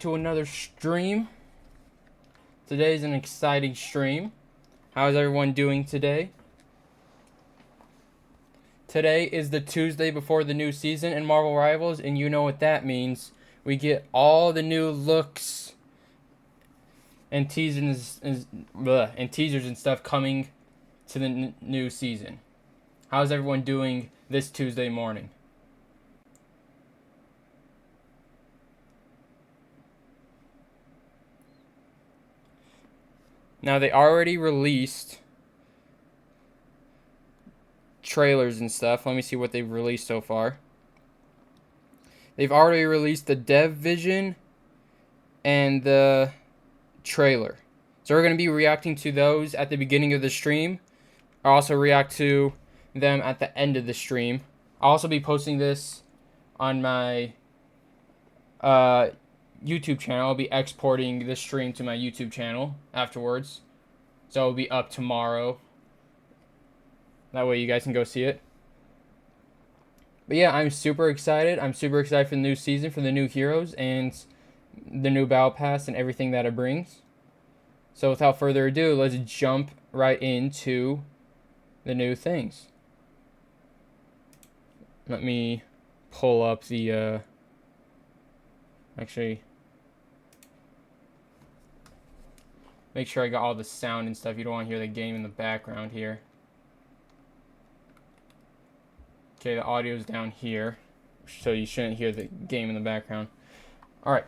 To another stream. Today's an exciting stream. How is everyone doing today? Today is the Tuesday before the new season in Marvel Rivals, and you know what that means. We get all the new looks and teasers and stuff coming to the new season. How's everyone doing this Tuesday morning? Now, they already released trailers and stuff. Let me see what they've released so far. They've already released the dev vision and the trailer. So we're going to be reacting to those at the beginning of the stream. I'll also react to them at the end of the stream. I'll also be posting this on my YouTube channel. I'll be exporting this stream to my YouTube channel afterwards. So it'll be up tomorrow. That way you guys can go see it. But yeah, I'm super excited. I'm super excited for the new season, for the new heroes, and the new Battle Pass and everything that it brings. So without further ado, let's jump right into the new things. Let me pull up the, actually, make sure I got all the sound and stuff. You don't want to hear the game in the background here. Okay, the audio's down here, so you shouldn't hear the game in the background. Alright.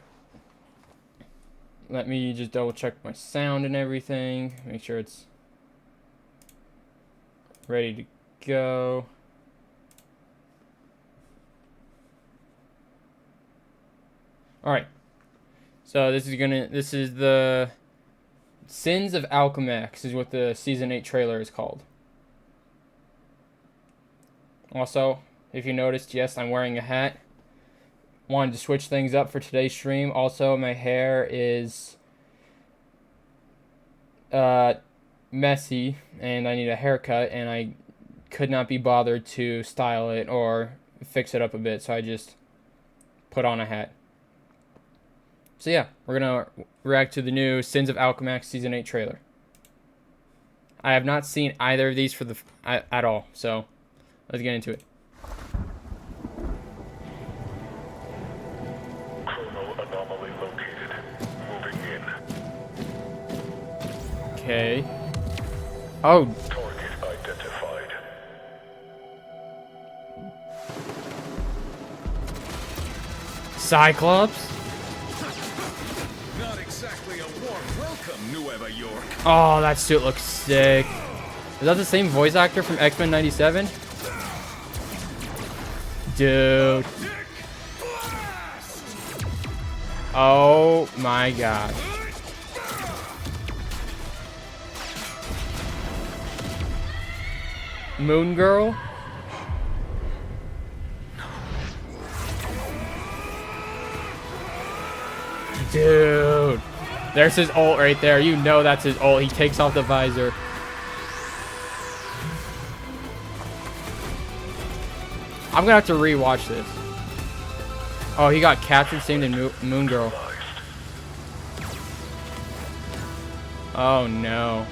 Let me just double check my sound and everything. Make sure it's ready to go. Alright. So this is the Sins of Alchemax is what the Season 8 trailer is called. Also, if you noticed, yes, I'm wearing a hat. Wanted to switch things up for today's stream. Also, my hair is messy, and I need a haircut, and I could not be bothered to style it or fix it up a bit, so I just put on a hat. So yeah, we're going to react to the new Sins of Alchemax Season 8 trailer. I have not seen either of these at all, so let's get into it. Chrono anomaly located. Moving in. Okay. Oh. Target identified. Cyclops? Not exactly a warm welcome, Nueva York. Oh, that suit looks sick. Is that the same voice actor from X-Men 97? Dude. Oh my god. Moon Girl? Dude. There's his ult right there. You know that's his ult. He takes off the visor. I'm gonna have to rewatch this. Oh, he got captured, same in Moon Girl. Oh no.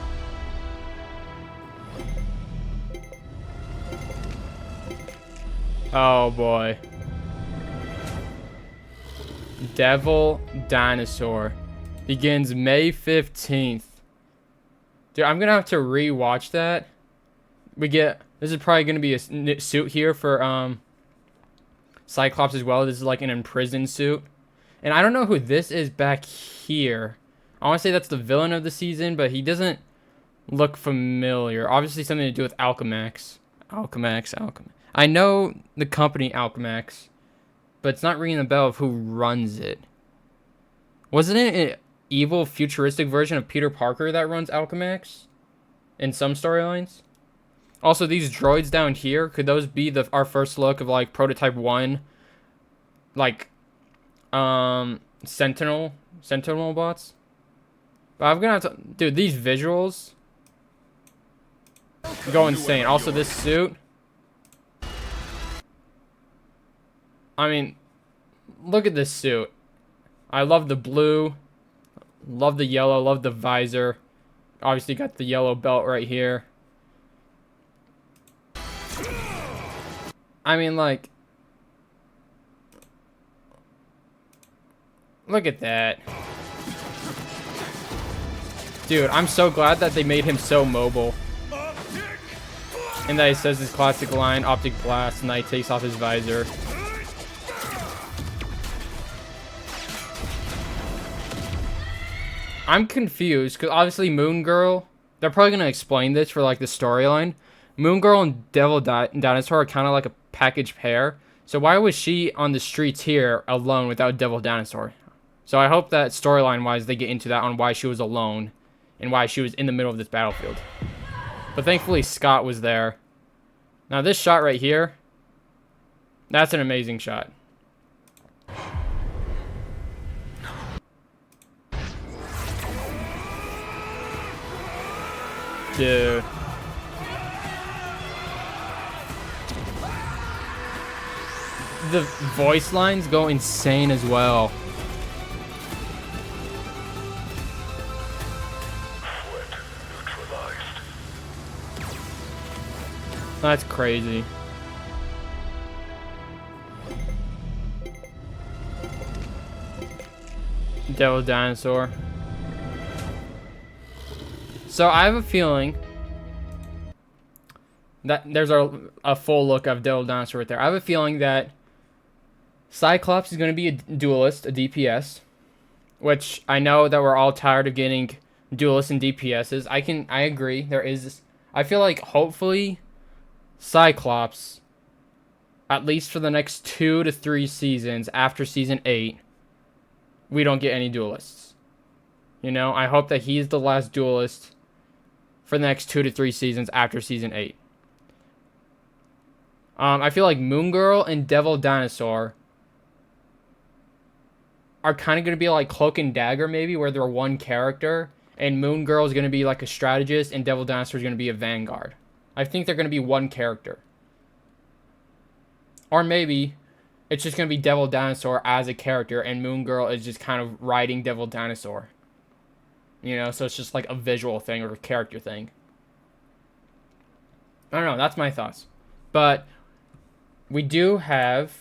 Oh boy. Devil Dinosaur begins May 15th. Dude, I'm gonna have to rewatch that. This is probably gonna be a suit here for Cyclops as well. This is like an imprisoned suit. And I don't know who this is back here. I want to say that's the villain of the season, but he doesn't look familiar. Obviously something to do with Alchemax. Alchemax. I know the company Alchemax, but it's not ringing the bell of who runs it. Wasn't it an evil futuristic version of Peter Parker that runs Alchemax in some storylines? Also, these droids down here, could those be our first look of like prototype 1, like Sentinel bots? But I'm gonna have to, dude, these visuals go insane. Also, this suit, I mean, look at this suit. I love the blue. Love the yellow. Love the visor. Obviously got the yellow belt right here. I mean, like... Look at that. Dude, I'm so glad that they made him so mobile. And that he says his classic line, Optic Blast, and that he takes off his visor. I'm confused, because obviously Moon Girl, they're probably going to explain this for, like, the storyline. Moon Girl and Devil Dinosaur are kind of like a package pair. So why was she on the streets here alone without Devil Dinosaur? So I hope that storyline-wise they get into that on why she was alone and why she was in the middle of this battlefield. But thankfully Scott was there. Now this shot right here, that's an amazing shot. Dude. The voice lines go insane as well. Threat neutralized. That's crazy. Devil Dinosaur. So I have a feeling that there's a full look of Devil Dinosaur right there. I have a feeling that Cyclops is going to be a duelist, a DPS, which I know that we're all tired of getting duelists and DPSs. I agree. There is, I feel like hopefully Cyclops, at least for the next 2 to 3 seasons after season 8, we don't get any duelists. You know, I hope that he's the last duelist for the next 2 to 3 seasons after season 8. I feel like Moon Girl and Devil Dinosaur are kind of going to be like Cloak and Dagger maybe, where they're one character, and Moon Girl is going to be like a strategist, and Devil Dinosaur is going to be a vanguard. I think they're going to be one character. Or maybe it's just going to be Devil Dinosaur as a character, and Moon Girl is just kind of riding Devil Dinosaur. You know, so it's just like a visual thing or a character thing. I don't know, that's my thoughts. But we do have,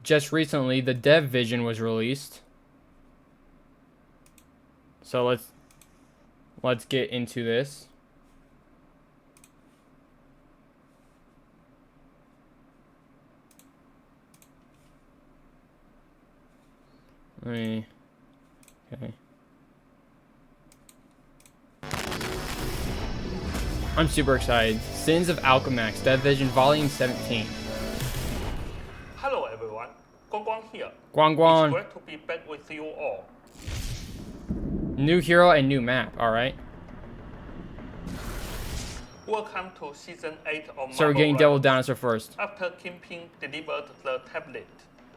just recently, the Dev Vision was released. So let's get into this. Okay. I'm super excited. Sins of Alchemax, Dev Vision Volume 17. Hello everyone, Guang here. Guang. It's great to be back with you all. New hero and new map, alright. Welcome to Season 8 of Marvel So we're getting Devil Rivals. Dinosaur first. After Kingpin delivered the tablet,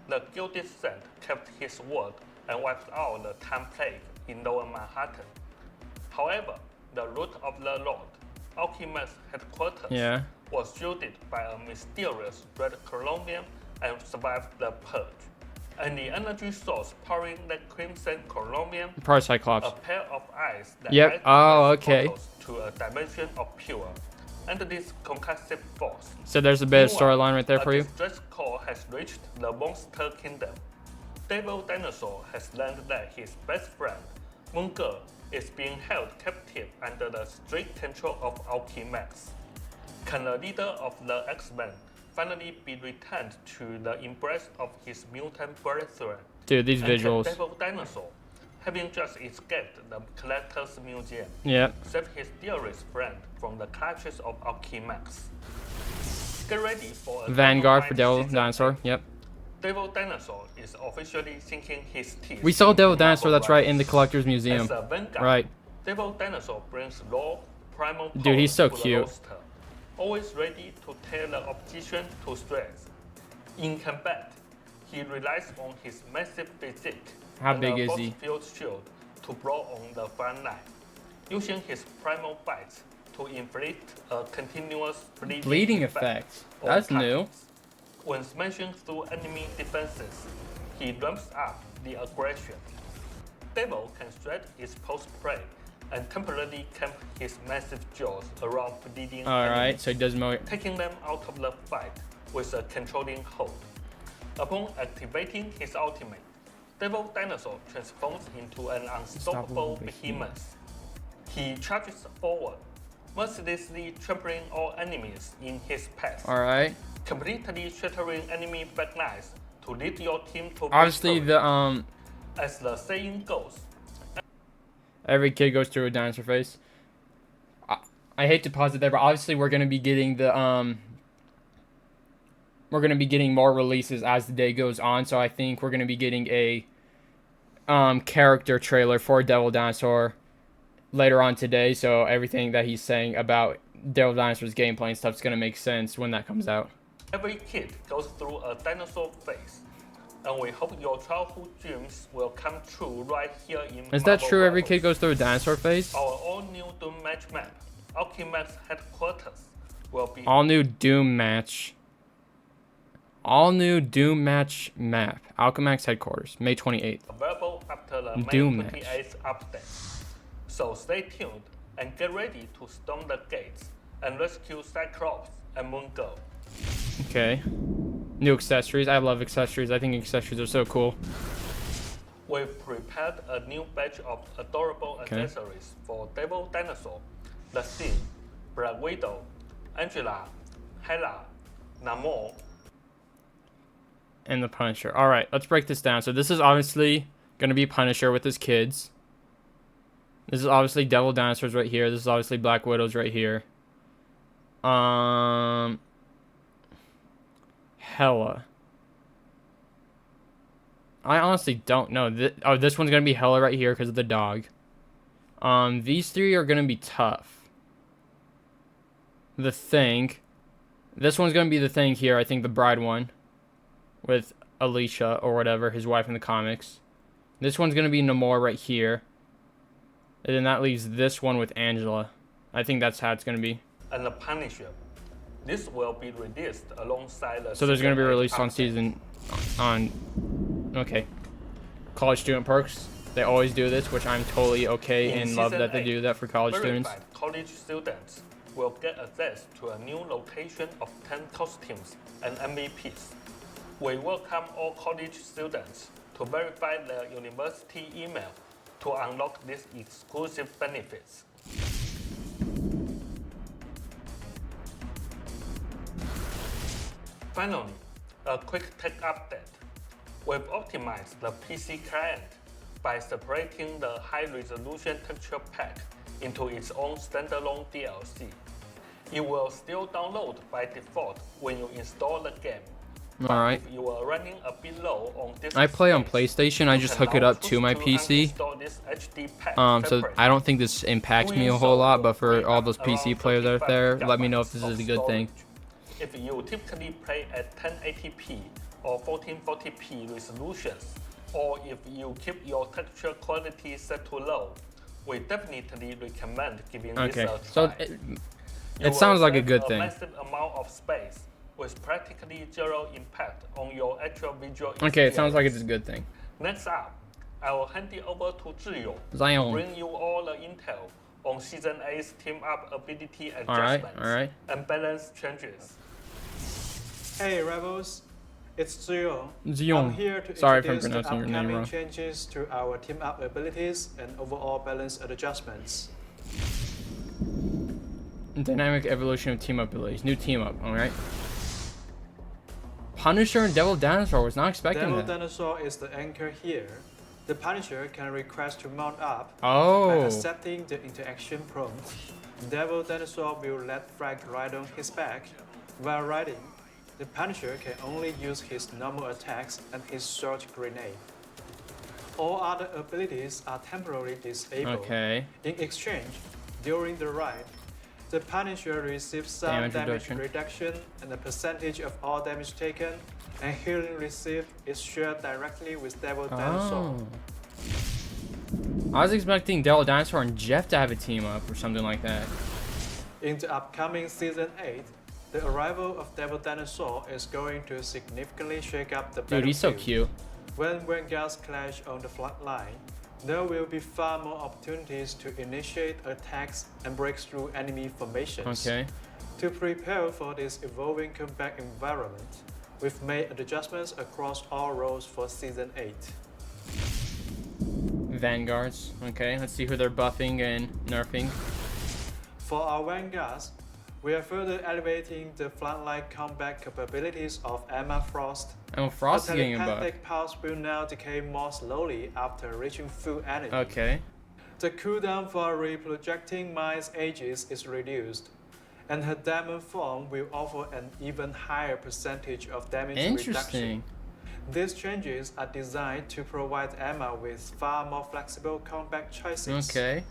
the Gilded Saint kept his word and wiped out the time plague in Lower Manhattan. However, the root of the Lord, Alchemax headquarters, was shielded by a mysterious red Colombian and survived the purge. And the energy source powering the Crimson Colombian, Probably Cyclops. a pair of eyes that Yep. act Oh, as okay. portals to a dimension of pure. And this concussive force. So there's a bit of Meanwhile, storyline right there for a you. distress call has reached the Monster Kingdom. Devil Dinosaur has learned that his best friend, Moon Girl, is being held captive under the strict control of Alchemax. Can the leader of the X-Men finally be returned to the embrace of his mutant brethren? Dude, these And can visuals. Devil Dinosaur, having just escaped the Collector's Museum, Yep. save his dearest friend from the clutches of Alchemax? Get ready for a Vanguard for dynamite Devil season Dinosaur. 8. Yep. Devil Dinosaur is officially sinking his teeth. We saw into Devil Dinosaur, Marvel that's right, in the Rivals. Collector's Museum. As a vanguard, Right. Devil Dinosaur brings raw, primal power Dude, he's so to the cute. roster, always ready to tear the opposition to shreds. In combat, he relies on his massive physique How and big a is force he? field shield to brawl on the front line, using his primal bites to inflict a continuous Bleeding effect. on That's new. targets. When smashing through enemy defenses, he ramps up the aggression. Devil can stretch its post-prey and temporarily camp his massive jaws around bleeding Alright, enemies, so he does more. taking them out of the fight with a controlling hold. Upon activating his ultimate, Devil Dinosaur transforms into an unstoppable behemoth. He charges forward, mercilessly trampling all enemies in his path, Alright. completely shattering enemy backlines to lead your team to Obviously, victory. the As the saying goes, every kid goes through a dinosaur phase. I hate to pause it there, but obviously we're gonna be getting the we're gonna be getting more releases as the day goes on. So I think we're gonna be getting a character trailer for Devil Dinosaur later on today. So everything that he's saying about Devil Dinosaur's gameplay and stuff is gonna make sense when that comes out. every kid goes through a dinosaur phase, and we hope your childhood dreams will come true right here in Is that Marvel true? Every Rivals. kid goes through a dinosaur phase. Our all-new Doom Match map, Alchemax headquarters, will be All new Doom match. All new Doom match map. Alchemax headquarters, May 28th. available after the May Doom 28th update. So stay tuned and get ready to storm the gates and rescue Cyclops and Moon Girl. Okay. New accessories. I love accessories. I think accessories are so cool. We've prepared a new batch of adorable Okay. accessories for Devil Dinosaur, The Thing, Black Widow, Angela, Hela, Namor, And the Punisher. All right, let's break this down. So this is obviously going to be Punisher with his kids. This is obviously Devil Dinosaurs right here. This is obviously Black Widows right here. Hela. I honestly don't know. This one's going to be Hela right here because of the dog. These three are going to be tough. The Thing. This one's going to be the Thing here. I think the bride one. With Alicia or whatever, his wife in the comics. This one's going to be Namor right here. And then that leaves this one with Angela. I think that's how it's going to be. and the Punisher. This will be released alongside the So there's going to be season released 8 on update. season... Okay. College student perks. They always do this, which I'm totally okay In and love season that they 8, do that for college students. verified college students will get access to a new rotation of 10 costumes and MVPs. We welcome all college students to verify their university email to unlock these exclusive benefits. Finally, a quick tech update. We've optimized the PC client by separating the high-resolution texture pack into its own standalone DLC. It will still download by default when you install the game. But Alright. if you are running a bit low on this I play on space, PlayStation. I you just can hook it now up to choose my to PC. uninstall this HD pack So separately. I don't think this impacts me a Doing whole so lot, will but for free all up those PC around players out 35 there, let me know if this gigabytes is a of good thing. storage. If you typically play at 1080p or 1440p resolutions, or if you keep your texture quality set to low, we definitely recommend giving Okay, this a so try. it You sounds will like a save good thing. massive amount of space with practically zero impact on your actual visual Okay, it sounds like experience. it's a good thing. Next up, I will hand it over to Zhiyo to Zion. bring you all the intel on Season 8's team-up ability Alright, adjustments alright. and balance changes. Hey Rebels, it's Zio. Zion. I'm here to Sorry if I'm introduce the pronouncing your name upcoming wrong. changes to our team-up abilities and overall balance adjustments. Dynamic evolution of team up abilities. New team up, alright? Punisher and Devil Dinosaur was not expecting Devil that. Dinosaur is the anchor here. The Punisher can request to mount up by Oh. accepting the interaction prompt. Devil Dinosaur will let Frag ride on his back. While riding, the Punisher can only use his normal attacks and his short grenade. All other abilities are temporarily disabled. Okay. In exchange, during the ride, the Punisher receives some Damage damage reduction. reduction and the percentage of all damage taken and healing received is shared directly with Devil Dinosaur. Oh. I was expecting Devil Dinosaur and Jeff to have a team up or something like that. In the upcoming Season 8, the arrival of Devil Dinosaur is going to significantly shake up the Dude, he's so battlefield. cute. When vanguards clash on the front line, there will be far more opportunities to initiate attacks and break through enemy formations. Okay. To prepare for this evolving combat environment, we've made adjustments across all roles for Season 8. Vanguards. Okay, let's see who they're buffing and nerfing. For our vanguards, we are further elevating the frontline combat capabilities of Emma Frost. Oh, Frost is Her getting a buff. telepathic pulse will now decay more slowly after reaching full energy. Okay. The cooldown for reprojecting Mai's Aegis is reduced, and her diamond form will offer an even higher percentage of damage Interesting. reduction. These changes are designed to provide Emma with far more flexible combat choices. Okay.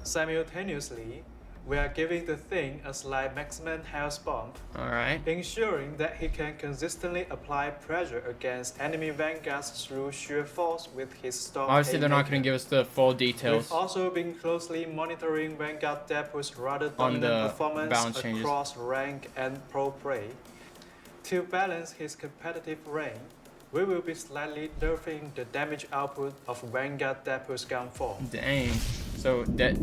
Simultaneously, we are giving the Thing a slight maximum health bump, Alright. ensuring that he can consistently apply pressure against enemy vanguards through sheer force with his Storm Obviously, they're not Haymaker. going to give us the full details. We've also been closely monitoring Vanguard Depo's rather On dominant the performance balance changes. across rank and pro play. To balance his competitive reign, we will be slightly nerfing the damage output of Vanguard Depo's gun form. Dang. So that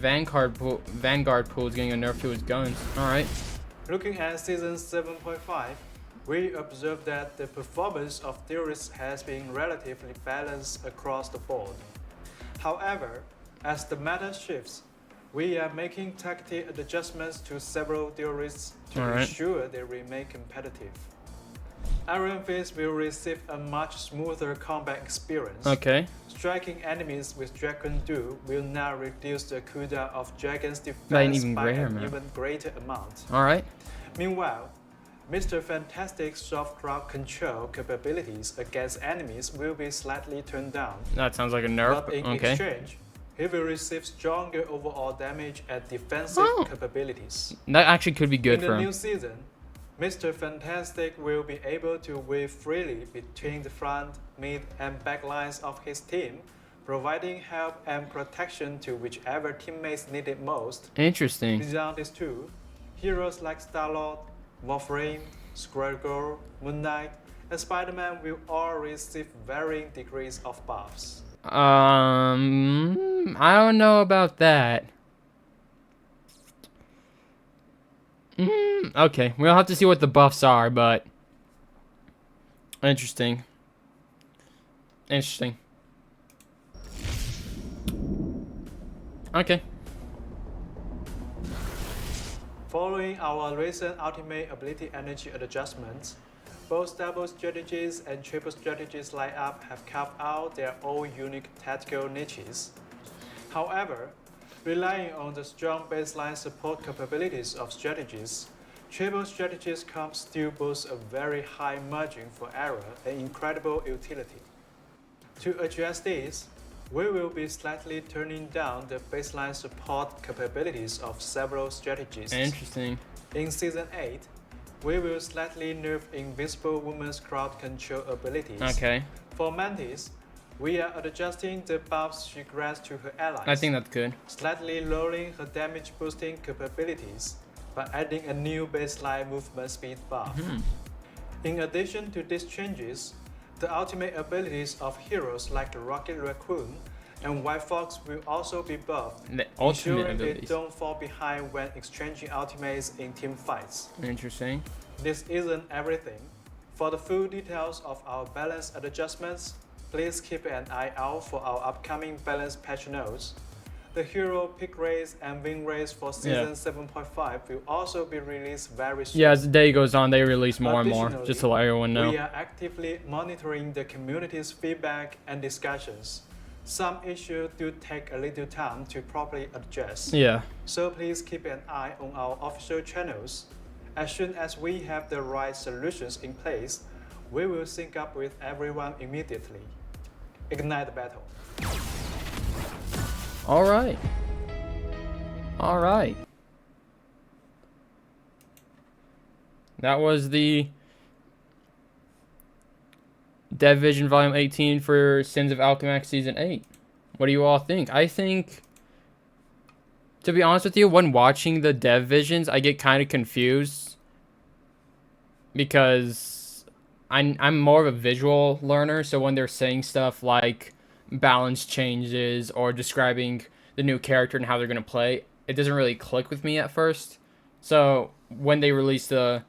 Vanguard pool is getting a nerf to his guns. Alright. Looking at Season 7.5, we observe that the performance of theorists has been relatively balanced across the board. However, as the meta shifts, we are making targeted adjustments to several theorists to Alright. ensure they remain competitive. Iron Fist will receive a much smoother combat experience. Okay. Striking enemies with Dragon Dew will now reduce the cooldown of Dragon's That ain't defense even by greater, an man. even greater amount. Alright. Meanwhile, Mr. Fantastic's soft crowd control capabilities against enemies will be slightly turned down, That sounds like a nerf. but in Okay. exchange, he will receive stronger overall damage and defensive Oh. capabilities. That actually could be good In for the new him. season, Mr. Fantastic will be able to weave freely between the front, mid, and back lines of his team, providing help and protection to whichever teammates need it most. Interesting. Beyond these two, heroes like Star-Lord, Wolverine, Squirrel, Moon Knight, and Spider-Man will all receive varying degrees of buffs. I don't know about that. Okay, we'll have to see what the buffs are, but interesting. Interesting. Okay. Following our recent ultimate ability energy adjustments, both double strategies and triple strategies lineup have carved out their own unique tactical niches. However, relying on the strong baseline support capabilities of strategies, triple strategies come still boast a very high margin for error and incredible utility. To address this, we will be slightly turning down the baseline support capabilities of several strategies. Interesting. In Season 8, we will slightly nerf Invisible Woman's crowd control abilities. Okay. For Mantis, we are adjusting the buffs she grants to her allies, I think that's good. slightly lowering her damage boosting capabilities by adding a new baseline movement speed buff. In addition to these changes, the ultimate abilities of heroes like the Rocket Raccoon and White Fox will also be buffed, The ultimate ensuring they abilities. don't fall behind when exchanging ultimates in team fights. Interesting. This isn't everything. For the full details of our balance adjustments, please keep an eye out for our upcoming balance patch notes. The hero pick race and win race for Season 7.5 will also be released very soon. Yeah, as the day goes on, they release more and more, just to let everyone We know. are actively monitoring the community's feedback and discussions. Some issues do take a little time to properly address. Yeah. So please keep an eye on our official channels. As soon as we have the right solutions in place, we will sync up with everyone immediately. Ignite the battle. Alright. Alright. That was the Dev Vision Volume 18 for Sins of Alchemax Season 8. What do you all think? I think, to be honest with you, when watching the Dev Visions, I get kind of confused because I'm more of a visual learner, so when they're saying stuff like balance changes or describing the new character and how they're gonna play, it doesn't really click with me at first. So when they release the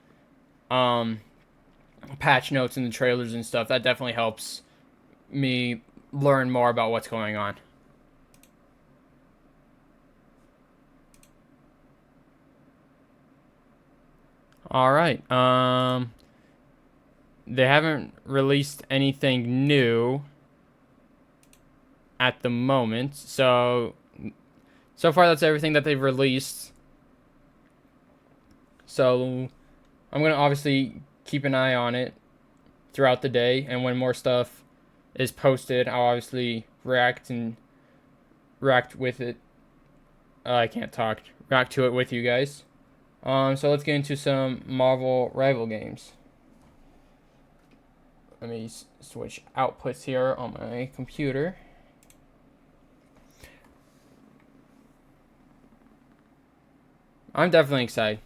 patch notes and the trailers and stuff, that definitely helps me learn more about what's going on. All right. They haven't released anything new at the moment. So far that's everything that they've released. So I'm going to obviously keep an eye on it throughout the day, and when more stuff is posted, I'll obviously react with it. I can't talk. React to it with you guys. So let's get into some Marvel rival games. Let me switch outputs here on my computer. I'm definitely excited.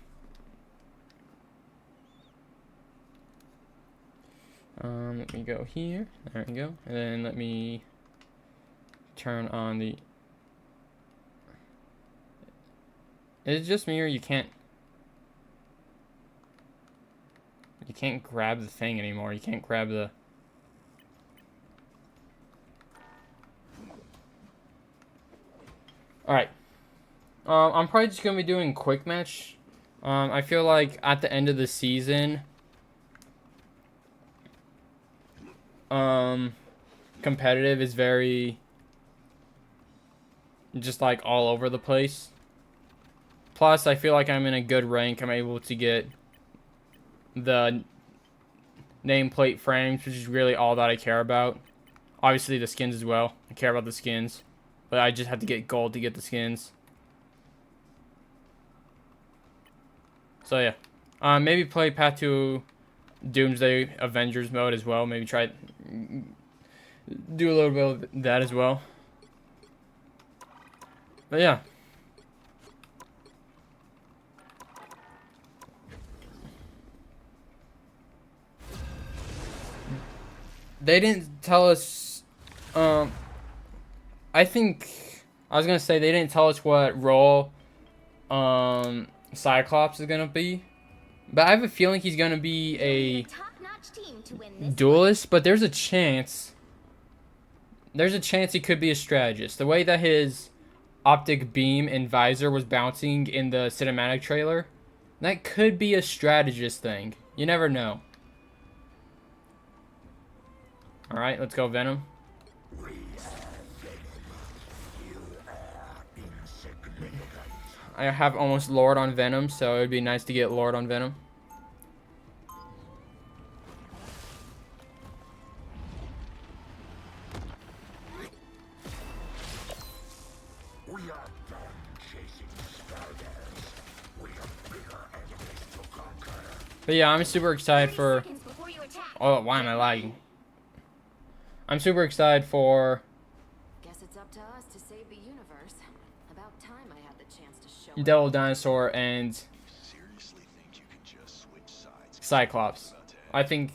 Let me go here. There we go. And then let me turn on the... Is it just me or you can't grab the thing anymore? You can't grab the... Alright. I'm probably just going to be doing quick match. I feel like at the end of the season, competitive is very just like all over the place. Plus, I feel like I'm in a good rank. I'm able to get the nameplate frames, which is really all that I care about. Obviously, the skins as well. I care about the skins. But I just have to get gold to get the skins. So, yeah. Maybe play Path to Doomsday Avengers mode as well. Maybe try do a little bit of that as well. But, yeah. They didn't tell us, I think, I was going to say they didn't tell us what role, Cyclops is going to be. But I have a feeling he's going to be a duelist, but there's a chance he could be a strategist. The way that his optic beam and visor was bouncing in the cinematic trailer, that could be a strategist thing. You never know. Alright, let's go Venom. I have almost Lord on Venom, so it would be nice to get Lord on Venom. But yeah, I'm super excited for... Oh, why am I lagging? I'm super excited for... Guess it's up to us to save the universe. About time I had the chance to show Devil Dinosaur and Cyclops. I think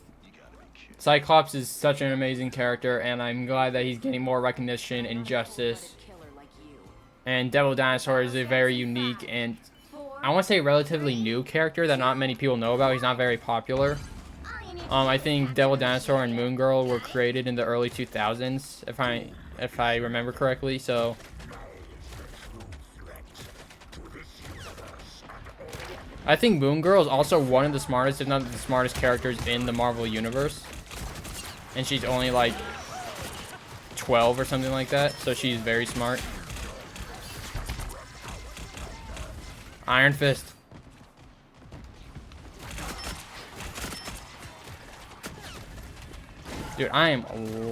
Cyclops is such an amazing character, and I'm glad that he's getting more recognition and justice. And Devil Dinosaur is a very unique and, I want to say, relatively new character that not many people know about. He's not very popular. I think Devil Dinosaur and Moon Girl were created in the early 2000s, if I remember correctly. So I think Moon Girl is also one of the smartest, if not the smartest characters in the Marvel Universe. And she's only like 12 or something like that, so she's very smart. Iron Fist. Dude, I am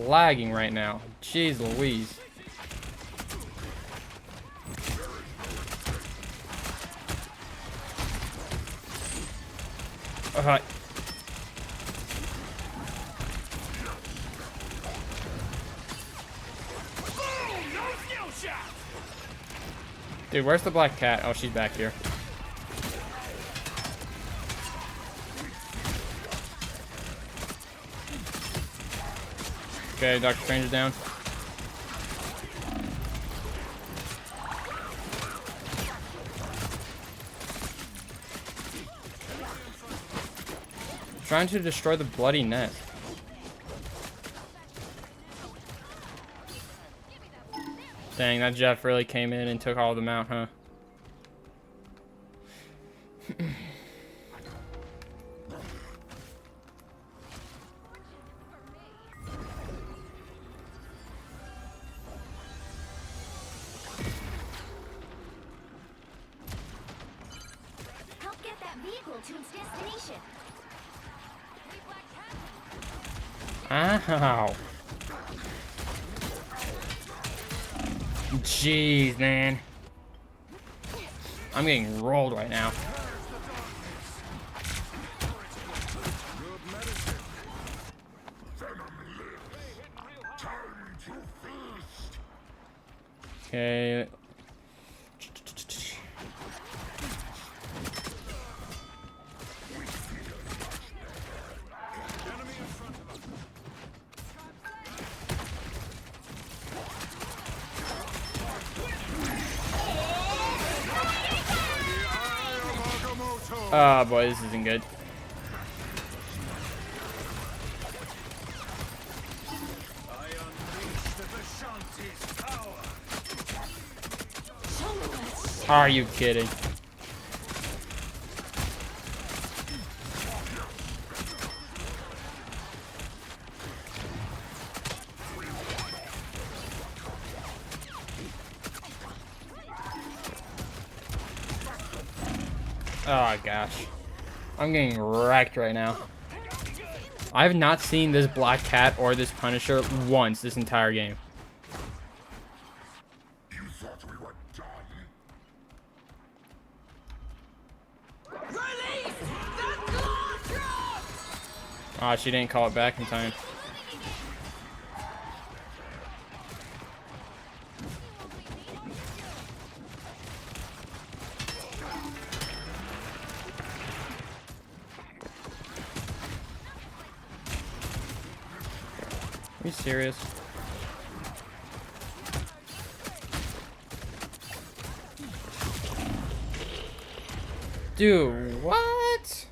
lagging right now. Jeez Louise. Dude, where's the black cat? Oh, she's back here. Okay, Doctor Strange is down. Trying to destroy the bloody net. Dang, that Jeff really came in and took all of them out, huh? Help get that vehicle to its destination. Ow. Jeez, man. I'm getting rolled right now. Okay. Oh boy, this isn't good. Are you kidding? Oh gosh. I'm getting wrecked right now. I have not seen this Black Cat or this Punisher once this entire game. You thought we were done? Ah, she didn't call it back in time. Are you serious? Dude, what?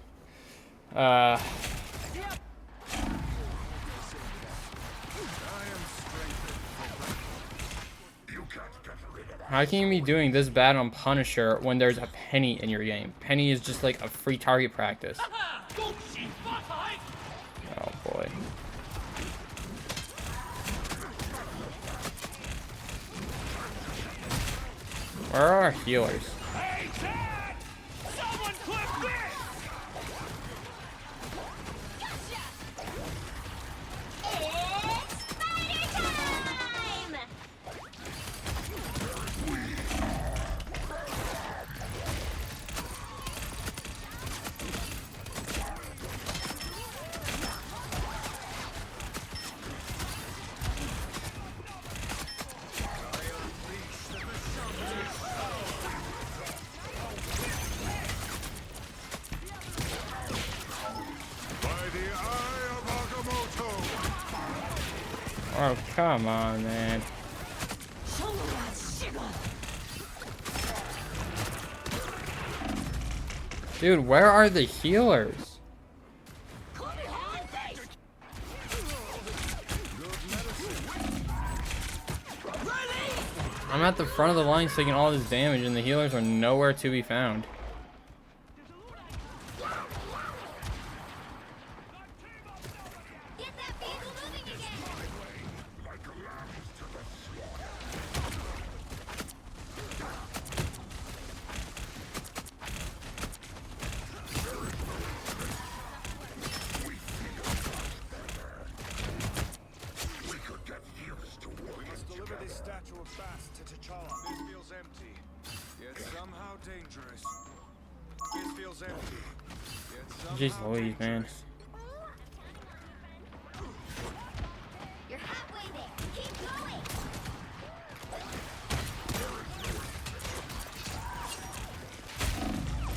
How can you be doing this bad on Punisher when there's a Penny in your game? Penny is just like a free target practice. Oh boy. Where are our healers? Hey, Chad! Someone clip this! Oh, come on, man. Dude, where are the healers? I'm at the front of the line taking all this damage and the healers are nowhere to be found. Jeez Louise, man. You're halfway there. Keep going.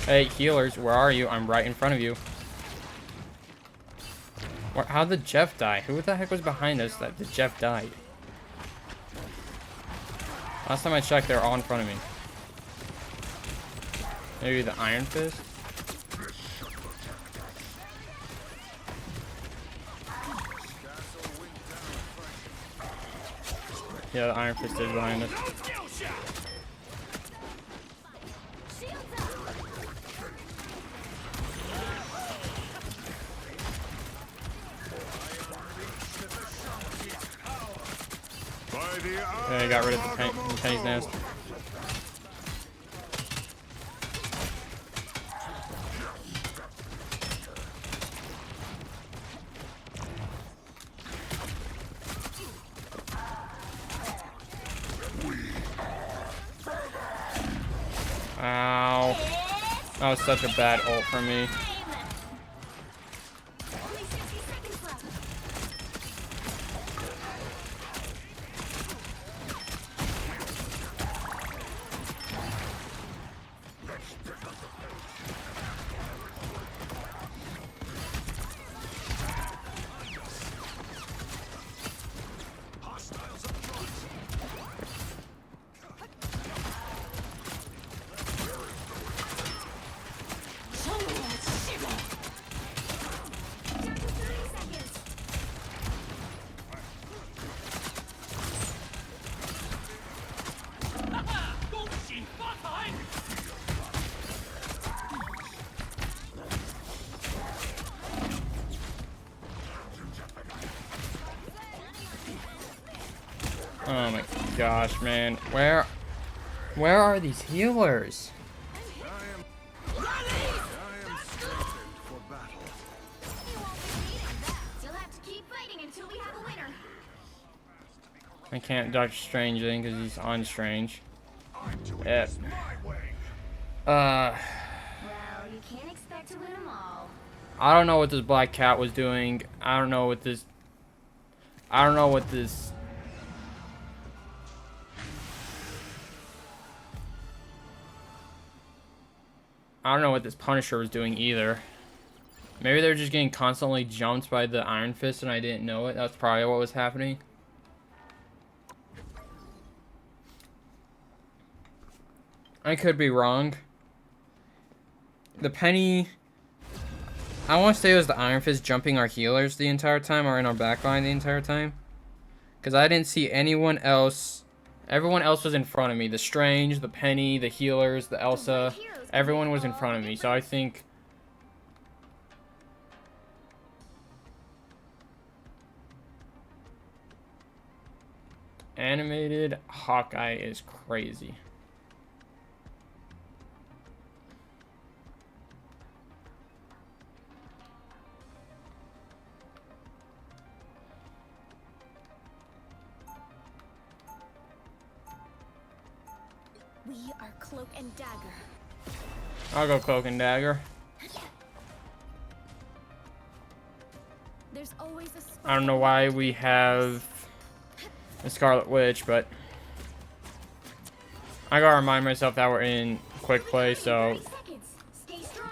Hey, healers, where are you? I'm right in front of you. How did Jeff die? Who the heck was behind us that Jeff died? Last time I checked, they were all in front of me. Maybe the Iron Fist? Yeah, the Iron Fist is behind us. Yeah, he got rid of the Penny's nest. Ow. That was such a bad ult for me. Only 60 seconds left. Down to 30 seconds. Oh my gosh, man. Where are these healers? You'll have to keep fighting until we have a winner. I can't Doctor Strange in because he's on Strange. Yep. Well, you can't expect to win them all. I don't know what this Black Cat was doing. I don't know what this. I don't know what this. I don't know what this Punisher was doing either. Maybe they're just getting constantly jumped by the Iron Fist and I didn't know it. That's probably what was happening. I could be wrong. The Penny... I want to say it was the Iron Fist jumping our healers the entire time or in our backline the entire time. Because I didn't see anyone else. Everyone else was in front of me. The Strange, the Penny, the healers, the Elsa. Everyone was in front of me. So I think... Animated Hawkeye is crazy. We are Cloak and Dagger. I'll go Cloak and Dagger. There's always a I don't know why we have a Scarlet Witch, but I gotta remind myself that we're in quick play, so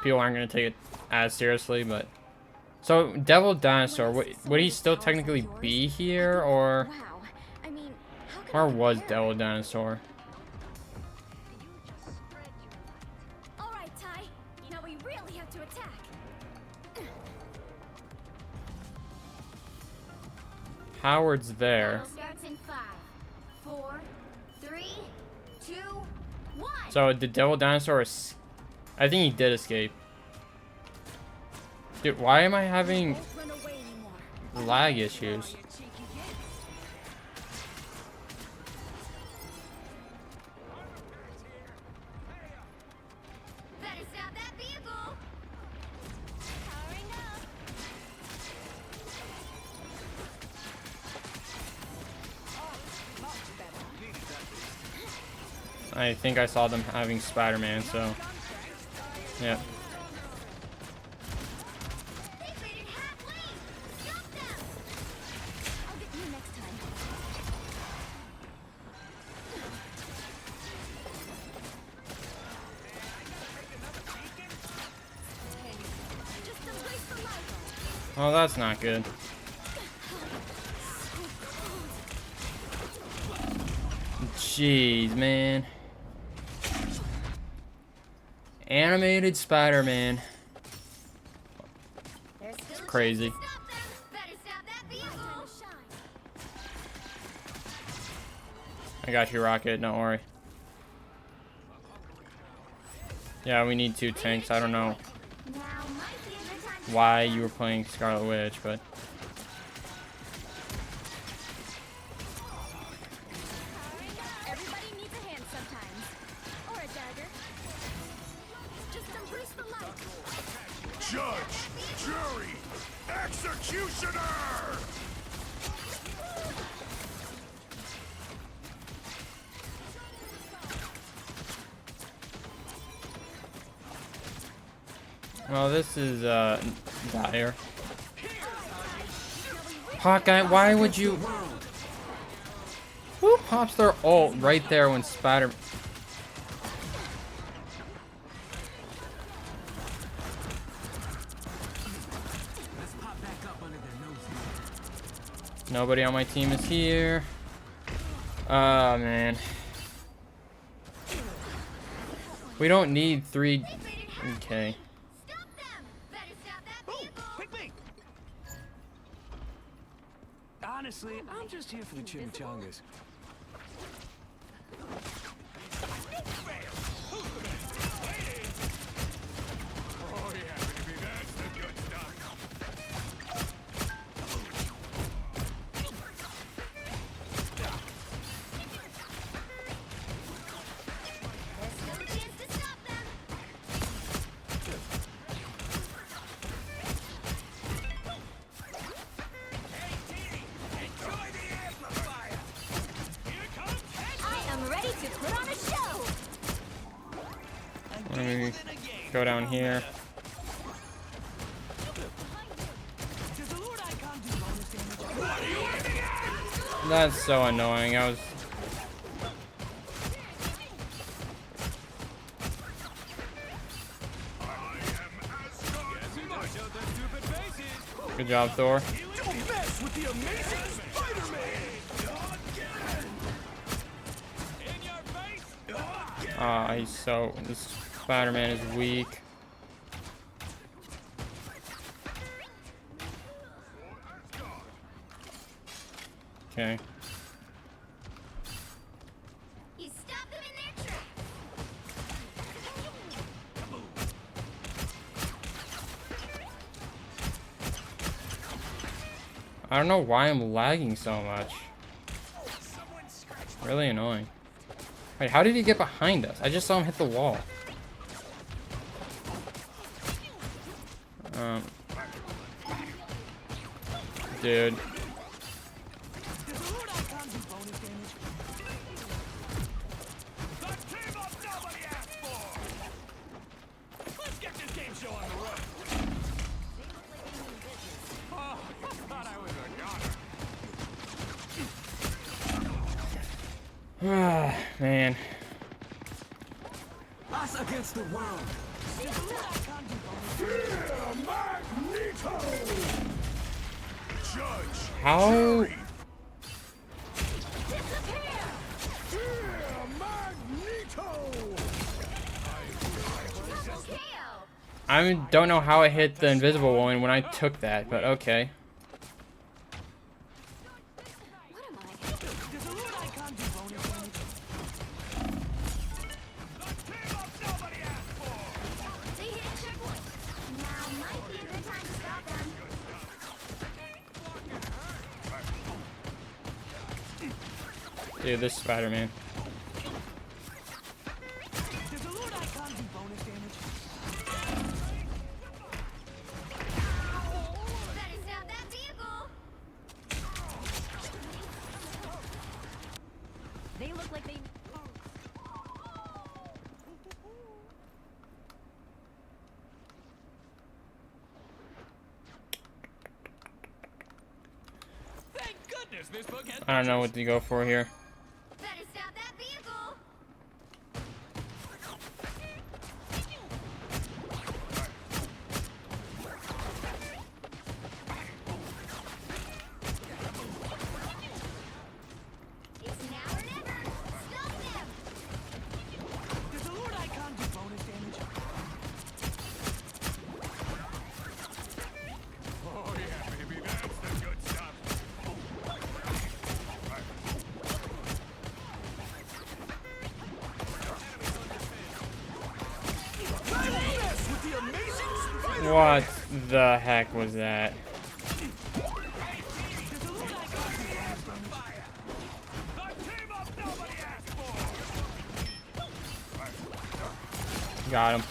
people aren't gonna take it as seriously. But so Devil Dinosaur, would he still technically be here, or Wow. I mean, how could or I was compare? Devil Dinosaur? All right, Ty. Now we really have to attack. Howard's there. Battle starts in 5, 4, 3, 2, 1. So did Devil Dinosaur? I think he did escape. Dude, why am I having Won't run away anymore. lag issues? Better stop that vehicle. Powering up. I think I saw them having Spider-Man, so yeah. They raided half lane. Stop them. I'll get you next time. Just some grace for life. Oh, that's not good. Jeez, man. Animated Spider-Man. It's crazy. I got you, Rocket. Don't worry. Yeah, we need 2 tanks. I don't know why you were playing Scarlet Witch, but... Everybody needs a hand sometimes. Or a dagger. Just embrace the light. Judge, jury, executioner! Well, this is, dire. Hawkeye, why would you... Who pops their ult right there when Spider... Nobody on my team is here. Oh, man. We don't need 3... Okay. Honestly, I'm just here for the chimichangas. Oh yeah, baby, that's the good stuff. Let me go down here. That's so annoying. I was... Good job, Thor. Don't mess with the amazing Spider-Man! He's so... This Spider-Man is weak. Okay. You stop them in their tracks. I don't know why I'm lagging so much. Really annoying. Wait, how did he get behind us? I just saw him hit the wall. Dude. Ah, man. Us against the world. How? I don't know how I hit the invisible one when I took that, but okay. Dude, this Spider-Man. They look like they... Thank goodness this book has I don't know what to go for here. Better stop that vehicle! What the heck was that? Got him.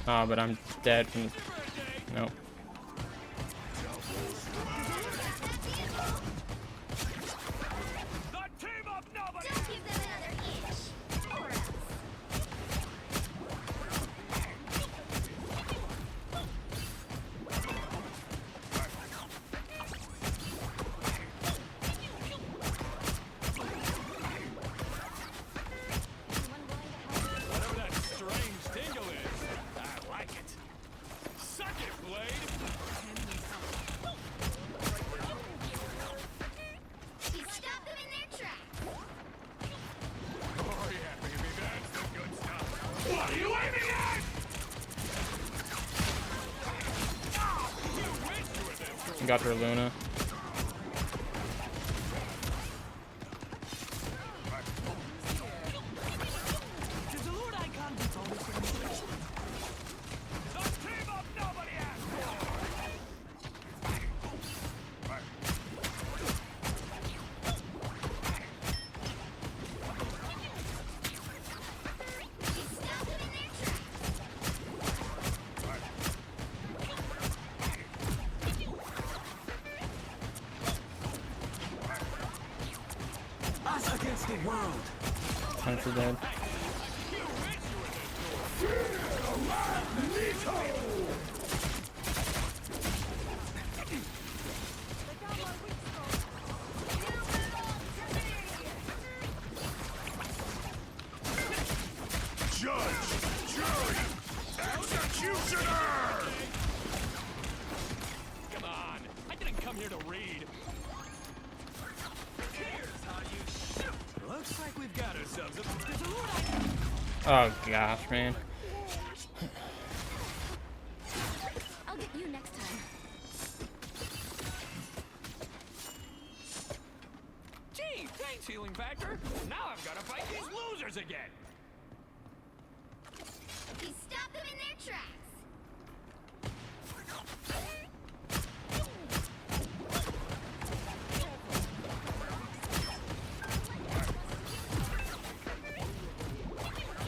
Oh, but I'm dead from. Nope. Don't give them another inch. Or else. Whatever that strange tingle is, I like it. Suck it, Blade! You stop them in their tracks. Oh yeah, baby, that's the good stuff. What are you aiming at? You wish you were this. Got her Luna. The team up nobody asked for! You stop them in their tracks. Us against the world! Hunter dead. Judge, jury, executioner! Come on, I didn't come here to read. Here's how you shoot! Looks like we've got ourselves a... Oh gosh, man. I'll get you next time. Gee, thanks, healing factor. Now I've got to fight these losers again. You stop them in their tracks.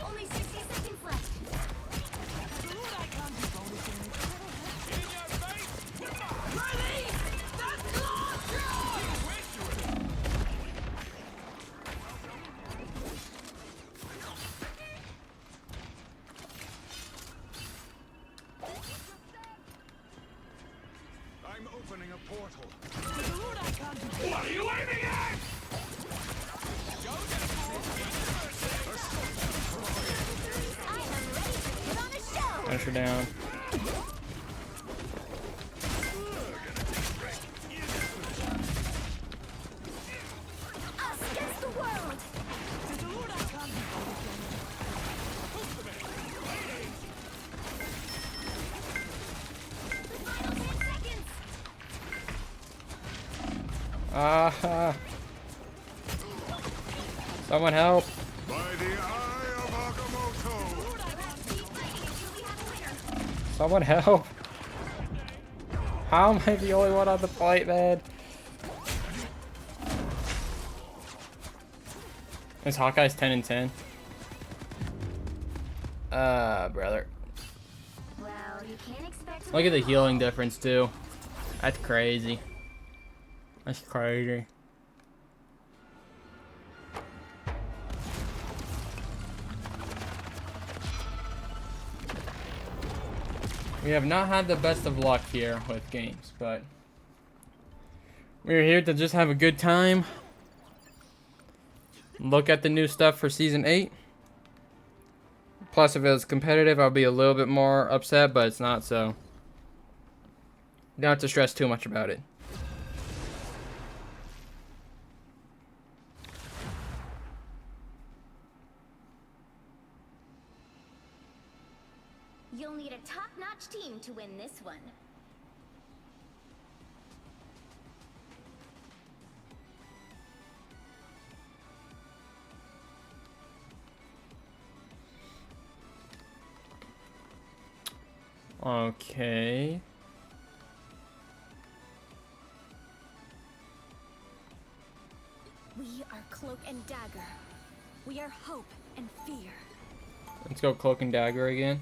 Only 60 seconds left. In your face! Release! That's you wish you were... I'm opening a portal. What are you aiming at? I am ready to put on a show. Hunter down. Us against the world. The final 10 seconds. Ah. Someone help. By the eye of Agamotto! Keep fighting until we have a winner. Someone help. How am I the only one on the fight, man? This Hawkeye's 10 and 10. Brother. Well, you can't expect. Look at the healing difference, too. That's crazy. That's crazy. We have not had the best of luck here with games, but we're here to just have a good time. Look at the new stuff for Season 8. Plus, if it was competitive, I'll be a little bit more upset, but it's not, so you don't have to stress too much about it. You'll need a top-notch team to win this one. Okay. We are Cloak and Dagger. We are hope and fear. Let's go Cloak and Dagger again.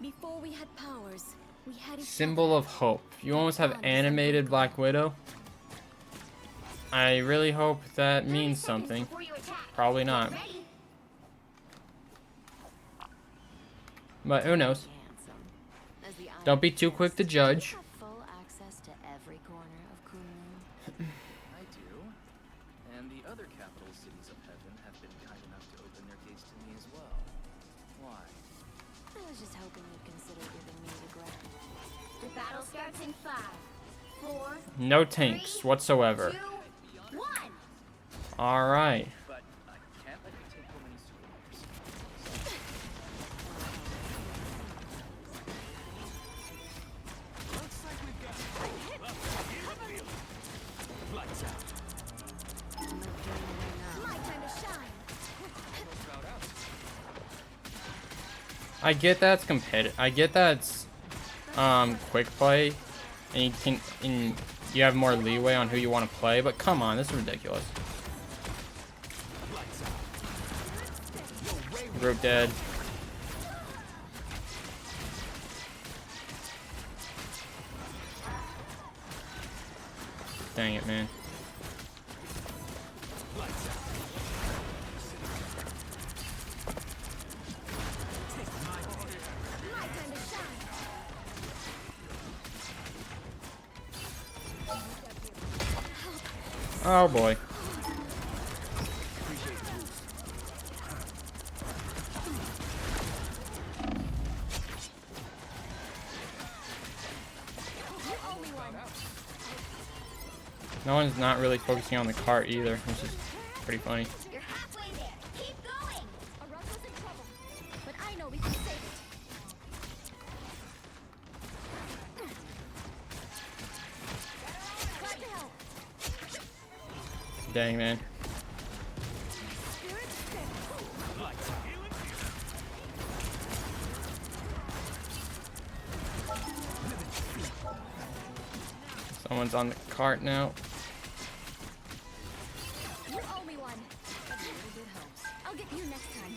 Before we had powers, we had each Symbol of hope. You almost have animated Black Widow. I really hope that means something. Probably not. But who knows? Don't be too quick to judge. Full access to every corner of Kunlun. I do. And the other capital cities of heaven have been kind enough to open their gates to me as well. Why? I was just hoping you'd consider giving me the ground. The battle starts in 5, 4, No tanks whatsoever. 2, 1. Alright. But I can't let you take home any souvenirs. Looks like we've got lights out. My time to shine. I get that's competitive. I get that's quick play, and you have more leeway on who you want to play. But come on, this is ridiculous. Group dead. Dang it, man. My time to shine. Oh boy. You owe me one. No one's not really focusing on the cart either, which is pretty funny. You're halfway there. Keep going. Arusa's in trouble, but I know we can save it. Got to help. Dang, man. Spirit step. Someone's on the cart now. You owe me one. A little bit helps. I'll get you next time.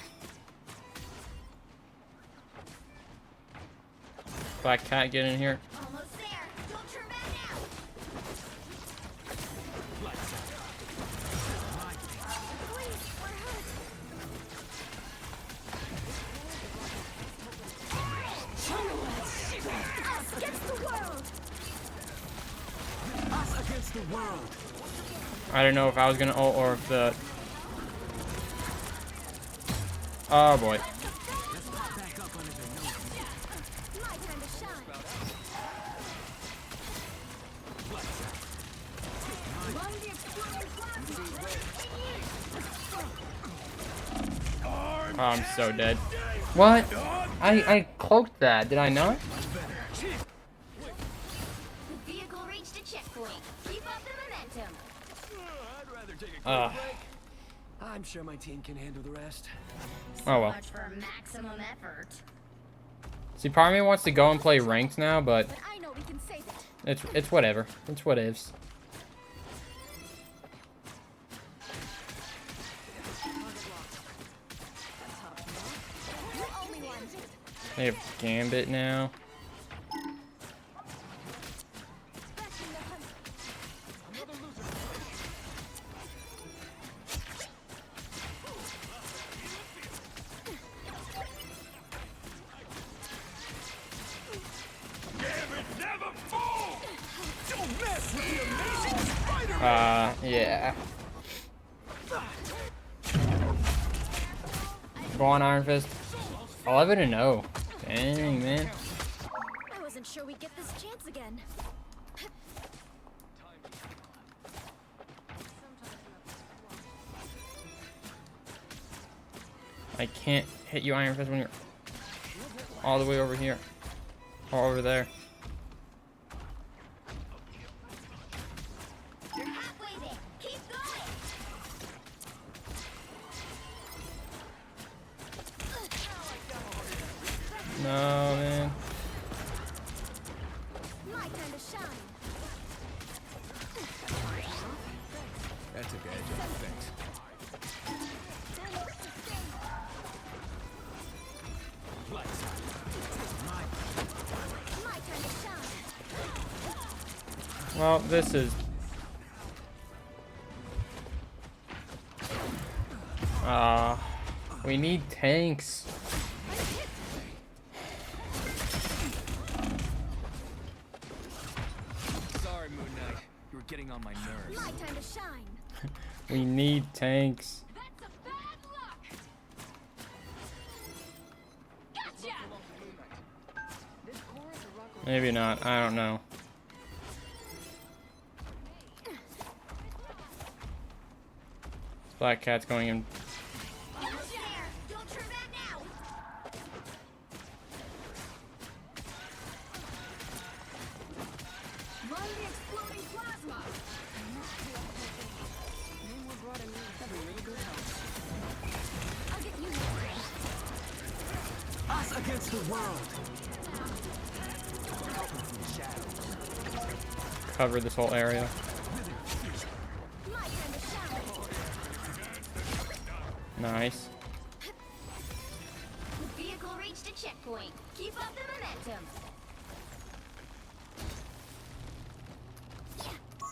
Black Cat, get in here. Almost there. Don't turn back now. Please, we're hurt. Us against the world. Us against the world. I don't know if I was gonna ult or if the. Oh boy. Back up under their noses. My time to shine. Among the exploding Oh, I'm so dead. What? I cloaked that, did I not? The vehicle reached a checkpoint. Keep up the momentum. I'd rather take a quick Ugh. break. I'm sure my team can handle the rest. Oh well. Much for maximum effort. See, part of me wants to go and play ranked now, but But I know we can save it. it's whatever. It's what ifs. You owe me one. They have Gambit now. Back in the hunt. Never fall! Don't mess with the amazing spider! Yeah. Go on, Iron Fist. 11-0. Dang, man. I wasn't sure we'd get this chance again. I can't hit you, Iron Fist, when you're all the way over here. Or over there. You're halfway there. Keep going. No, man. My time to shine. That took edge off things. My time to shine. Well, this is. We need tanks. Sorry, Moon Knight. You were getting on my nerves. My time to shine. We need tanks. That's a bad luck. Gotcha. Maybe not. I don't know. Black Cat's going in. Almost there. Don't turn back now. Run the exploding plasma. I'll get you next. Us against the world. Cover this whole area. My time to shine. Nice. Vehicle reached a checkpoint. Keep up the momentum.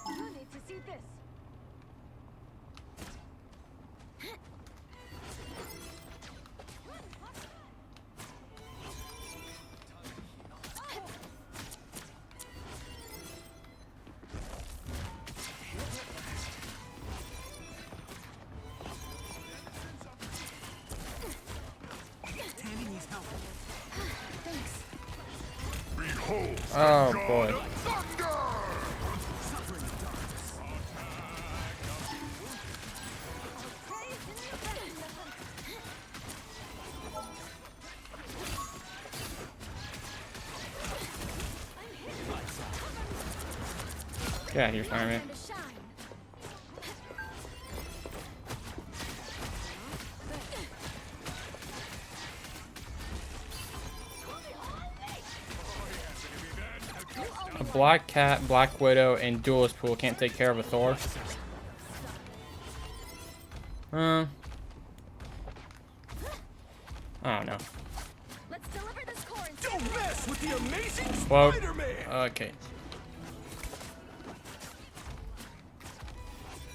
You need to see this. Oh boy. Get out of here, Spider-Man. Time to shine. A Black Cat, Black Widow, and Duelist Pool can't take care of a Thor. I don't know. Let's deliver this core and Don't mess with the amazing Well, Spider-Man. okay.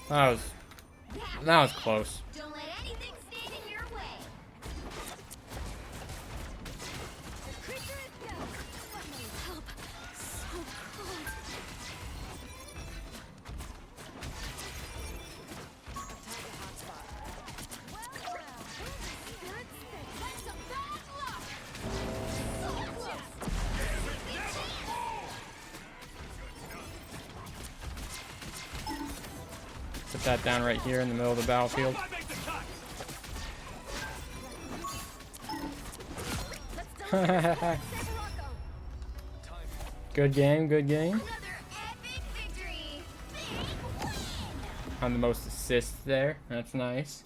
That was close. don't let anything stand in your way. The creature is down. Finally help. So cold. That's a bad luck. So close. Put that down right here in the middle of the battlefield. I make the cut. Good game, good game. Another epic victory. Big win. I'm the most assists there. That's nice.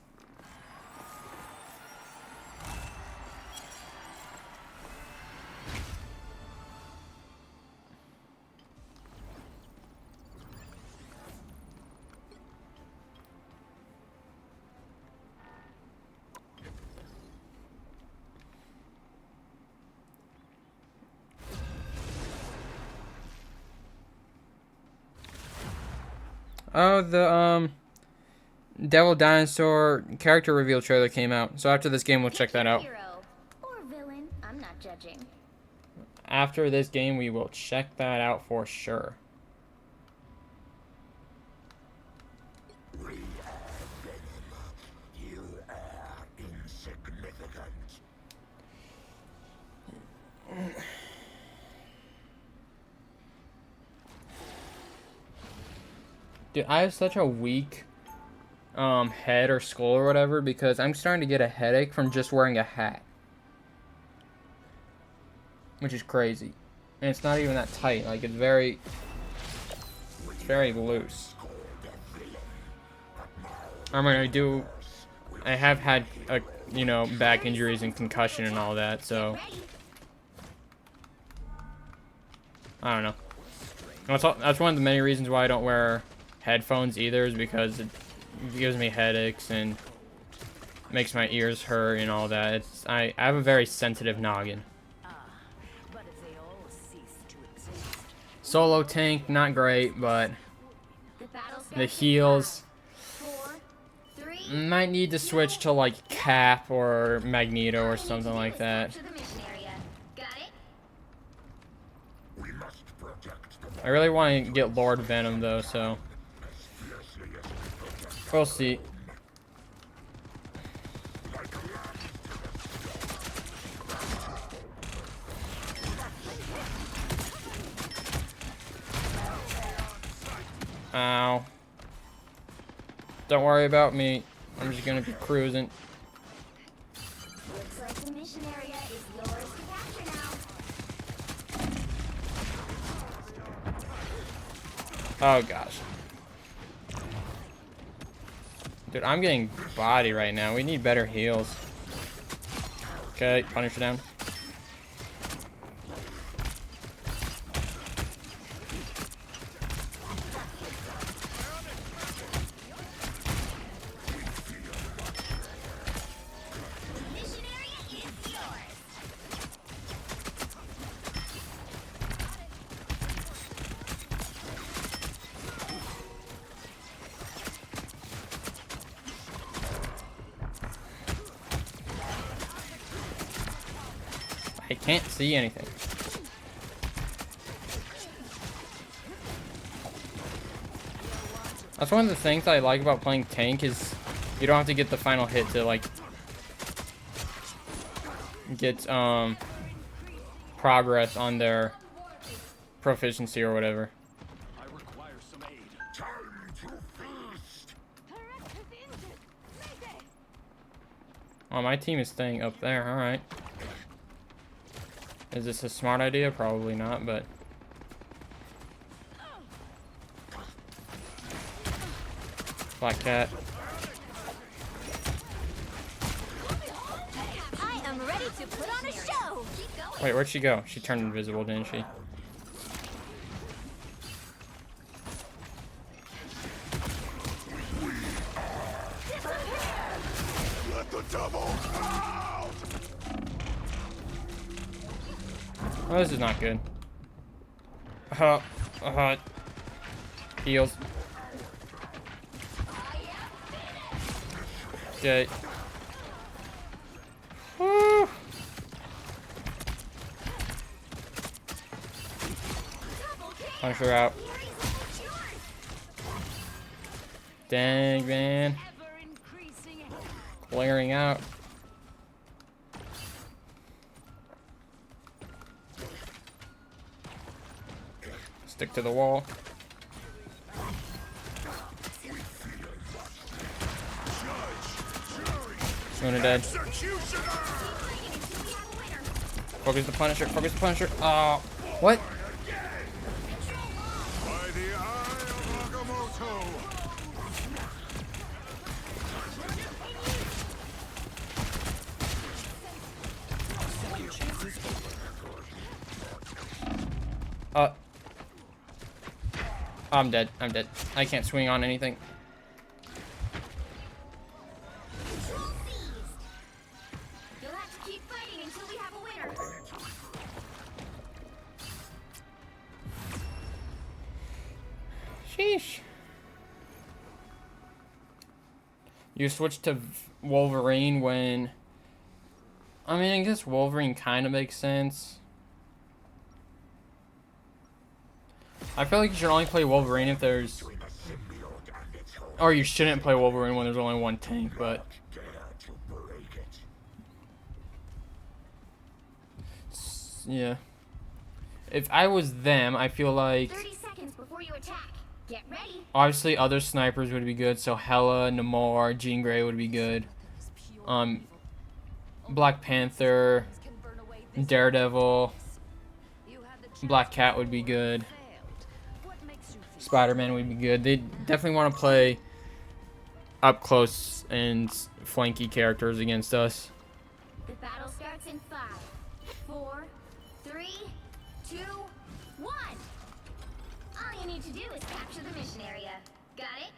Oh, the Devil Dinosaur character reveal trailer came out. So after this game, we'll check that out. Hero or villain, I'm not judging. After this game, we will check that out for sure. You are insignificant. Dude, I have such a weak head or skull or whatever because I'm starting to get a headache from just wearing a hat. Which is crazy. And it's not even that tight. Like, it's very loose. I mean, I have had, back injuries and concussion and all that, so I don't know. That's one of the many reasons why I don't wear headphones either, is because it gives me headaches and makes my ears hurt and all that. I have a very sensitive noggin. But if they all cease to exist, Solo tank, not great, but The battle starts the in heals 5, 4, 3. might need to switch to like Cap or Magneto or something like that. To the mission area. Got it? We must protect the I really want to get Lord Venom though, so fiercely as we protect we'll see. Ow. Don't worry about me. I'm just gonna be cruising. Looks like the mission area is yours to capture now. Oh gosh. Dude, I'm getting body right now. We need better heals. Okay, Punisher down. Mission area is yours. I can't see anything. That's one of the things I like about playing tank is you don't have to get the final hit to like get progress on their proficiency or whatever. I require some aid. time to feast. Oh, my team is staying up there. All right. Is this a smart idea? Probably not, but Black Cat. I am ready to put on a show. Keep going. Wait, where'd she go? She turned invisible, didn't she? Let the devil out! Oh, this is not good. Heals. Okay. Woo. Punch her out. Dang, man. Clearing out. Stick to the wall. Luna dead. Focus the Punisher. Focus the Punisher. Oh, what? By the eye of Agamotto! I'm dead. I'm dead. I can't swing on anything. You'll have to keep fighting until we have a winner. Sheesh. You switch to Wolverine when... I mean, I guess Wolverine kind of makes sense. I feel like you should only play Wolverine if there's... Or you shouldn't play Wolverine when there's only one tank, but... Dare to break it. Yeah. If I was them, I feel like... 30 seconds before you attack. Get ready. Obviously, other snipers would be good. So Hela, Namor, Jean Grey would be good. Black Panther, Daredevil, Black Cat would be good. Spider-Man would be good. They definitely want to play up close and flanky characters against us. The battle starts in 5, 4, 3, 2, 1. you need to do is capture the mission area. Got it?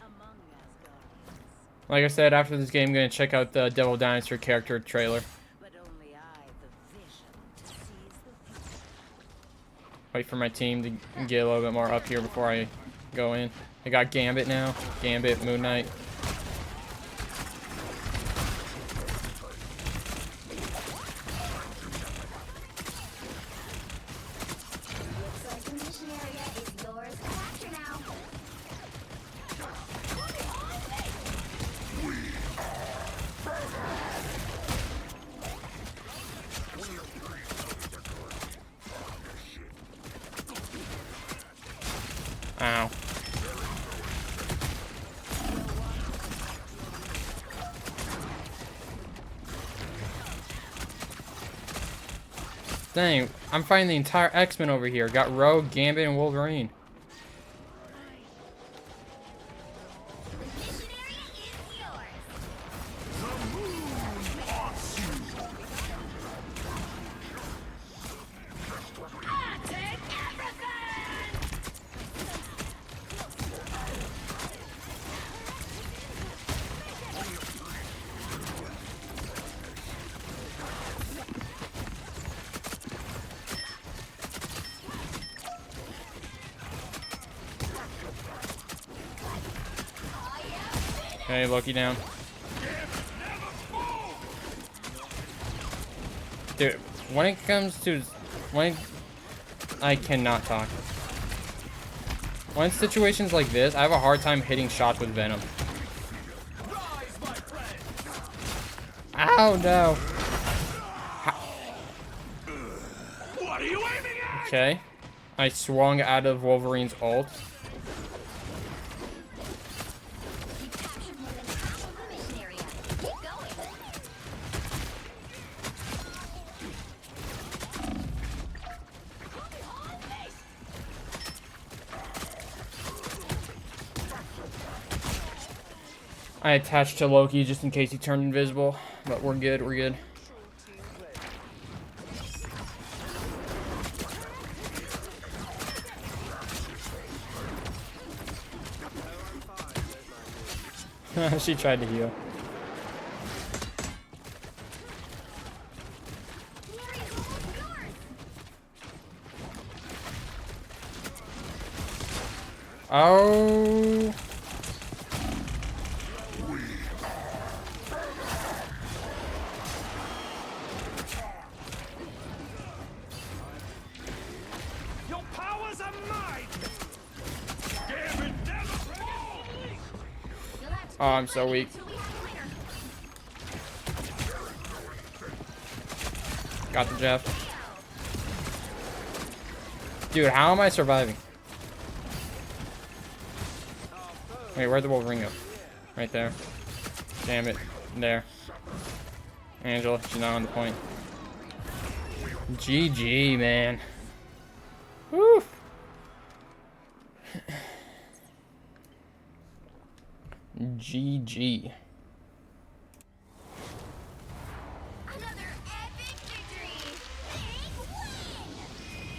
Among Asgardians, Like I said, after this game, I'm gonna check out the Devil Dinosaur character trailer. but only I, the vision, to seize the future. Wait for my team to get a little bit more up here before I go in. I got Gambit now. Gambit, Moon Knight. Looks like the mission area is yours to capture now. Ow. Dang, I'm fighting the entire X-Men over here. Got Rogue, Gambit, and Wolverine. The mission area is yours. I take everything! Okay, Loki down. Dude, when it comes to I cannot talk. When it's situations like this, I have a hard time hitting shots with Venom. Ow, no. What are you aiming at? Okay. I swung out of Wolverine's ult. You captured more than half of the mission area. Keep going. I attached to Loki just in case he turned invisible, but we're good, we're good. She tried to heal. The area's almost yours. Oh. Your powers are mine! Damn it, never fall! You'll have to Oh, I'm so weak. until we have a winner. Got the Jeff. Dude, how am I surviving? Wait, where'd the Wolverine go? Right there. Damn it. There. Angela, she's not on the point. GG, man. Woo! GG. Another epic victory. Big win.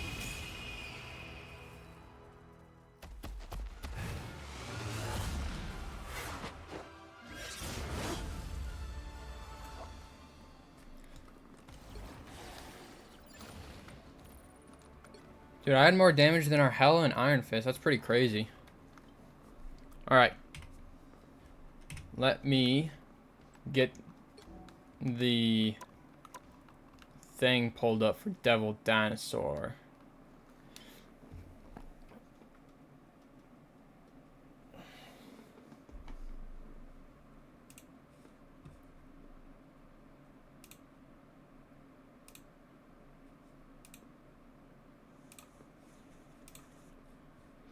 Dude, I had more damage than our Hela and Iron Fist. That's pretty crazy. Alright. Let me get the thing pulled up for Devil Dinosaur.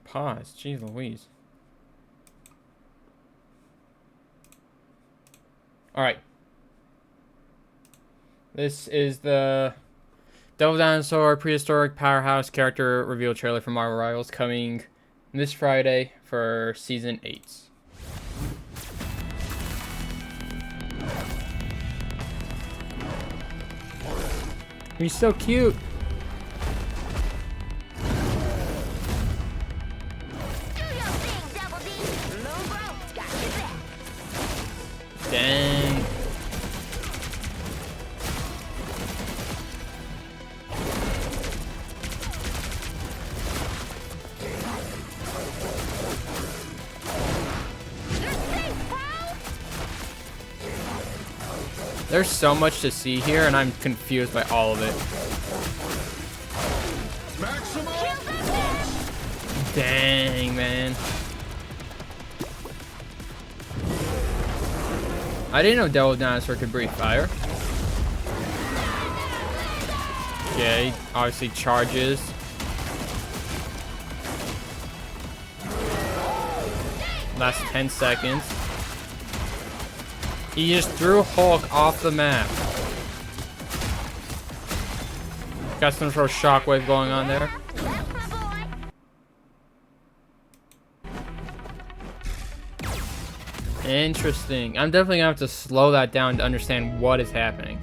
Pause. Jeez Louise. Alright. This is the Devil Dinosaur Prehistoric Powerhouse character reveal trailer for Marvel Rivals coming this Friday for Season 8. He's so cute. There's so much to see here, and I'm confused by all of it. Dang, man. I didn't know Devil Dinosaur could breathe fire. Okay, obviously charges. Last 10 seconds. He just threw Hulk off the map. Got some sort of shockwave going on there. Interesting. I'm definitely gonna have to slow that down to understand what is happening.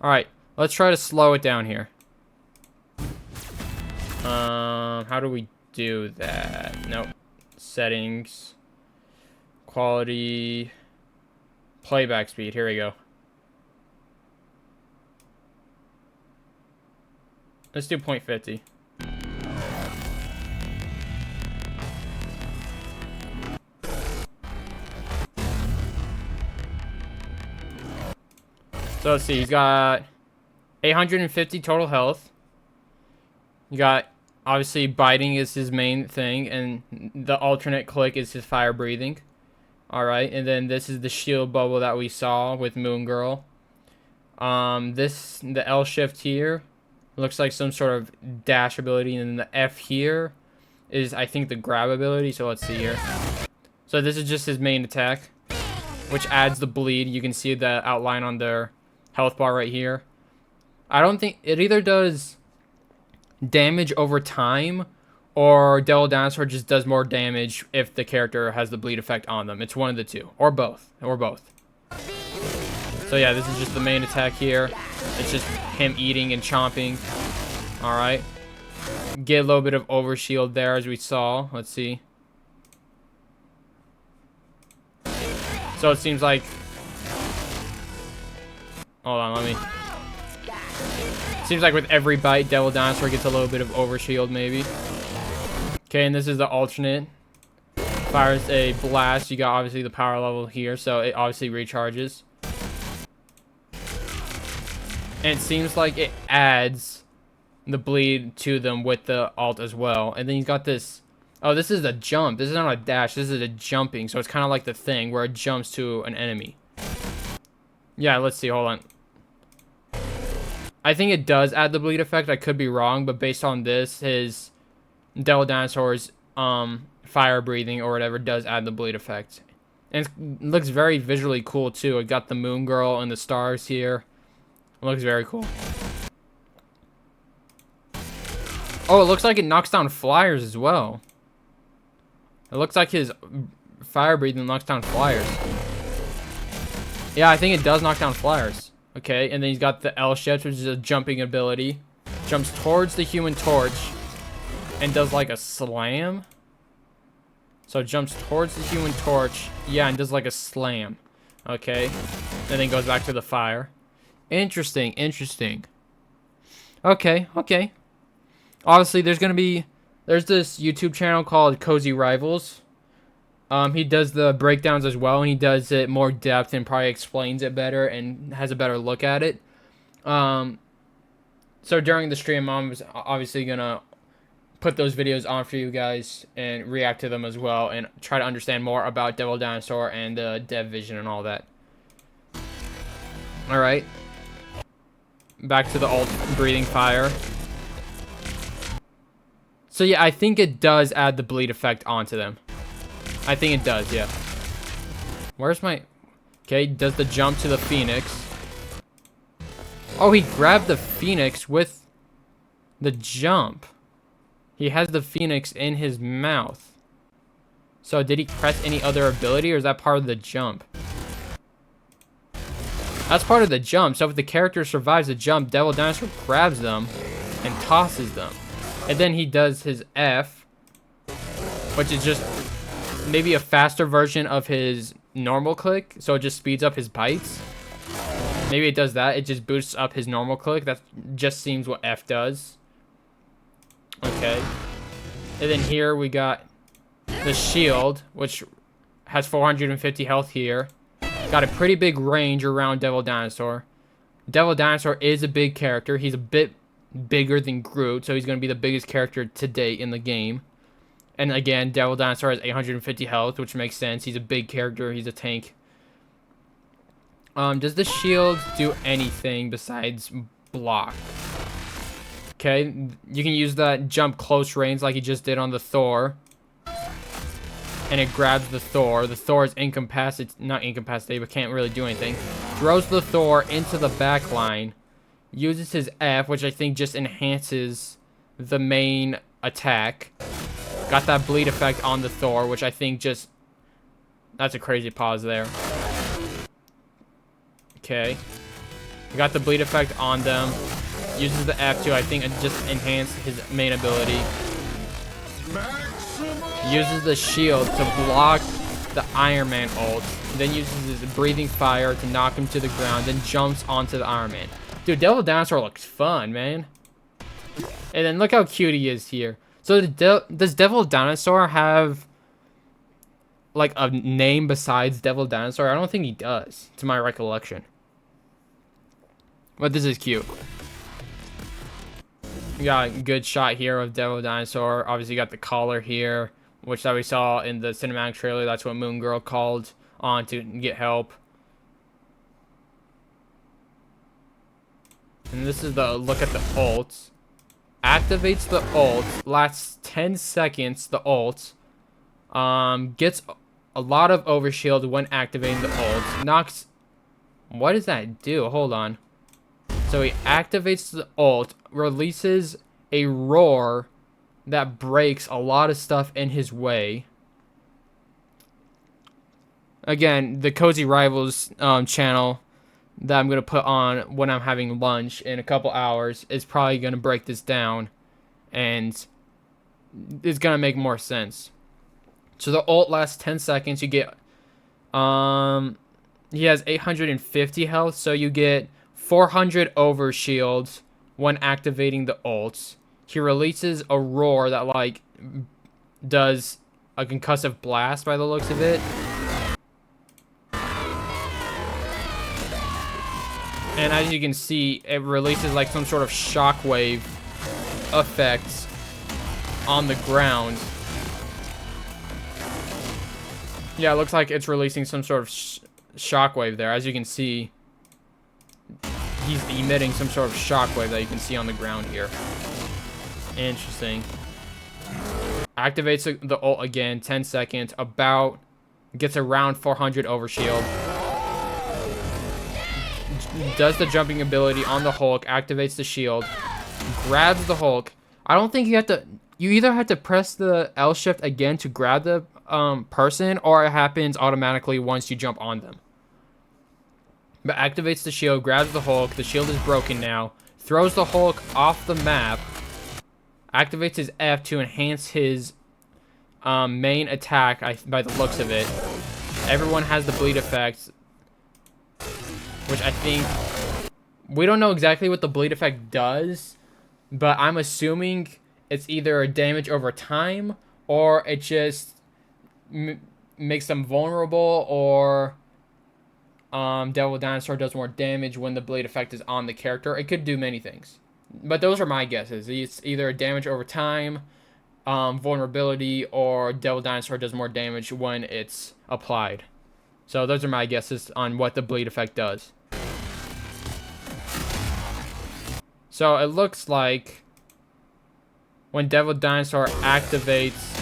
Alright, let's try to slow it down here. How do we do that? Nope. Settings. Quality. Playback speed. Here we go. Let's do 0.50. So let's see, he's got 850 total health. You got, obviously, biting is his main thing, and the alternate click is his fire breathing. Alright, and then this is the shield bubble that we saw with Moon Girl. The L shift here looks like some sort of dash ability, and then the F here is, I think, the grab ability. So let's see here. So this is just his main attack, which adds the bleed. You can see the outline on their health bar right here. I don't think it either does damage over time, or Devil Dinosaur just does more damage if the character has the bleed effect on them. It's one of the two, or both, So yeah, this is just the main attack here. It's just him eating and chomping. All right, get a little bit of overshield there, as we saw. Let's see. So it seems like, hold on, let me. Seems like with every bite, Devil Dinosaur gets a little bit of overshield, maybe. Okay, and this is the alternate. Fires a blast. You got obviously the power level here, so it obviously recharges. And it seems like it adds the bleed to them with the alt as well. And then he's got this. Oh, this is a jump. This is not a dash. This is a jumping. So it's kind of like the thing where it jumps to an enemy. Yeah, let's see. Hold on. I think it does add the bleed effect. I could be wrong, but based on this, his Devil Dinosaur's fire breathing or whatever does add the bleed effect. And it looks very visually cool too. It got the Moon Girl and the stars here. It looks very cool. Oh, it looks like it knocks down flyers as well. It looks like his fire breathing knocks down flyers. Yeah, I think it does knock down flyers. Okay, and then he's got the L shift, which is a jumping ability. Jumps towards the Human Torch and does like a slam. So jumps towards the Human Torch, yeah, and does like a slam. Okay, and then goes back to the fire. Interesting, interesting. Okay, okay. Obviously, there's this YouTube channel called Cozy Rivals. He does the breakdowns as well, and he does it more depth and probably explains it better and has a better look at it. So during the stream, I'm obviously gonna put those videos on for you guys and react to them as well and try to understand more about Devil Dinosaur and the Dev Vision and all that. All right. Back to the alt breathing fire. So yeah, I think it does add the bleed effect onto them. I think it does, yeah. Where's my... Okay, does the jump to the Phoenix. Oh, he grabbed the Phoenix with the jump. He has the Phoenix in his mouth. So did he press any other ability, or is that part of the jump? That's part of the jump. So if the character survives the jump, Devil Dinosaur grabs them and tosses them. And then he does his F, which is just maybe a faster version of his normal click. So it just speeds up his bites. Maybe it does that. It just boosts up his normal click. That just seems what F does. Okay. And then here we got the shield, which has 450 health here. got a pretty big range around Devil Dinosaur. Devil Dinosaur is a big character. He's a bit bigger than Groot, so he's going to be the biggest character to date in the game. And again, Devil Dinosaur has 850 health, which makes sense. He's a big character. He's a tank. Does the shield do anything besides block? Okay, you can use that jump close range like he just did on the Thor. And it grabs the Thor. The Thor is not incapacitated, but can't really do anything. Throws the Thor into the back line. Uses his F, which I think just enhances the main attack. Got that bleed effect on the Thor, which I think just... That's a crazy pause there. Okay. Got the bleed effect on them. Uses the F2, I think, and just enhance his main ability. Uses the shield to block the Iron Man ult. Then uses his breathing fire to knock him to the ground. Then jumps onto the Iron Man. Dude, Devil Dinosaur looks fun, man. And then look how cute he is here. So does Devil Dinosaur have like a name besides Devil Dinosaur? I don't think he does, to my recollection. But this is cute. We got a good shot here of Devil Dinosaur. Obviously, you got the collar here, which that we saw in the cinematic trailer. That's what Moon Girl called on to get help. And this is the look at the ult. Activates the ult. Lasts 10 seconds, the ult. Gets a lot of overshield when activating the ult. Knocks... What does that do? Hold on. So he activates the ult, releases a roar that breaks a lot of stuff in his way. Again, the Cozy Rivals channel that I'm going to put on when I'm having lunch in a couple hours is probably going to break this down. And it's going to make more sense. So the ult lasts 10 seconds. You get... he has 850 health, so you get 400 overshields when activating the ults. He releases a roar that, like, does a concussive blast by the looks of it. And as you can see, it releases, like, some sort of shockwave effect on the ground. Yeah, it looks like it's releasing some sort of shockwave there. As you can see, he's emitting some sort of shockwave that you can see on the ground here. Interesting. Activates the ult again, 10 seconds. Gets around 400 overshield. Does the jumping ability on the Hulk. Activates the shield. Grabs the Hulk. I don't think you have to... You either have to press the L shift again to grab the person, or it happens automatically once you jump on them. But activates the shield, grabs the Hulk. The shield is broken now. Throws the Hulk off the map. Activates his F to enhance his main attack, by the looks of it. Everyone has the bleed effect, which I think... We don't know exactly what the bleed effect does, but I'm assuming it's either a damage over time, or it just makes them vulnerable, or... Devil Dinosaur does more damage when the bleed effect is on the character. It could do many things. But those are my guesses. It's either damage over time, vulnerability, or Devil Dinosaur does more damage when it's applied. So those are my guesses on what the bleed effect does. So it looks like when Devil Dinosaur activates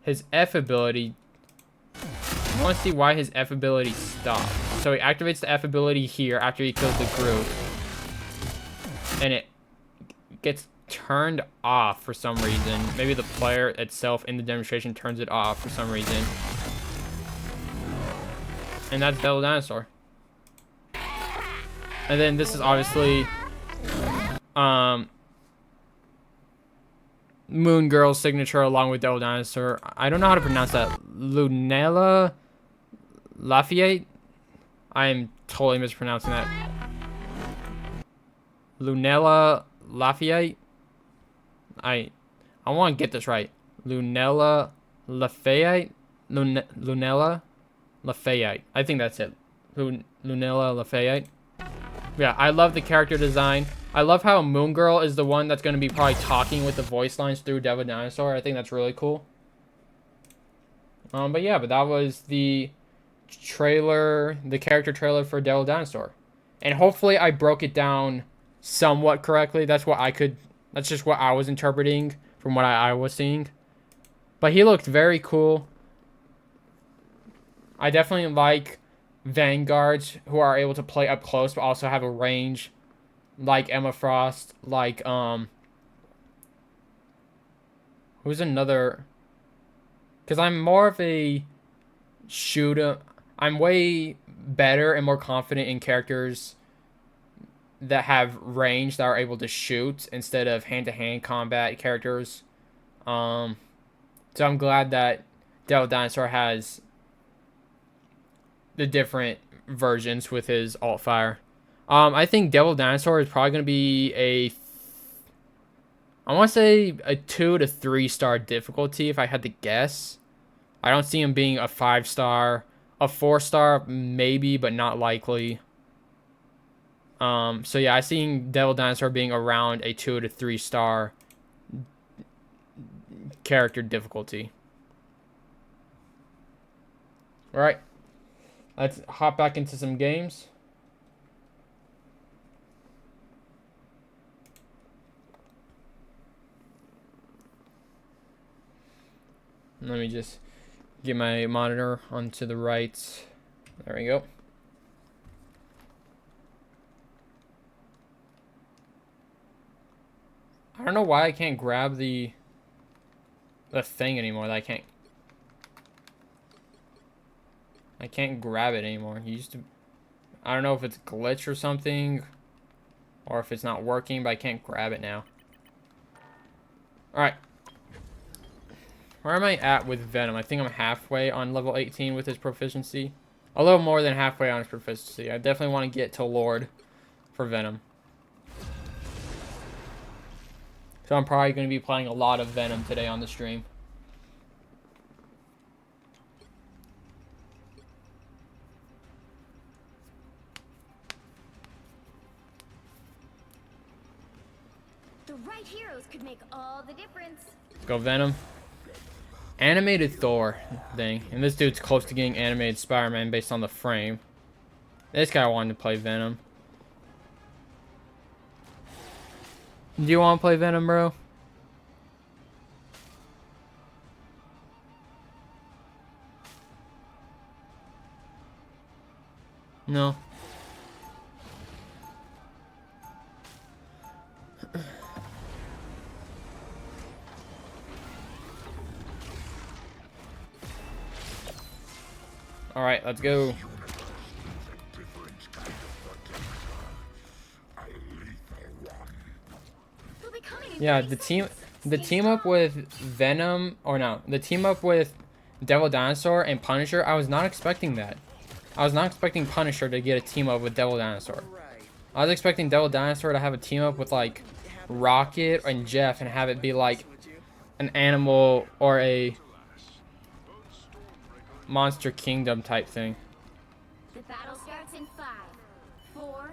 his F ability, I want to see why his F ability stops. So he activates the F ability here after he kills the Groot. And it gets turned off for some reason. Maybe the player itself in the demonstration turns it off for some reason. And that's Devil Dinosaur. And then this is obviously Moon Girl's signature along with Devil Dinosaur. I don't know how to pronounce that. Lunella Lafayette? I am totally mispronouncing that. Lunella Lafayette? I want to get this right. Lunella Lafayette? Lunella? Lafayette. I think that's it. Lunella Lafayette. Yeah, I love the character design. I love how Moon Girl is the one that's going to be probably talking with the voice lines through Devil Dinosaur. I think that's really cool. But yeah, but that was the trailer, the character trailer for Devil Dinosaur. And hopefully I broke it down somewhat correctly. That's just what I was interpreting from what I was seeing. But he looked very cool. I definitely like Vanguards who are able to play up close but also have a range. Like Emma Frost, like, who's another? Because I'm more of a shooter. I'm way better and more confident in characters that have range that are able to shoot instead of hand-to-hand combat characters. So I'm glad that Devil Dinosaur has the different versions with his alt fire. I think Devil Dinosaur is probably going to be I want to say a 2 to 3 star difficulty if I had to guess. I don't see him being a 5 star, a 4 star maybe, but not likely. So yeah, I see Devil Dinosaur being around a 2 to 3 star character difficulty. All right, let's hop back into some games. Let me just get my monitor onto the right. There we go. I don't know why I can't grab the thing anymore. I can't grab it anymore. I don't know if it's a glitch or something, or if it's not working, but I can't grab it now. All right. Where am I at with Venom? I think I'm halfway on level 18 with his proficiency. A little more than halfway on his proficiency. I definitely want to get to Lord for Venom. So I'm probably going to be playing a lot of Venom today on the stream. The right heroes could make all the difference. Let's go Venom. Animated Thor thing. And this dude's close to getting animated Spider-Man based on the frame. This guy wanted to play Venom. Do you want to play Venom, bro? No. All right, let's go. Yeah, the team up with Venom, or no, the team up with Devil Dinosaur and Punisher, I was not expecting that. I was not expecting Punisher to get a team up with Devil Dinosaur. I was expecting Devil Dinosaur to have a team up with like Rocket and Jeff and have it be like an Animal or a Monster Kingdom type thing. The battle starts in 5, 4,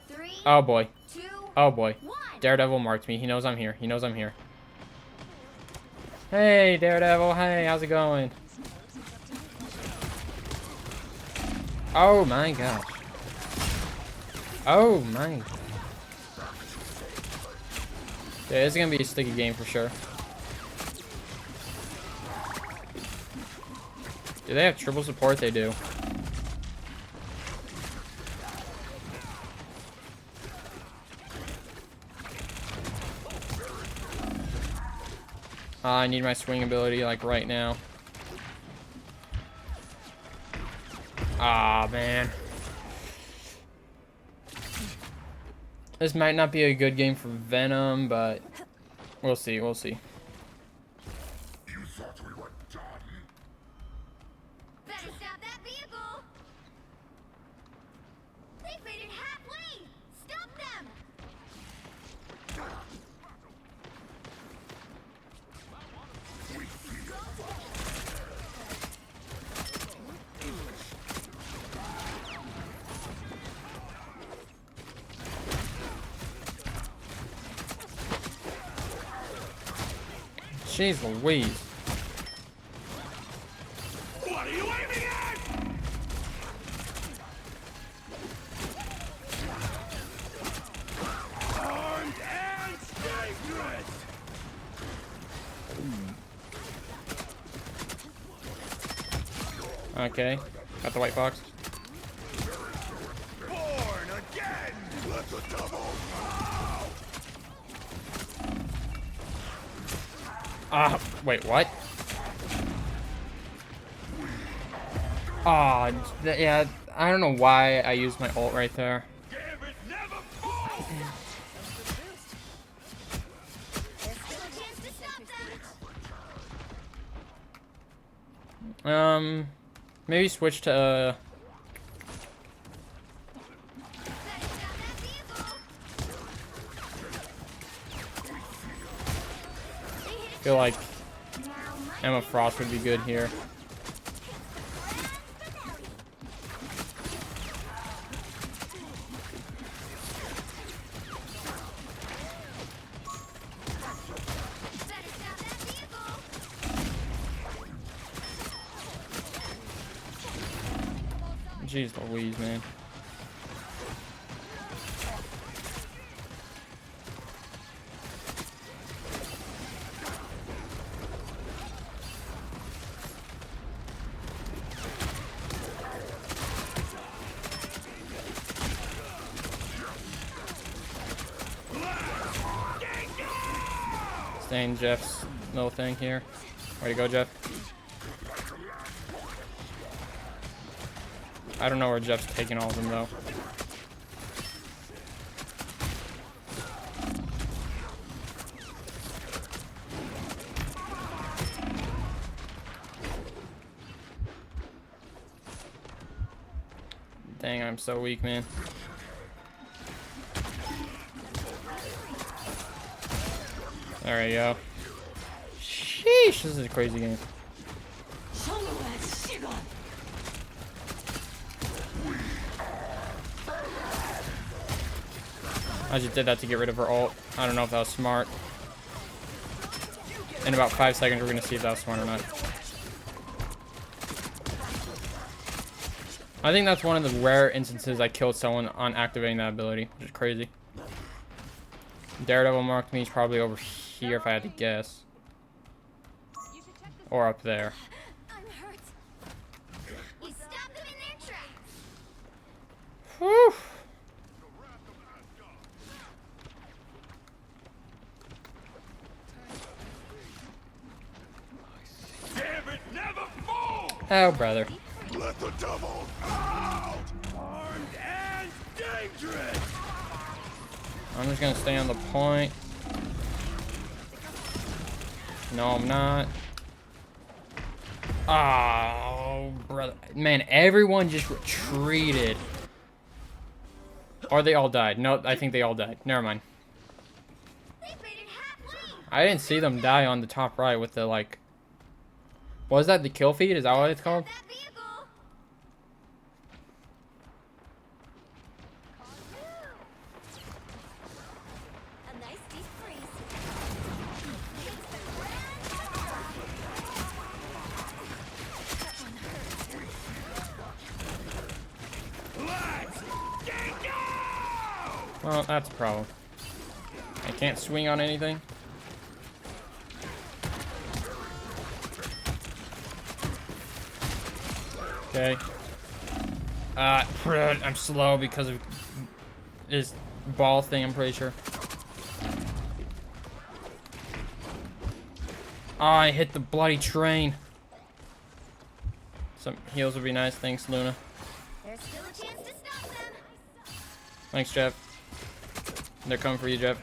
3. Oh boy. 2, Oh boy. 1. Daredevil marked me. He knows I'm here. He knows I'm here. Hey, Daredevil. Hey, how's it going? Oh my gosh. Oh my. Yeah, it's gonna be a sticky game for sure. Do they have triple support? They do. I need my swing ability like right now. Ah, man. This might not be a good game for Venom, but we'll see. We'll see. You thought we were done? Better stop that vehicle. They've made it halfway. Stop them. Jeez Louise. What are you aiming at? Armed and dangerous. Okay. Got the white fox. Born again. Let the devil out. Ah, wait, what? Ah, yeah, I don't know why I used my ult right there. Give it never falls. There's still a chance to stop them. Maybe switch to, Better stop that vehicle. They hit feel like now my Emma Frost would be good here. better stop that vehicle. Jeez Louise, man. Staying Jeff's little thing here. Way to go, Jeff. I don't know where Jeff's taking all of them, though. Dang, I'm so weak, man. There we go. Sheesh, this is a crazy game. I just did that to get rid of her ult. I don't know if that was smart. In about 5 seconds, we're gonna see if that was smart or not. I think that's one of the rare instances I killed someone on activating that ability, which is crazy. Daredevil marked me. He's probably over here if I had to guess. Or up there. I'm hurt. You stopped them in their tracks. Whew. Give it never falls. Oh, brother. Let the devil out. Armed and dangerous. I'm just gonna stay on the point. No, I'm not. Oh, brother. Man, everyone just retreated. Or they all died. No, I think they all died. Never mind. They made it halfway. I didn't see them die on the top right with the, like... Was that the kill feed? Is that what it's called? That vehicle. A nice deep freeze. Hits the ground. Let's get go. Well, that's a problem. I can't swing on anything. Okay. I'm slow because of this ball thing, I'm pretty sure. Oh, I hit the bloody train. Some heals would be nice. Thanks, Luna. There's still a chance to stop them. Thanks, Jeff. They're coming for you, Jeff.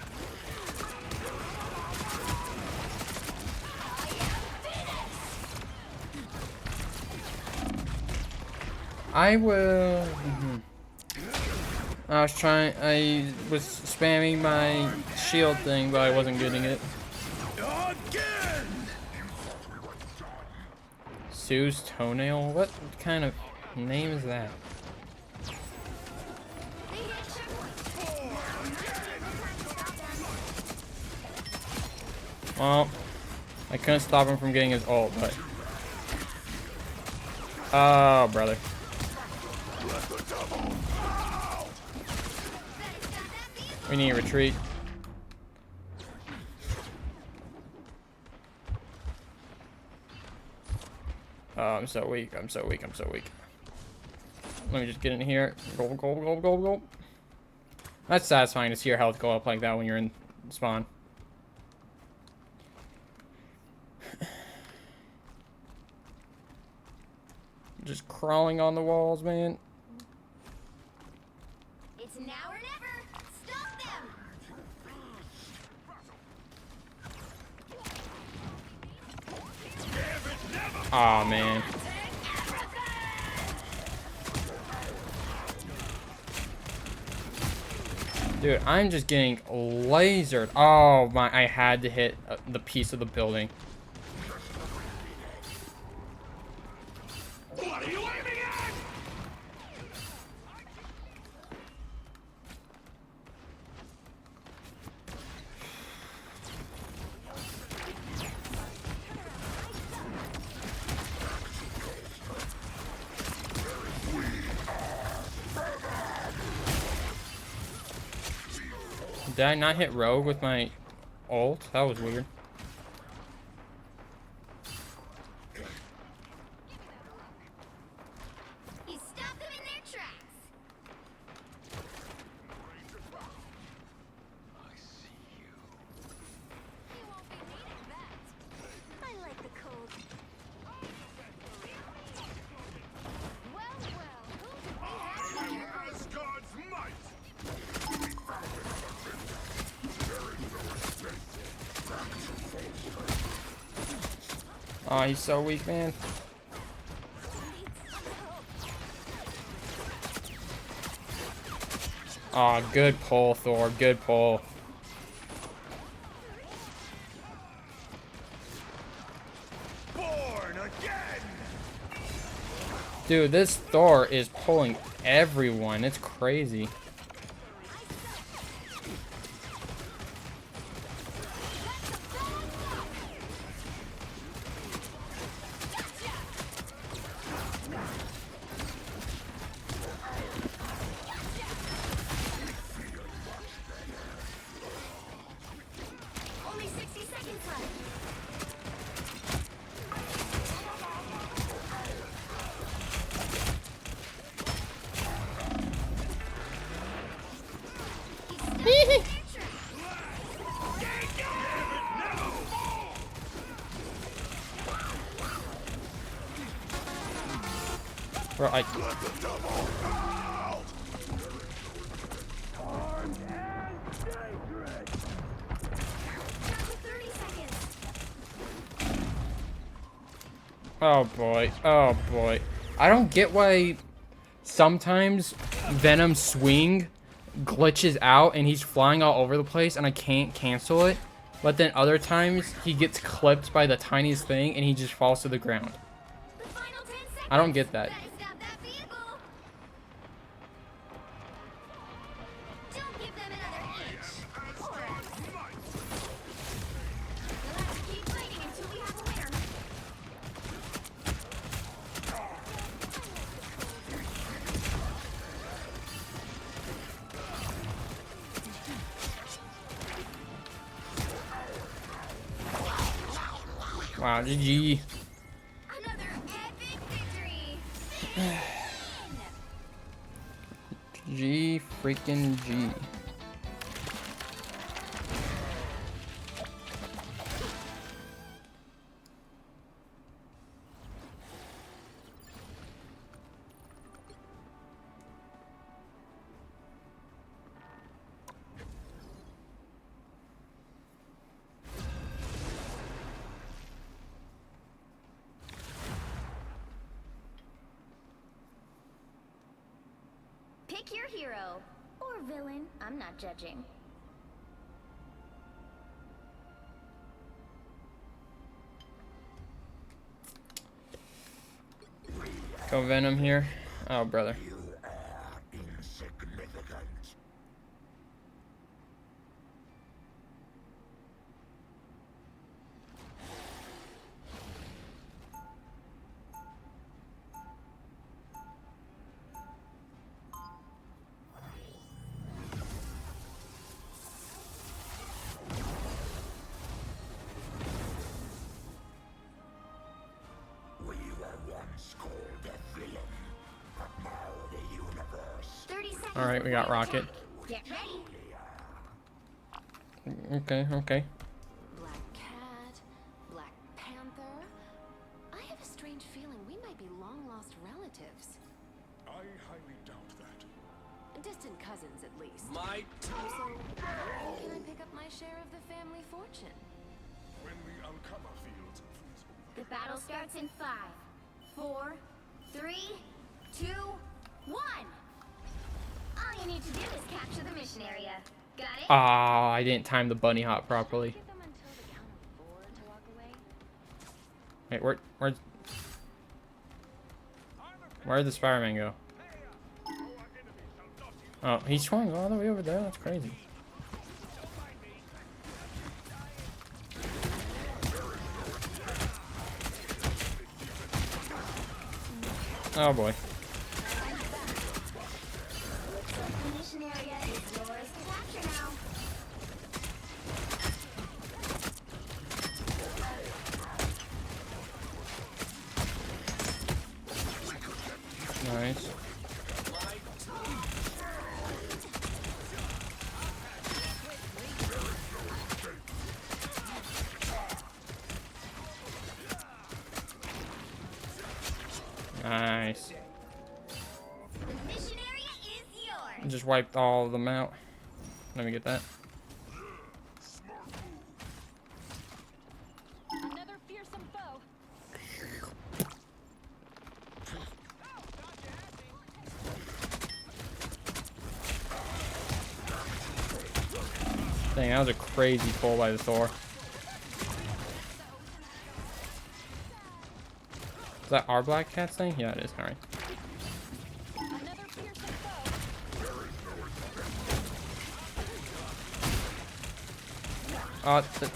I will... I was spamming my shield thing, but I wasn't getting it. Again. Sue's toenail? What kind of name is that? They hit checkpoint. Well, I couldn't stop him from getting his ult, but... Oh, brother. We need to retreat. Oh, I'm so weak. I'm so weak. I'm so weak. Let me just get in here. Gold, gold, gold, gold, gold. That's satisfying to see your health go up like that when you're in spawn. Just crawling on the walls, man. It's now or never. Stop them. Aw, man. Dude, I'm just getting lasered. Oh my, I had to hit the piece of the building. What are you aiming at? Did I not hit rogue with my ult? That was weird. You stop them in their tracks. You won't be needing that. I like the cold. Well, who do we have here? As God's might. Oh, he's so weak, man. Oh, good pull, Thor. Good pull. Born again. Dude, this Thor is pulling everyone. It's crazy. Only 60 seconds left. Bro, I... 30 seconds. Oh boy. Oh boy. I don't get why sometimes Venom's swing glitches out and he's flying all over the place and I can't cancel it. But then other times he gets clipped by the tiniest thing and he just falls to the ground. The final 10 seconds. I don't get that. Better stop that vehicle. Don't give them another inch. Or else. We'll have to keep fighting until we have a winner. Wow, GG. Another epic victory. G freaking G. Pick your hero. Or villain. I'm not judging. Go Venom here. Oh, brother. All right, we got Rocket. Get ready. Okay, okay. Black Cat, Black Panther. I have a strange feeling we might be long-lost relatives. I highly doubt that. Distant cousins, at least. My So, when can I pick up my share of the family fortune? when the Alcama fields freeze over. The battle starts in 5, 4, 3, 2, 1. All you need to do is capture the mission area. Got it? Ah, I didn't time the bunny hop properly. Give them until the count of 4 to walk away. Wait, where'd the Spider-Man go? Oh, he swung all the way over there. That's crazy. Oh boy. The mission area is yours to capture now. Nice. Nice. The mission area is yours. Just wiped all of them out. Let me get that. Another fearsome foe. Dang, that was a crazy pull by the Thor. Is that our Black Cat's thing? Yeah, it is. Alright. Another fearsome foe. Oh, put.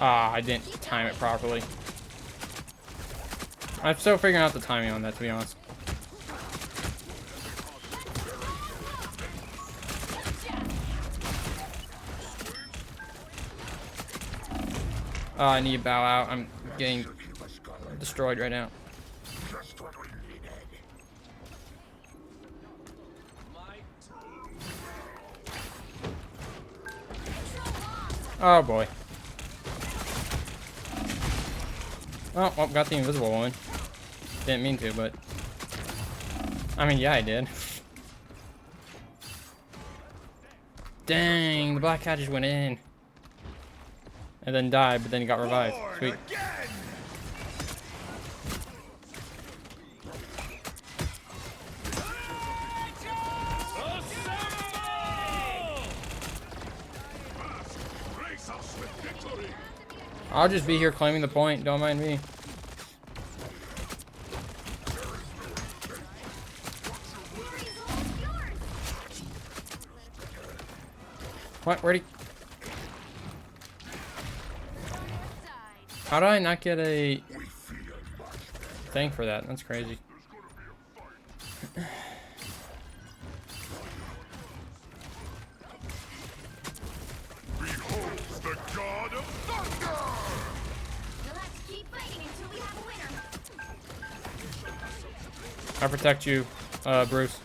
Ah, I didn't time it properly. I'm still figuring out the timing on that, to be honest. Oh, I need to bow out. I'm getting destroyed right now. Oh boy. Oh, well, got the invisible one. Didn't mean to, but... I mean, yeah, I did. Dang, the Black Cat just went in. And then died, but then he got revived. Sweet. I'll just be here claiming the point, don't mind me. What? Where'd he... How did I not get a thing for that? That's crazy. Behold the god of thunder! You'll have to keep fighting until we have a winner. I protect you, Bruce.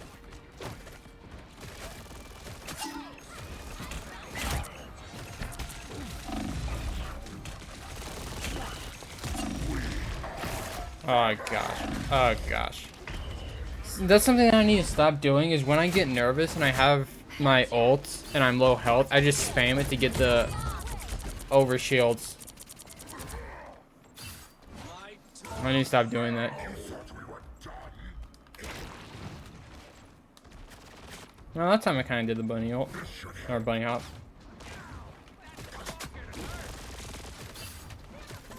Oh gosh. Oh gosh. That's something that I need to stop doing, is when I get nervous and I have my ult and I'm low health, I just spam it to get the over shields. I need to stop doing that. Well, that time I kind of did the bunny ult. Or bunny hop.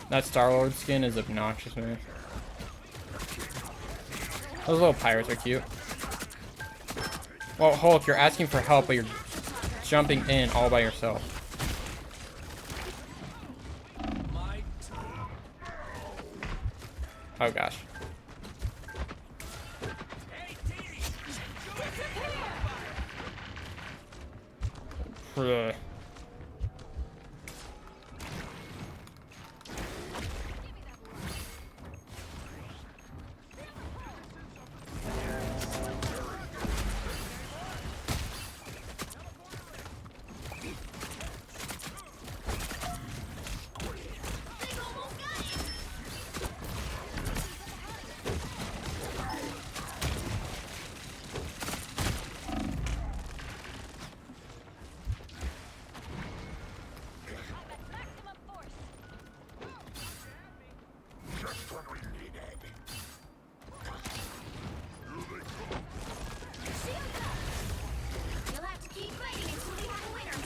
That Star-Lord skin is obnoxious, man. Those little pirates are cute. Well, Hulk, you're asking for help, but you're jumping in all by yourself. Oh gosh. Ugh. Just what we needed. You'll have to keep fighting until we have a winner.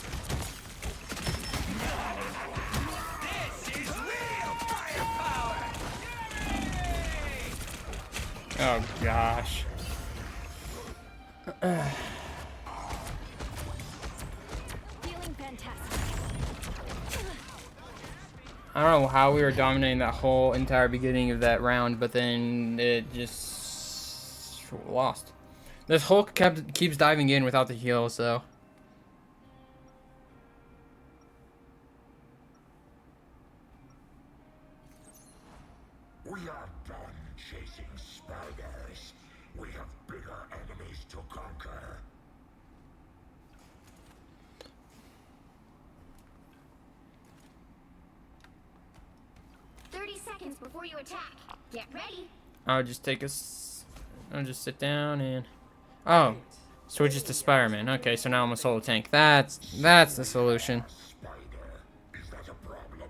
Oh gosh. Feeling fantastic. I don't know how we were dominating that whole entire beginning of that round, but then it just lost. This Hulk keeps diving in without the heal, so. We are done chasing spiders. We have bigger enemies to conquer. Seconds before you attack. Get ready. I'll just I'll just sit down and. Oh, switches to Spider-Man. Okay, so now I'm a solo tank. That's the solution. Spider, is that a problem?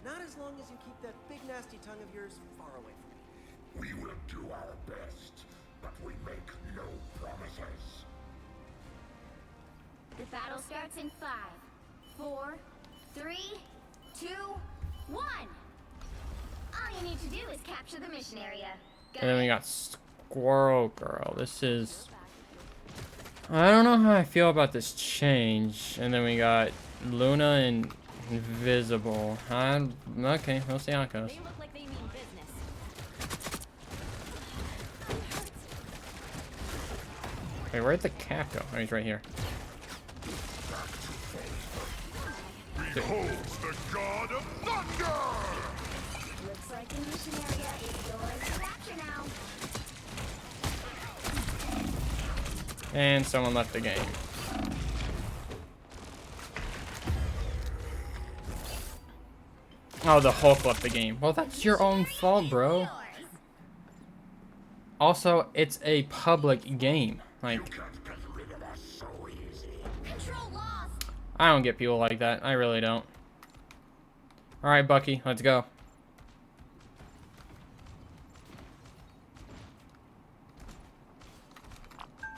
Not as long as you keep that big nasty tongue of yours far away from me. We will do our best, but we make no promises. The battle starts in 5, 4, 3, 2, 1. All you need to do is capture the mission area. Go And then we ahead. got Squirrel Girl. This is. I don't know how I feel about this change. And then we got Luna and Invisible. Okay, we'll see how it goes. They look like they mean business. Wait, where'd the cat go? Oh, he's right here. Behold the god of thunder! Looks like the mission area is yours to capture now. And someone left the game. Oh, the Hulk left the game. Well, that's your own fault, bro. Yours. Also, it's a public game. Like, Can't get rid of us so easy. Control lost. I don't get people like that. I really don't. Alright, Bucky, let's go.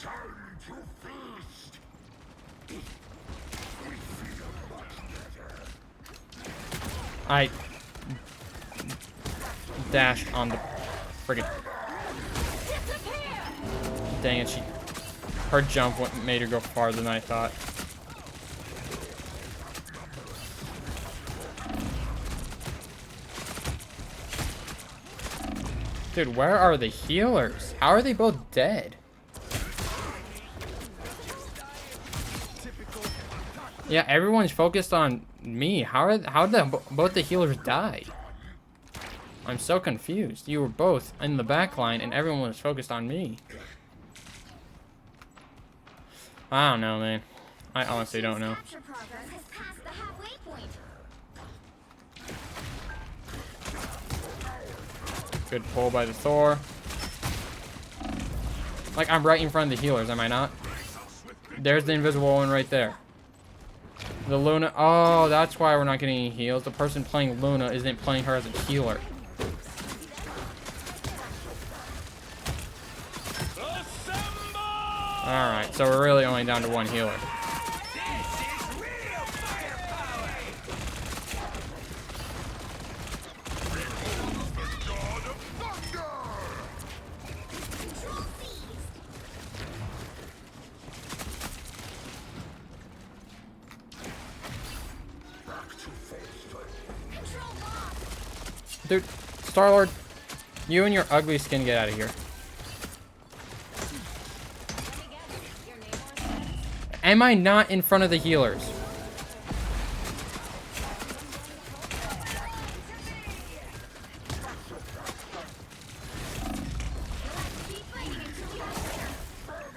Time to feast. We feel much better. I dashed on the friggin'. Dang it, her jump made her go farther than I thought. Dude, where are the healers? How are they both dead? Yeah, everyone's focused on me. How did both the healers die? I'm so confused. You were both in the back line and everyone was focused on me. I don't know, man. I honestly don't know. Capture progress has passed the halfway point. Good pull by the Thor. Like, I'm right in front of the healers, am I not? There's the invisible one right there. The Luna. Oh, that's why we're not getting any heals. The person playing Luna isn't playing her as a healer. Alright, so we're really only down to one healer. Dude, Star-Lord, you and your ugly skin, get out of here. Am I not in front of the healers?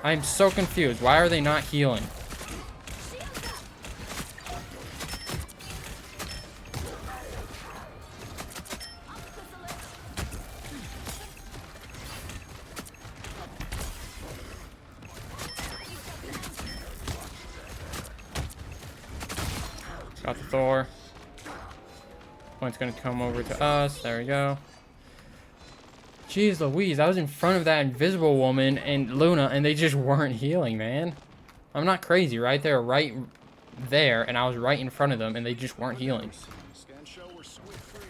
I'm so confused. Why are they not healing? Got the Thor. One's gonna come over to us. There we go. Jeez Louise, I was in front of that invisible woman and Luna, and they just weren't healing, man. I'm not crazy, right? They were right there, and I was right in front of them, and they just weren't healing. Scan show we're squid free.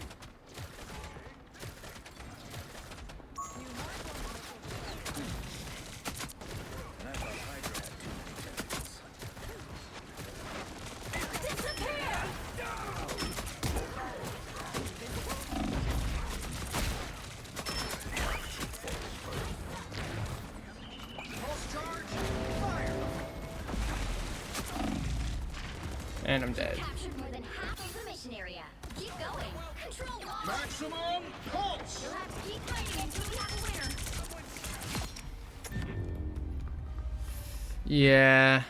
And I'm dead. Captured more than half of the mission area. Keep going. Control wall. Maximum pulse. You'll have to keep fighting until we have a winner. Yeah.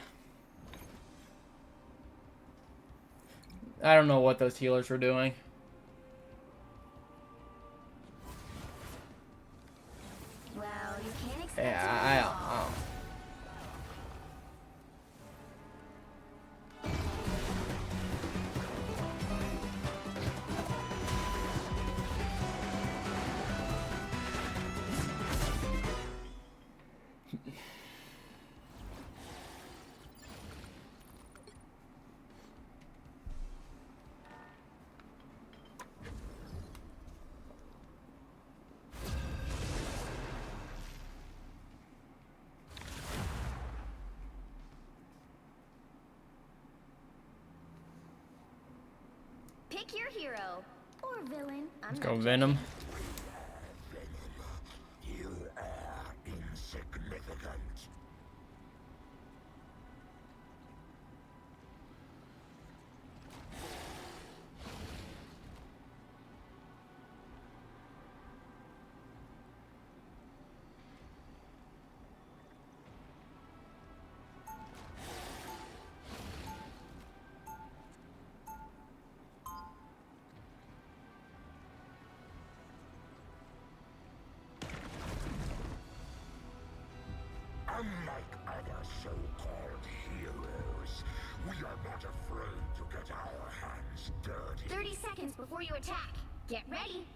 I don't know what those healers were doing. Well, you can't expect Yeah, I don't know. Pick your hero or villain. I'm Let's go not Venom. You are insignificant. Unlike other so-called heroes, we are not afraid to get our hands dirty. 30 seconds before you attack. Get ready.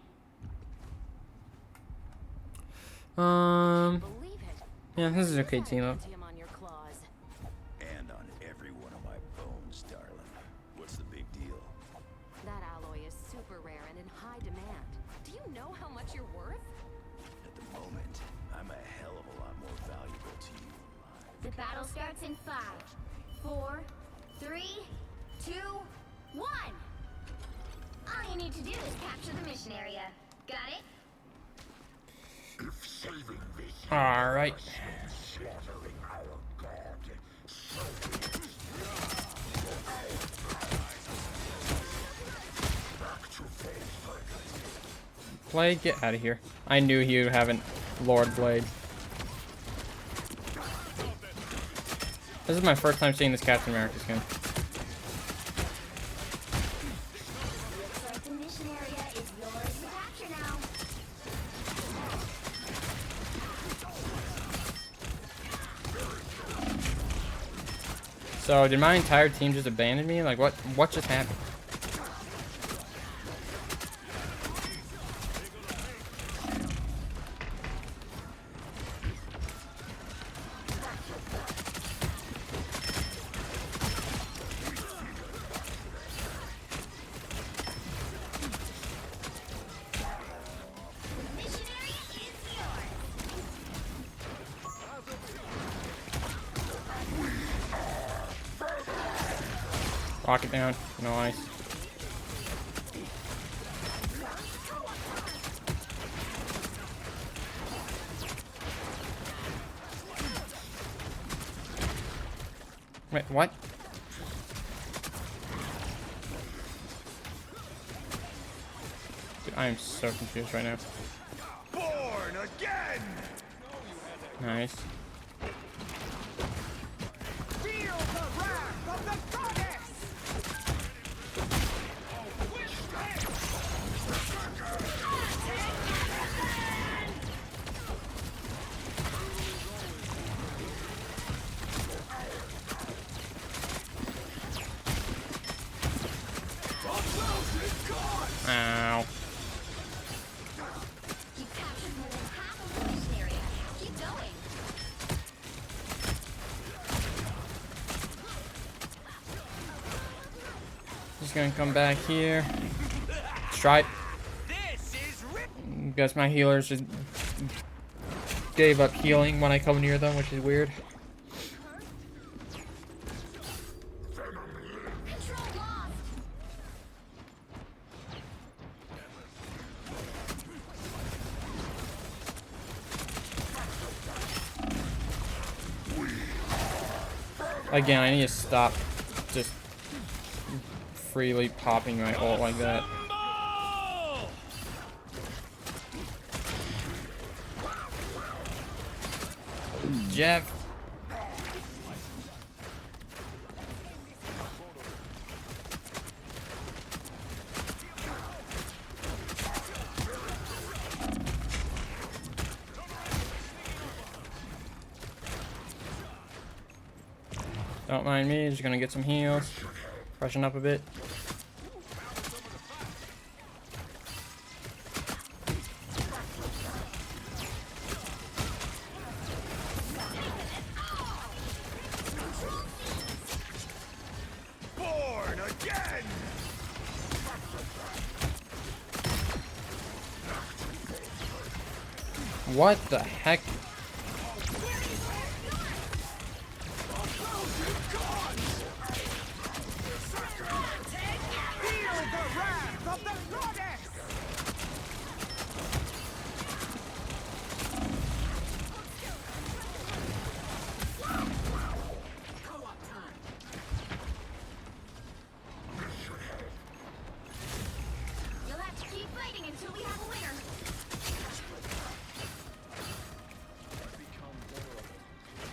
Believe it. Yeah, this is okay, team up. Adamantium on your claws. And on every one of my bones, darling. What's the big deal? That alloy is super rare and in high demand. Do you know how much you're worth? At the moment, I'm a hell of a lot more valuable to you alive. The battle starts in 5, 4, 3, 2, 1. All you need to do is capture the mission area. Got it? If saving this All right. means slaughtering our god, so back to full focus. Blade, get out of here. I knew he would have a Lord Blade. This is my first time seeing this Captain America skin. Looks like the mission area is yours to capture now. So, did my entire team just abandon me? Like, what just happened? Mission area is yours. Rocket down. Nice. Wait, what? Dude, I am so confused right now. Born again! Nice. Feel the wrath of the goddess! Ow. You've captured more than half of the mission area. Keep going. Just gonna come back here. Stripe. This is Guess my healers just gave up healing when I come near them, which is weird. Control lost. Again, I need to stop just freely popping my ult like that. Jeff. Don't mind me, just gonna get some heals. Freshen up a bit. born again! What the heck? Feel the wrath of the goddess! You'll have to keep fighting until we have a winner.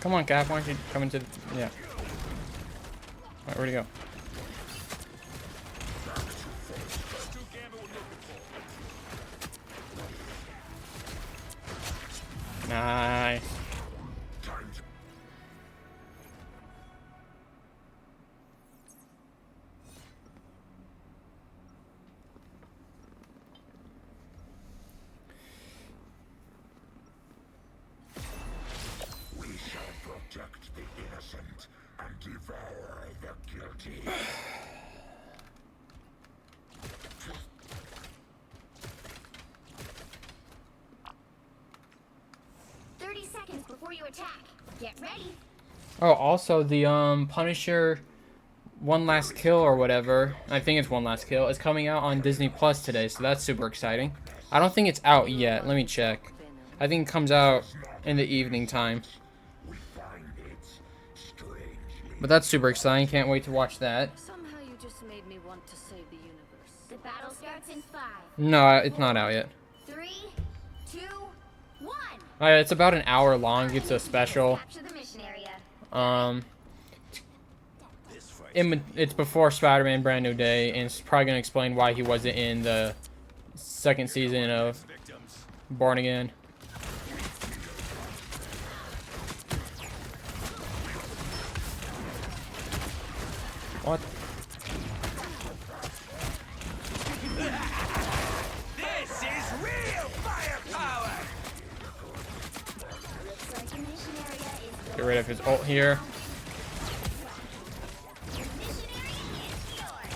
Come on, Cap, why don't you come into the... Yeah. Alright, where'd he go? Nice. We shall protect the innocent and devour the guilty. 30 seconds before you attack. Get ready. Oh, also the Punisher One Last Kill or whatever, I think it's One Last Kill, is coming out on Disney Plus today, so that's super exciting. I don't think it's out yet. Let me check. I think it comes out in the evening time. We find it strangely. But that's super exciting. Can't wait to watch that. Somehow you just made me want to save the universe. The battle starts in 5, No, it's not out yet. 3, 2, 1. It's about an hour long. It's a special. Capture the mission area. It's before Spider-Man Brand New Day, and it's probably gonna explain why he wasn't in the second season of Born Again. What? This is real firepower! Looks like the mission area is Get rid of his ult here. mission area is yours.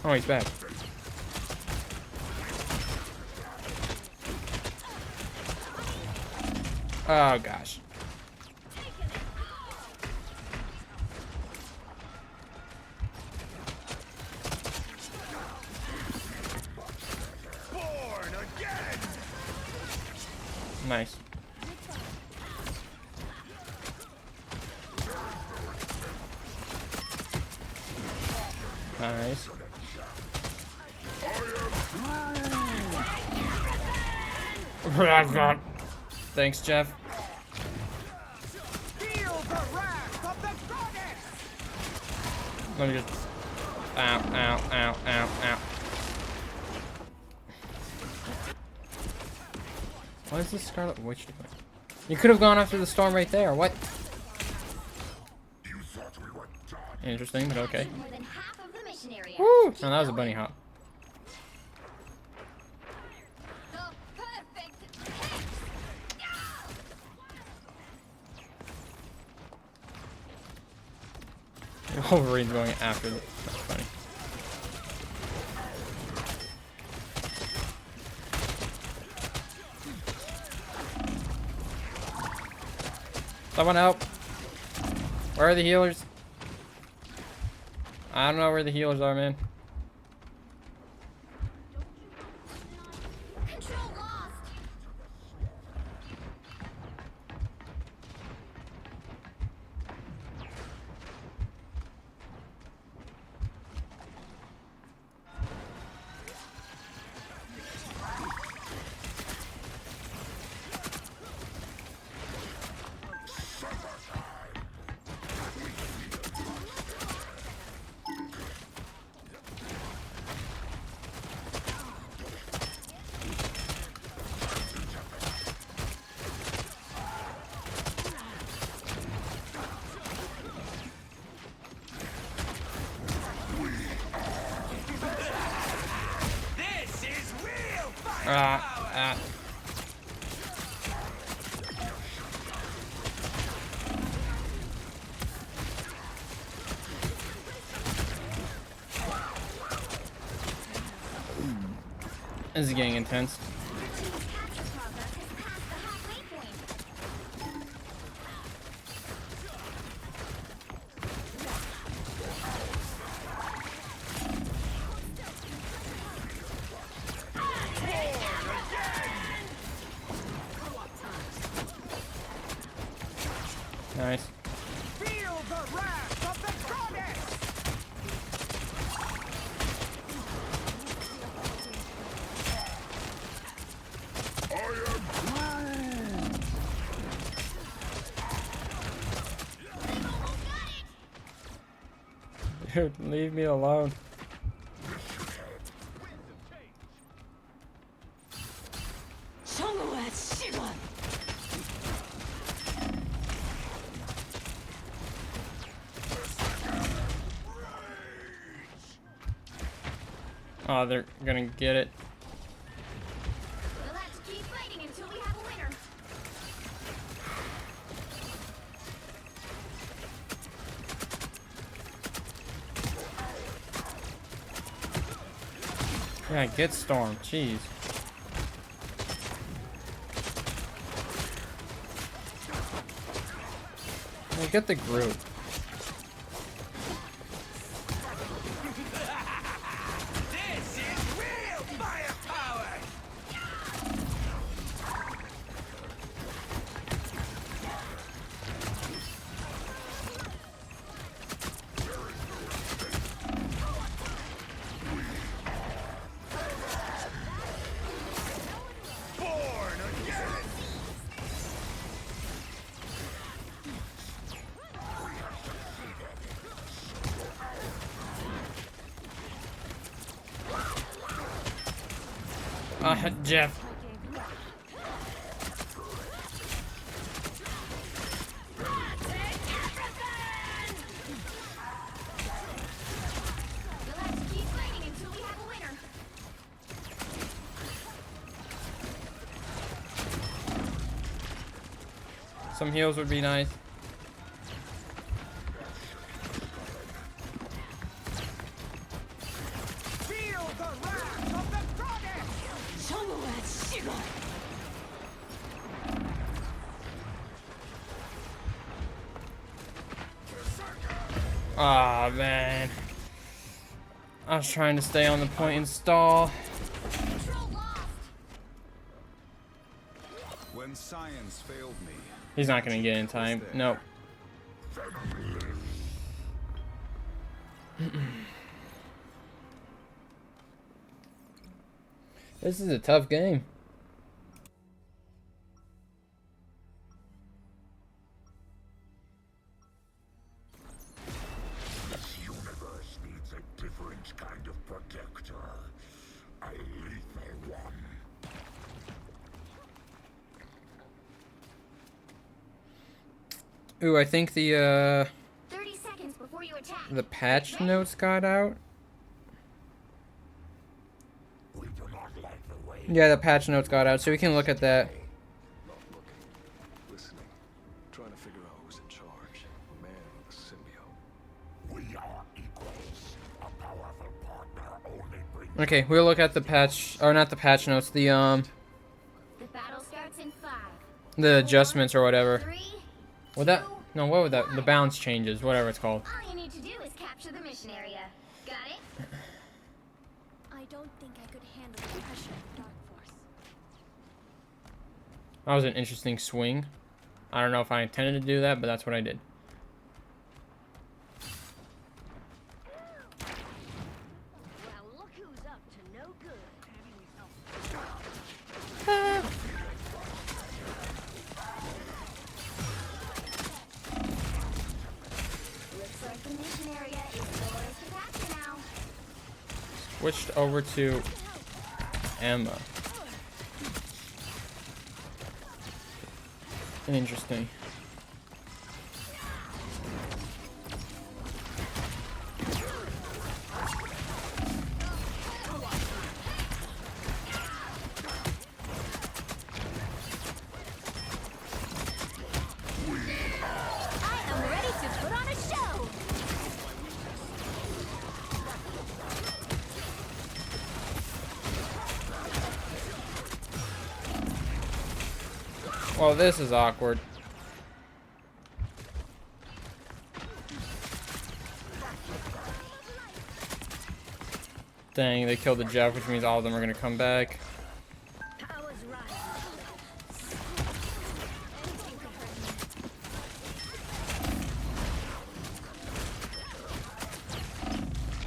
Oh, he's back. Oh gosh. Born again! Nice. Nice. Thanks, Jeff. Feel the wrath of the goddess! Let me just. Ow, ow, ow, ow, ow. What is this Scarlet Witch doing? You could have gone after the storm right there. What? You thought we were done. Interesting, but okay. More than half of the mission area. Woo! Keep No, that was a going. bunny hop. The perfect hit. Wolverine's going after the. That's funny. Someone help! Where are the healers? I don't know where the healers are, man. Control lost. This is real fire! Ah. This is getting intense. Team's capture progress has passed the halfway point. Nice. Feel the wrath of the goddess! Dude, leave me alone. Oh, they're gonna get it. We'll have to keep fighting until we have a winner. Yeah, get Storm. Jeez. Yeah, get the group. This is real firepower! Born again! Jeff. We'll have to keep fighting until we have a winner. Some heals would be nice. Feel the wrath of the goddess! Aw, man. I was trying to stay on the point and stall. Control lost. When science failed me, He's not gonna get in time. Nope. This is a tough game. This universe needs a different kind of protector. A lethal one. Ooh, I think the 30 seconds before you attack. the patch notes got out. We do not like the way Yeah, the patch notes got out, so we can look at that. Not looking, listening, trying to figure out who's in charge. A man with a symbiote. we are equals. A powerful partner only brings Okay, we'll look at the patch, or not the patch notes, The battle starts in 5. the adjustments or whatever. 3. Would that? No, what would that? The balance changes, whatever it's called. All you need to do is capture the mission area. Got it? I don't think I could handle the pressure of Dark Force. That was an interesting swing. I don't know if I intended to do that, but that's what I did. Well, look who's up to no good. Looks like the mission area is yours to capture now. Switched over to Emma. Interesting. I am ready to put on a show. Well, this is awkward. Dang, they killed the Jeff, which means all of them are gonna come back. I was right.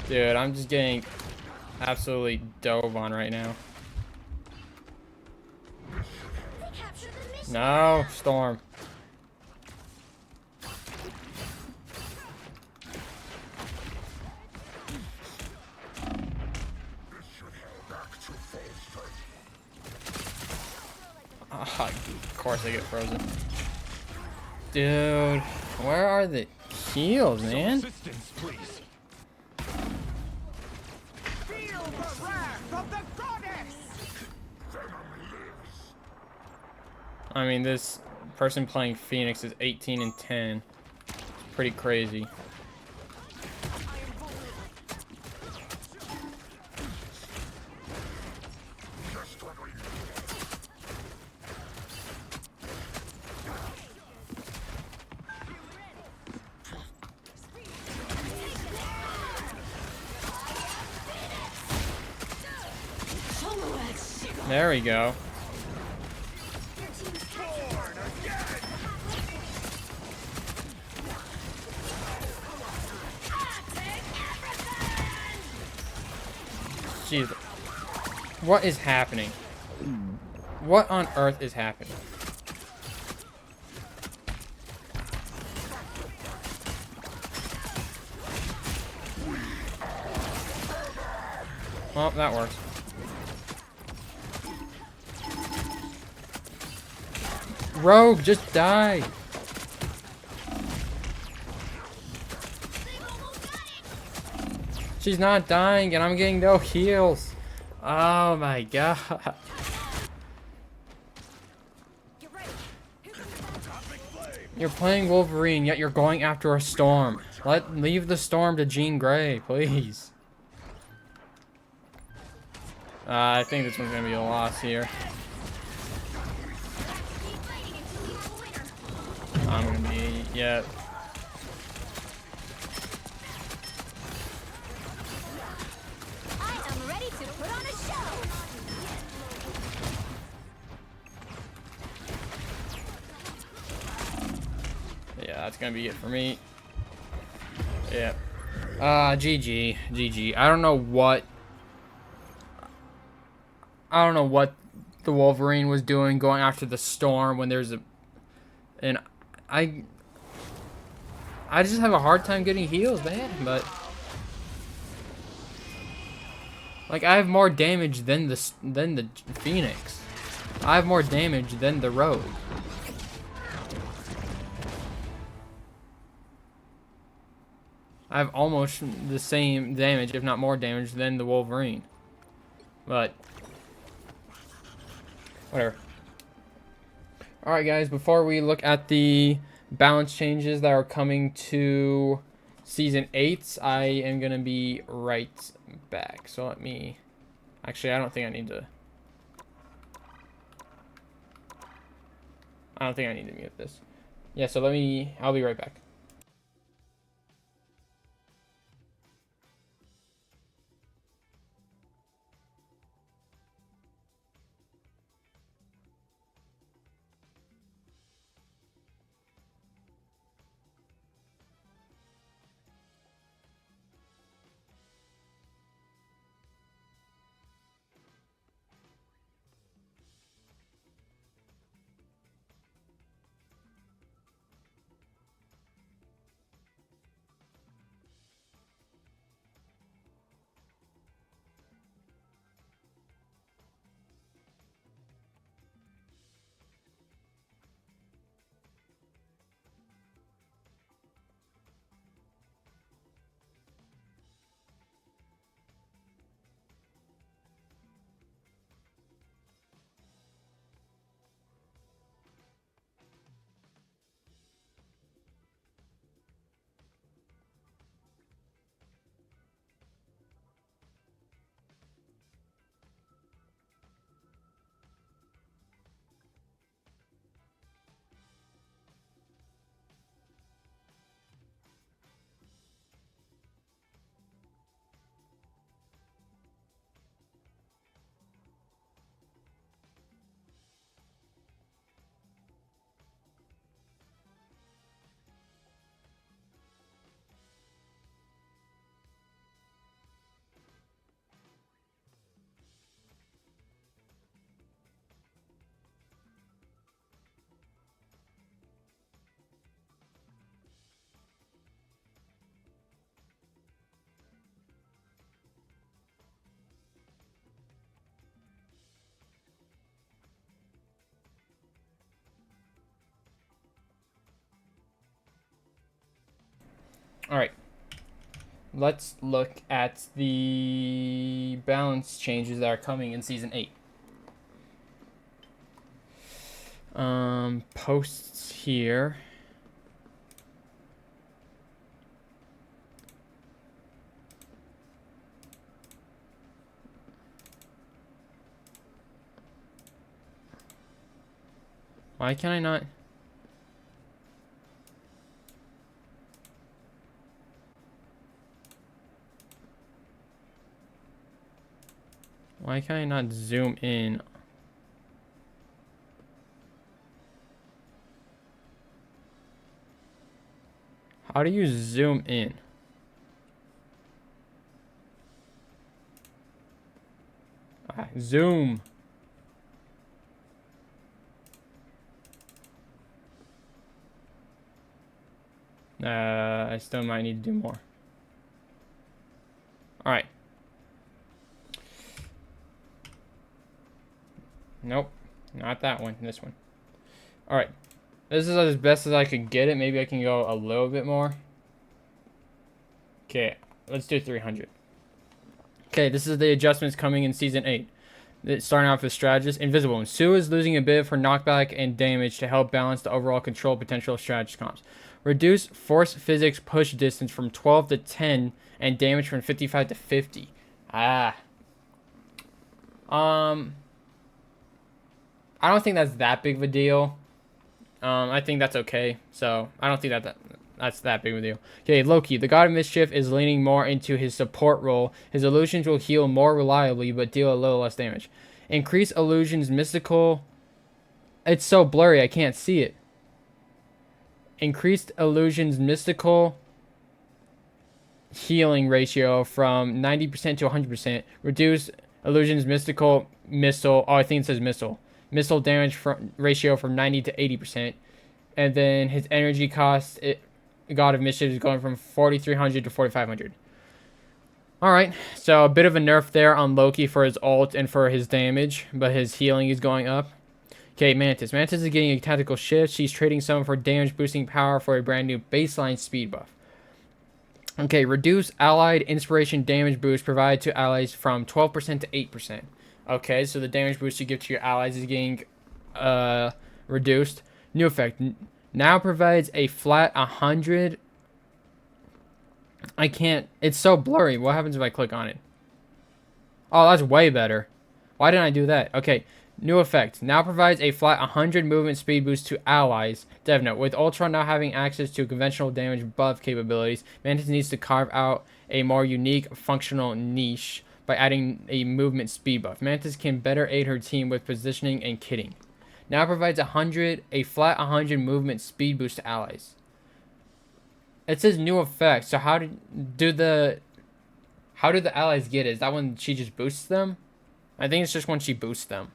Dude, I'm just getting absolutely dove on right now. They captured the mission. No, Storm. Ah, of course they get frozen. Dude, where are the heals, man? Assistance, please. Feel the wrath of the goddess! I mean, this person playing Phoenix is 18 and 10. It's pretty crazy. There we go. Jeez. What is happening? What on earth is happening? Well, that works. Rogue, just die. She's not dying and I'm getting no heals. Oh my god. You're playing Wolverine, yet you're going after a Storm. Leave the Storm to Jean Grey, please. I think this one's gonna be a loss here. I'm gonna be, yeah. I am ready to put on a show. Yeah, that's gonna be it for me. Yeah. GG. GG. I don't know what. I don't know what the Wolverine was doing going after the storm when there's a, and I just have a hard time getting heals, man. But like I have more damage than the Phoenix. I have more damage than the Rogue. I have almost the same damage, if not more damage, than the Wolverine. But whatever. Alright guys, before we look at the balance changes that are coming to Season 8, I am going to be right back. So let me... Actually, I don't think I need to... I don't think I need to mute this. Yeah, so I'll be right back. Alright. Let's look at the balance changes that are coming in Season 8. Posts here. Why can I not? Why can I not zoom in? How do you zoom in? Zoom. I still might need to do more. Alright. Nope. Not that one. This one. Alright. This is as best as I could get it. Maybe I can go a little bit more. Okay. Let's do 300. Okay. This is the adjustments coming in Season 8. Starting off with Strategist. Invisible. Sue is losing a bit of her knockback and damage to help balance the overall control potential of Strategist comps. Reduce force physics push distance from 12 to 10 and damage from 55 to 50. I don't think that's that big of a deal. I think that's okay. So I don't think that's that big of a deal. Okay, Loki, the God of Mischief, is leaning more into his support role. His illusions will heal more reliably, but deal a little less damage. Increase illusions mystical. It's so blurry, I can't see it. Increased illusions mystical healing ratio from 90% to 100%. Reduce Illusion's mystical missile. Oh, I think it says missile. Missile damage ratio from 90 to 80%. And then his energy cost, God of Mischief, is going from 4,300 to 4,500. Alright, so a bit of a nerf there on Loki for his ult and for his damage, but his healing is going up. Okay, Mantis. Mantis is getting a tactical shift. She's trading some of her damage boosting power for a brand new baseline speed buff. Okay, reduce allied inspiration damage boost provided to allies from 12% to 8%. Okay, so the damage boost you give to your allies is getting reduced. New effect. Now provides a flat 100. I can't. It's so blurry. What happens if I click on it? Oh, that's way better. Why didn't I do that? Okay. New effect. Now provides a flat 100 movement speed boost to allies. Dev note. With Ultron now having access to conventional damage buff capabilities, Mantis needs to carve out a more unique functional niche by adding a movement speed buff. Mantis can better aid her team with positioning and kitting. Now provides a flat 100 movement speed boost to allies. It says new effect. So how do the allies get it? Is that when she just boosts them? I think it's just when she boosts them.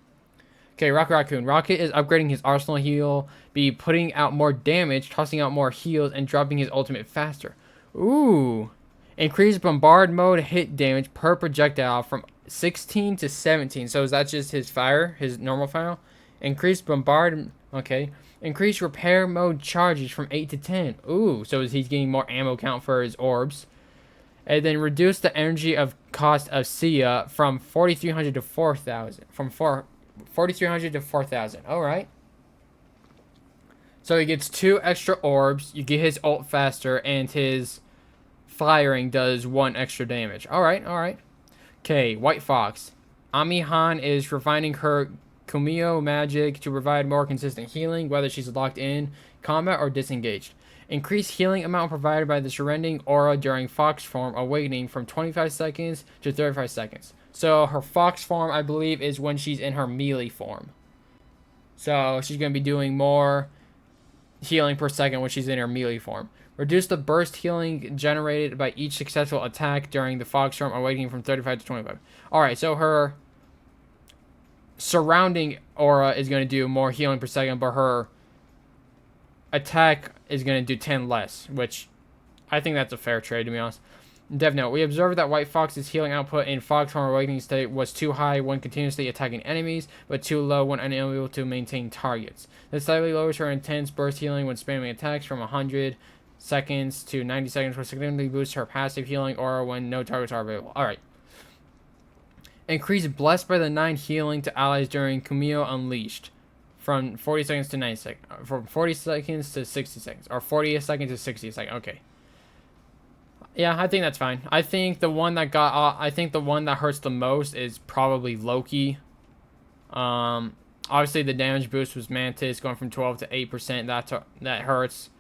Okay, Rocket Raccoon. Rocket is upgrading his arsenal heal, be putting out more damage, tossing out more heals, and dropping his ultimate faster. Ooh. Increase bombard mode hit damage per projectile from 16 to 17. So is that just his fire, his normal fire? Increase bombard. Okay. Increase repair mode charges from 8 to 10. Ooh. So he's getting more ammo count for his orbs. And then reduce the energy of cost of Sia from 4,300 to 4,000. From 4,300 to 4,000. Alright. So he gets 2 extra orbs. You get his ult faster. And his firing does 1 extra damage. Alright, alright. Okay, White Fox. Amihan is refining her Kumio magic to provide more consistent healing, whether she's locked in combat or disengaged. Increase healing amount provided by the surrendering aura during Fox form awakening from 25 seconds to 35 seconds. So her Fox form, I believe, is when she's in her melee form. So she's going to be doing more healing per second when she's in her melee form. Reduce the burst healing generated by each successful attack during the Fox form awakening from 35 to 25. Alright, so her surrounding aura is going to do more healing per second, but her attack is going to do 10 less, which I think that's a fair trade, to be honest. Dev note, we observed that White Fox's healing output in Fox form awakening state was too high when continuously attacking enemies, but too low when unable to maintain targets. This slightly lowers her intense burst healing when spamming attacks from 100 seconds to 90 seconds, which significantly boosts her passive healing aura when no targets are available. Alright. Increase Blessed by the 9 healing to allies during Kumio Unleashed from 40 seconds to 90 seconds. From 40 seconds to 60 seconds. Or 40 seconds to 60 seconds. Okay. Yeah, I think that's fine. I think the one that hurts the most is probably Loki. Obviously the damage boost was Mantis going from 12 to 8%. That hurts.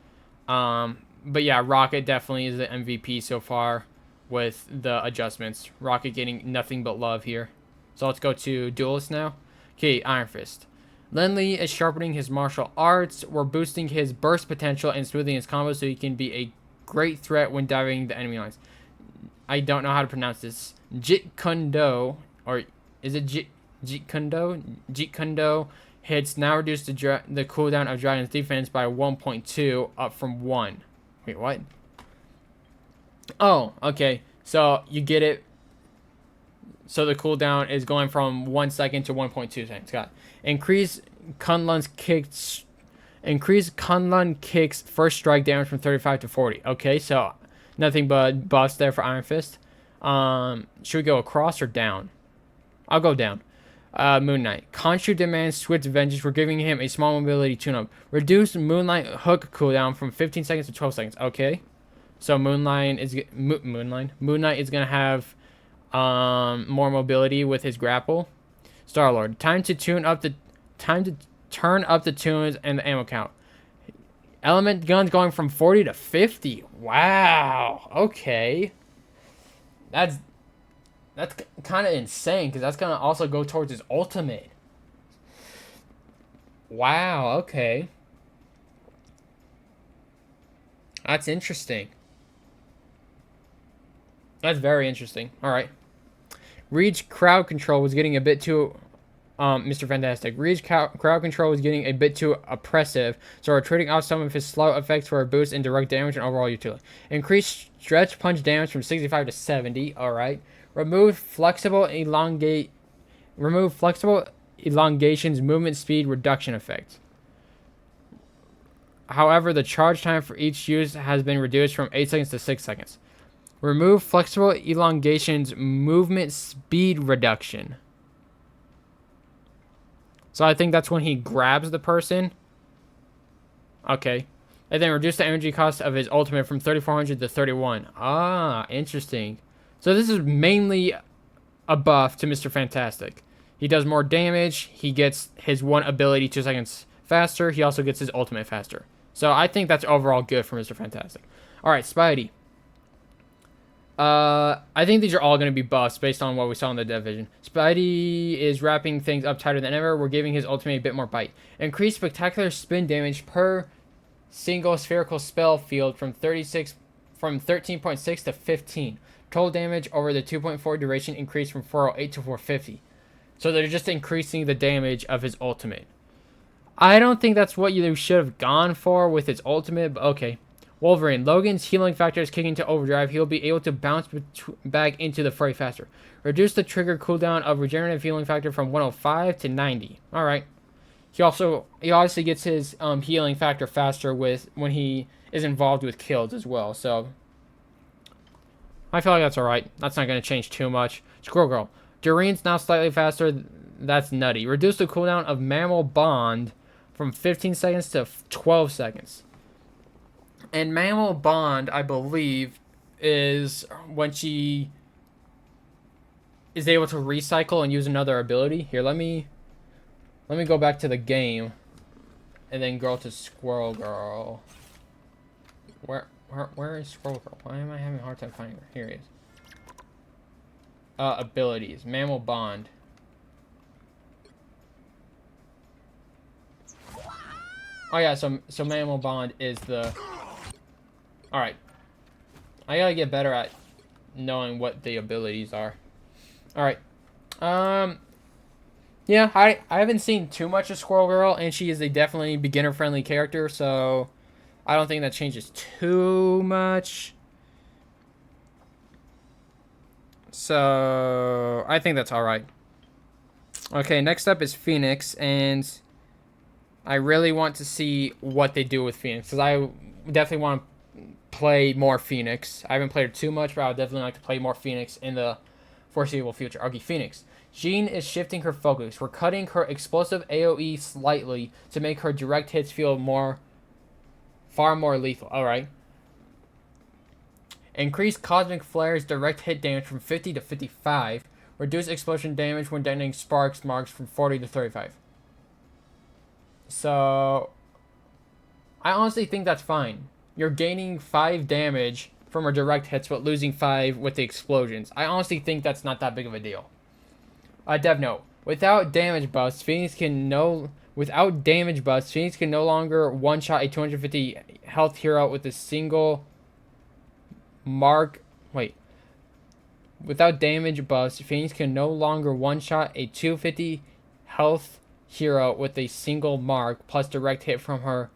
But yeah, Rocket definitely is the MVP so far with the adjustments. Rocket getting nothing but love here. So let's go to Duelist now. Okay, Iron Fist. Len Lee is sharpening his martial arts. We're boosting his burst potential and smoothing his combos so he can be a great threat when diving the enemy lines. I don't know how to pronounce this. Jeet Kune Do, or is it Jeet Kune Do? Jeet Kune Do hits now reduce the cooldown of Dragon's defense by 1.2 up from 1. Wait, what? Oh, okay. So you get it. So the cooldown is going from 1 second to 1.2 seconds. Got it. Increase Kunlun's kicks first strike damage from 35 to 40. Okay, so nothing but buffs there for Iron Fist. Should we go across or down? I'll go down. Moon Knight. Khonshu demands Swift's vengeance for giving him a small mobility tune-up. Reduce Moonlight hook cooldown from 15 seconds to 12 seconds. Okay. So Moon Knight is gonna have more mobility with his grapple. Star-Lord. Time to turn up the tunes and the ammo count. Element guns going from 40 to 50. Wow. Okay. That's kind of insane because that's gonna also go towards his ultimate. Wow. Okay. That's interesting. That's very interesting. All right. Reed's crowd control was getting a bit too Mr. Fantastic. Reed's crowd control was getting a bit too oppressive, so we're trading off some of his slow effects for a boost in direct damage and overall utility. Increased stretch punch damage from 65 to 70. Alright. Remove flexible elongation's movement speed reduction effect. However, the charge time for each use has been reduced from 8 seconds to 6 seconds. Remove flexible elongation's movement speed reduction. So I think that's when he grabs the person. Okay. And then reduce the energy cost of his ultimate from 3,400 to 31. Ah, interesting. So this is mainly a buff to Mr. Fantastic. He does more damage. He gets his one ability 2 seconds faster. He also gets his ultimate faster. So I think that's overall good for Mr. Fantastic. Alright, Spidey. I think these are all going to be buffs based on what we saw in the division. Spidey is wrapping things up tighter than ever. We're giving his ultimate a bit more bite. Increased spectacular spin damage per single spherical spell field from 13.6 to 15. Total damage over the 2.4 duration increased from 408 to 450. So they're just increasing the damage of his ultimate. I don't think that's what you should have gone for with his ultimate, but okay. Wolverine. Logan's healing factor is kicking to overdrive. He'll be able to bounce back into the fray faster. Reduce the trigger cooldown of regenerative healing factor from 105 to 90. Alright. He obviously gets his healing factor faster when he is involved with kills as well. So I feel like that's alright. That's not going to change too much. Squirrel Girl. Doreen's now slightly faster. That's nutty. Reduce the cooldown of Mammal Bond from 15 seconds to 12 seconds. And Mammal Bond, I believe, is when she is able to recycle and use another ability. Here, let me go back to the game and then go to Squirrel Girl. Where is Squirrel Girl? Why am I having a hard time finding her? Here it is. Abilities. Mammal Bond. Oh yeah, so Mammal Bond is the... Alright. I gotta get better at knowing what the abilities are. Alright. Yeah, I haven't seen too much of Squirrel Girl, and she is a definitely beginner-friendly character, so I don't think that changes too much. So I think that's alright. Okay, next up is Phoenix, and I really want to see what they do with Phoenix, because I definitely want to play more Phoenix. I haven't played her too much, but I would definitely like to play more Phoenix in the foreseeable future. Okay, Phoenix. Jean is shifting her focus. We're cutting her explosive AoE slightly to make her direct hits feel far more lethal. Alright. Increase Cosmic Flare's direct hit damage from 50 to 55. Reduce explosion damage when detonating sparks marks from 40 to 35. So I honestly think that's fine. You're gaining 5 damage from her direct hits, but losing 5 with the explosions. I honestly think that's not that big of a deal. Dev note: without damage buffs, Phoenix can no longer one-shot a 250 health hero with a single mark. Without damage buffs, Phoenix can no longer one-shot a 250 health hero with a single mark plus direct hit from her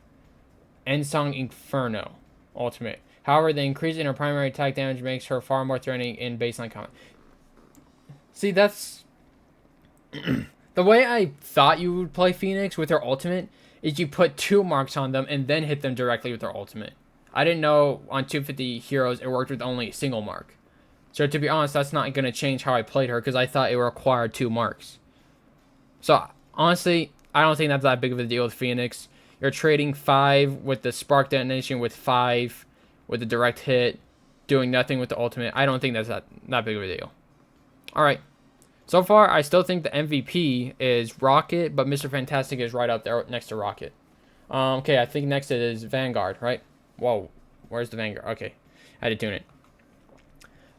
Ensong Inferno ultimate. However, the increase in her primary attack damage makes her far more threatening in baseline combat. See, that's... the way I thought you would play Phoenix with her ultimate is you put 2 marks on them and then hit them directly with her ultimate. I didn't know on 250 heroes it worked with only a single mark. So to be honest, that's not going to change how I played her because I thought it required 2 marks. So honestly, I don't think that's that big of a deal with Phoenix. You're trading 5 with the spark detonation with 5 with the direct hit, doing nothing with the ultimate. I don't think that's that big of a deal. Alright. So far, I still think the MVP is Rocket, but Mr. Fantastic is right up there next to Rocket. Okay, I think next it is Vanguard, right? Whoa, where's the Vanguard? Okay, I had to tune it.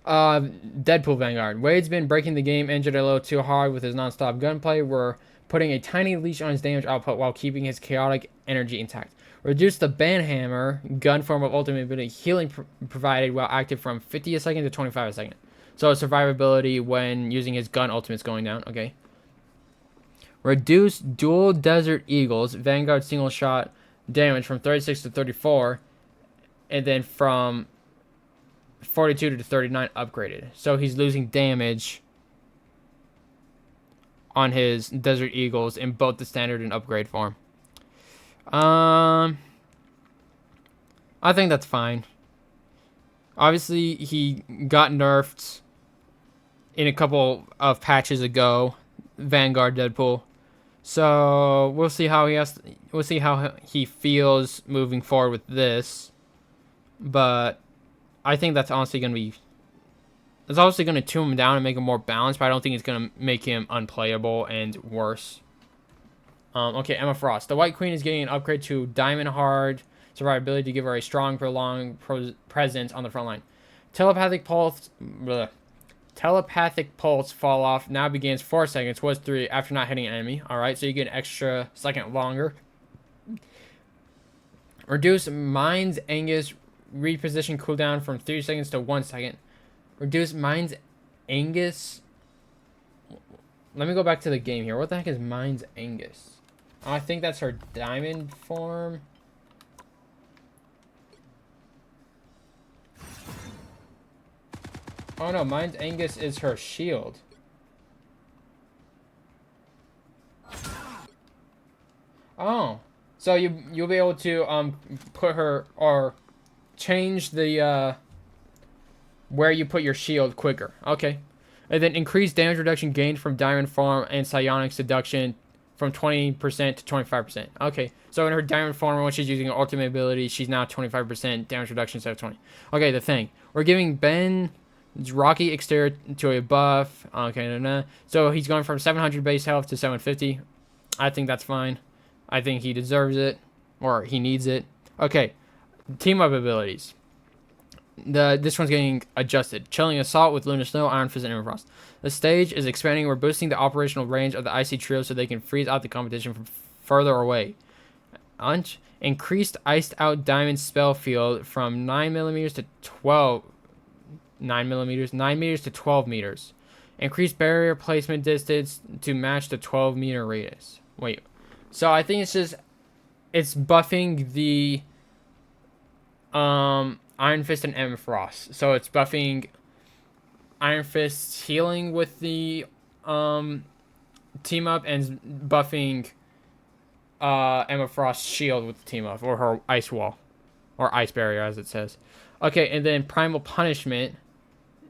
Deadpool Vanguard. Wade's been breaking the game engine a little too hard with his non-stop gunplay. We're putting a tiny leash on his damage output while keeping his chaotic energy intact. Reduce the Banhammer gun form of ultimate ability healing provided while active from 50 a second to 25 a second. So survivability when using his gun ultimate's going down. Okay. Reduce dual Desert Eagles Vanguard single shot damage from 36 to 34, and then from 42 to 39 upgraded. So he's losing damage on his Desert Eagles in both the standard and upgrade form. I think that's fine. Obviously, he got nerfed in a couple of patches ago, Vanguard Deadpool. So we'll see how he feels moving forward with this. But I think that's honestly going to be... It's obviously going to tune him down and make him more balanced, but I don't think it's going to make him unplayable and worse. Okay, Emma Frost. The White Queen is getting an upgrade to Diamond Hard survivability to give her a strong, prolonged presence on the front line. Telepathic pulse fall off now begins 4 seconds, was 3 after not hitting an enemy. Alright, so you get an extra second longer. Reduce Mind's Angus reposition cooldown from 3 seconds to 1 second. Reduce Mind's Angus. Let me go back to the game here. What the heck is Mind's Angus? Oh, I think that's her diamond form. Oh no, Mind's Angus is her shield. Oh, so you'll be able to put her or change the where you put your shield quicker. Okay, and then increase damage reduction gained from diamond form and psionic seduction from 20% to 25%. Okay, so in her diamond form, when she's using her ultimate ability, she's now 25% damage reduction instead of 20. Okay, the thing we're giving Ben Rocky exterior to a buff. Okay, so he's going from 700 base health to 750. I think that's fine. I think he deserves it, or he needs it. Okay, team up abilities. This one's getting adjusted. Chilling Assault with Lunar Snow, Iron Fist, and Emma Frost. The stage is expanding. We're boosting the operational range of the Icy Trio so they can freeze out the competition from further away. Increased Iced Out Diamond spell field from 9 meters to 12 meters. Increased barrier placement distance to match the 12 meter radius. Wait, so I think it's buffing the Iron Fist and Emma Frost. So it's buffing Iron Fist healing with the team up and buffing Emma Frost's shield with the team up, or her ice wall, or ice barrier as it says. Okay, and then Primal Punishment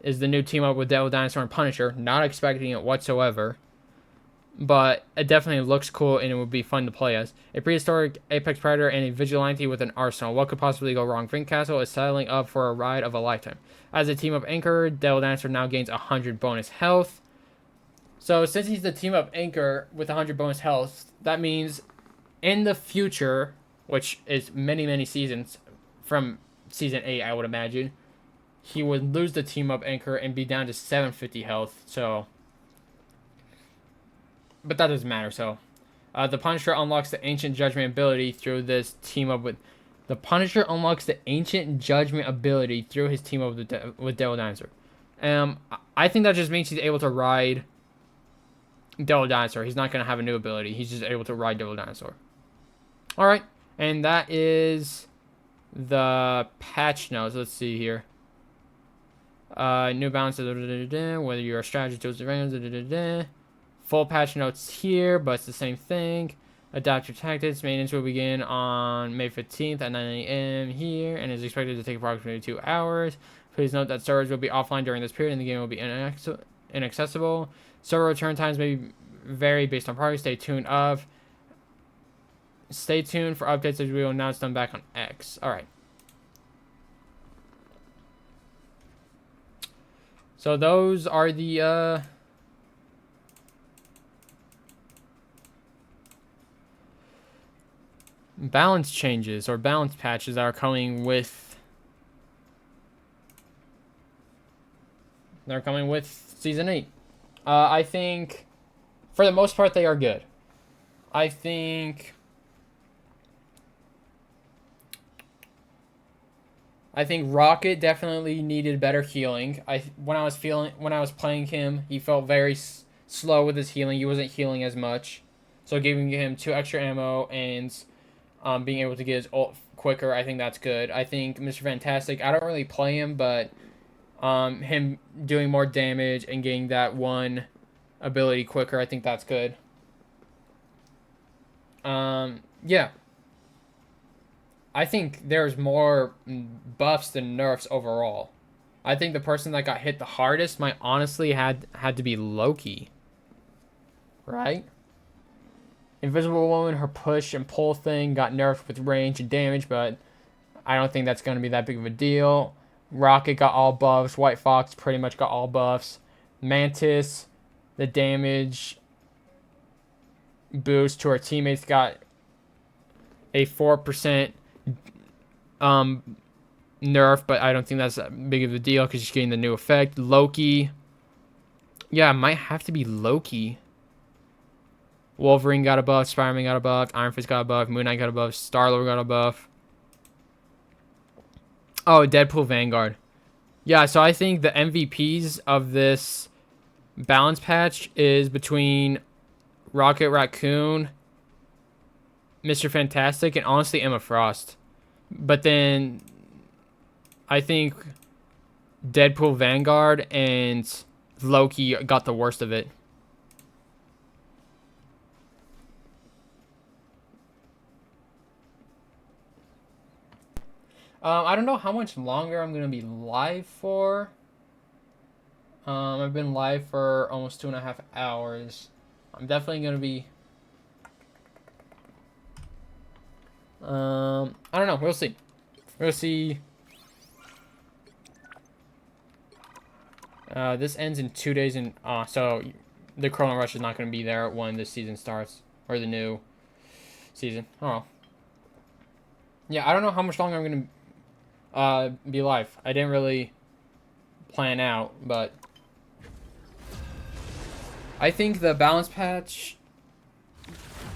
is the new team up with Devil Dinosaur and Punisher. Not expecting it whatsoever, but it definitely looks cool and it would be fun to play as. A prehistoric apex predator and a vigilante with an arsenal. What could possibly go wrong? Vink Castle is settling up for a ride of a lifetime. As a team up anchor, Devil Dinosaur now gains 100 bonus health. So since he's the team up anchor with 100 bonus health, that means in the future, which is many, many seasons from season 8, I would imagine, he would lose the team up anchor and be down to 750 health. So, but that doesn't matter. So, the Punisher unlocks the Ancient Judgment ability through this team up with. The Punisher unlocks the Ancient Judgment ability through his team up with Devil Dinosaur. I think that just means he's able to ride Devil Dinosaur. He's not going to have a new ability. He's just able to ride Devil Dinosaur. Alright, and that is the patch notes. Let's see here. New balance, whether you're a strategy tools, full patch notes here, but it's the same thing. Adapt your tactics. Maintenance will begin on May 15th at 9 a.m. here, and is expected to take approximately 2 hours. Please note that servers will be offline during this period, and the game will be inaccessible. Server return times may vary based on progress. Stay tuned for updates as we will announce them back on X. Alright. So those are the balance changes or balance patches that are coming with Season 8. I think for the most part they are good. I think I think Rocket definitely needed better healing. When I was playing him, he felt very slow with his healing. He wasn't healing as much, so giving him 2 extra ammo and being able to get his ult quicker, I think that's good. I think Mr. Fantastic, I don't really play him, but him doing more damage and getting that one ability quicker, I think that's good. Yeah. I think there's more buffs than nerfs overall. I think the person that got hit the hardest might honestly had to be Loki. Right? Invisible Woman, her push and pull thing got nerfed with range and damage, but I don't think that's going to be that big of a deal. Rocket got all buffs. White Fox pretty much got all buffs. Mantis, the damage boost to her teammates got a 4% nerf, but I don't think that's that big of a deal because she's getting the new effect. Loki, yeah, it might have to be Loki. Wolverine got a buff, Spider-Man got a buff, Iron Fist got a buff, Moon Knight got a buff, Star-Lord got a buff. Oh, Deadpool Vanguard. Yeah, so I think the MVPs of this balance patch is between Rocket Raccoon, Mr. Fantastic, and honestly Emma Frost. But then I think Deadpool Vanguard and Loki got the worst of it. I don't know how much longer I'm going to be live for. I've been live for almost 2.5 hours. I'm definitely going to be... I don't know. We'll see. We'll see. This ends in 2 days, and so the Chrono Rush is not going to be there when this season starts, or the new season. Oh. Yeah, I don't know how much longer I'm going to be live. I didn't really plan out, but I think the balance patch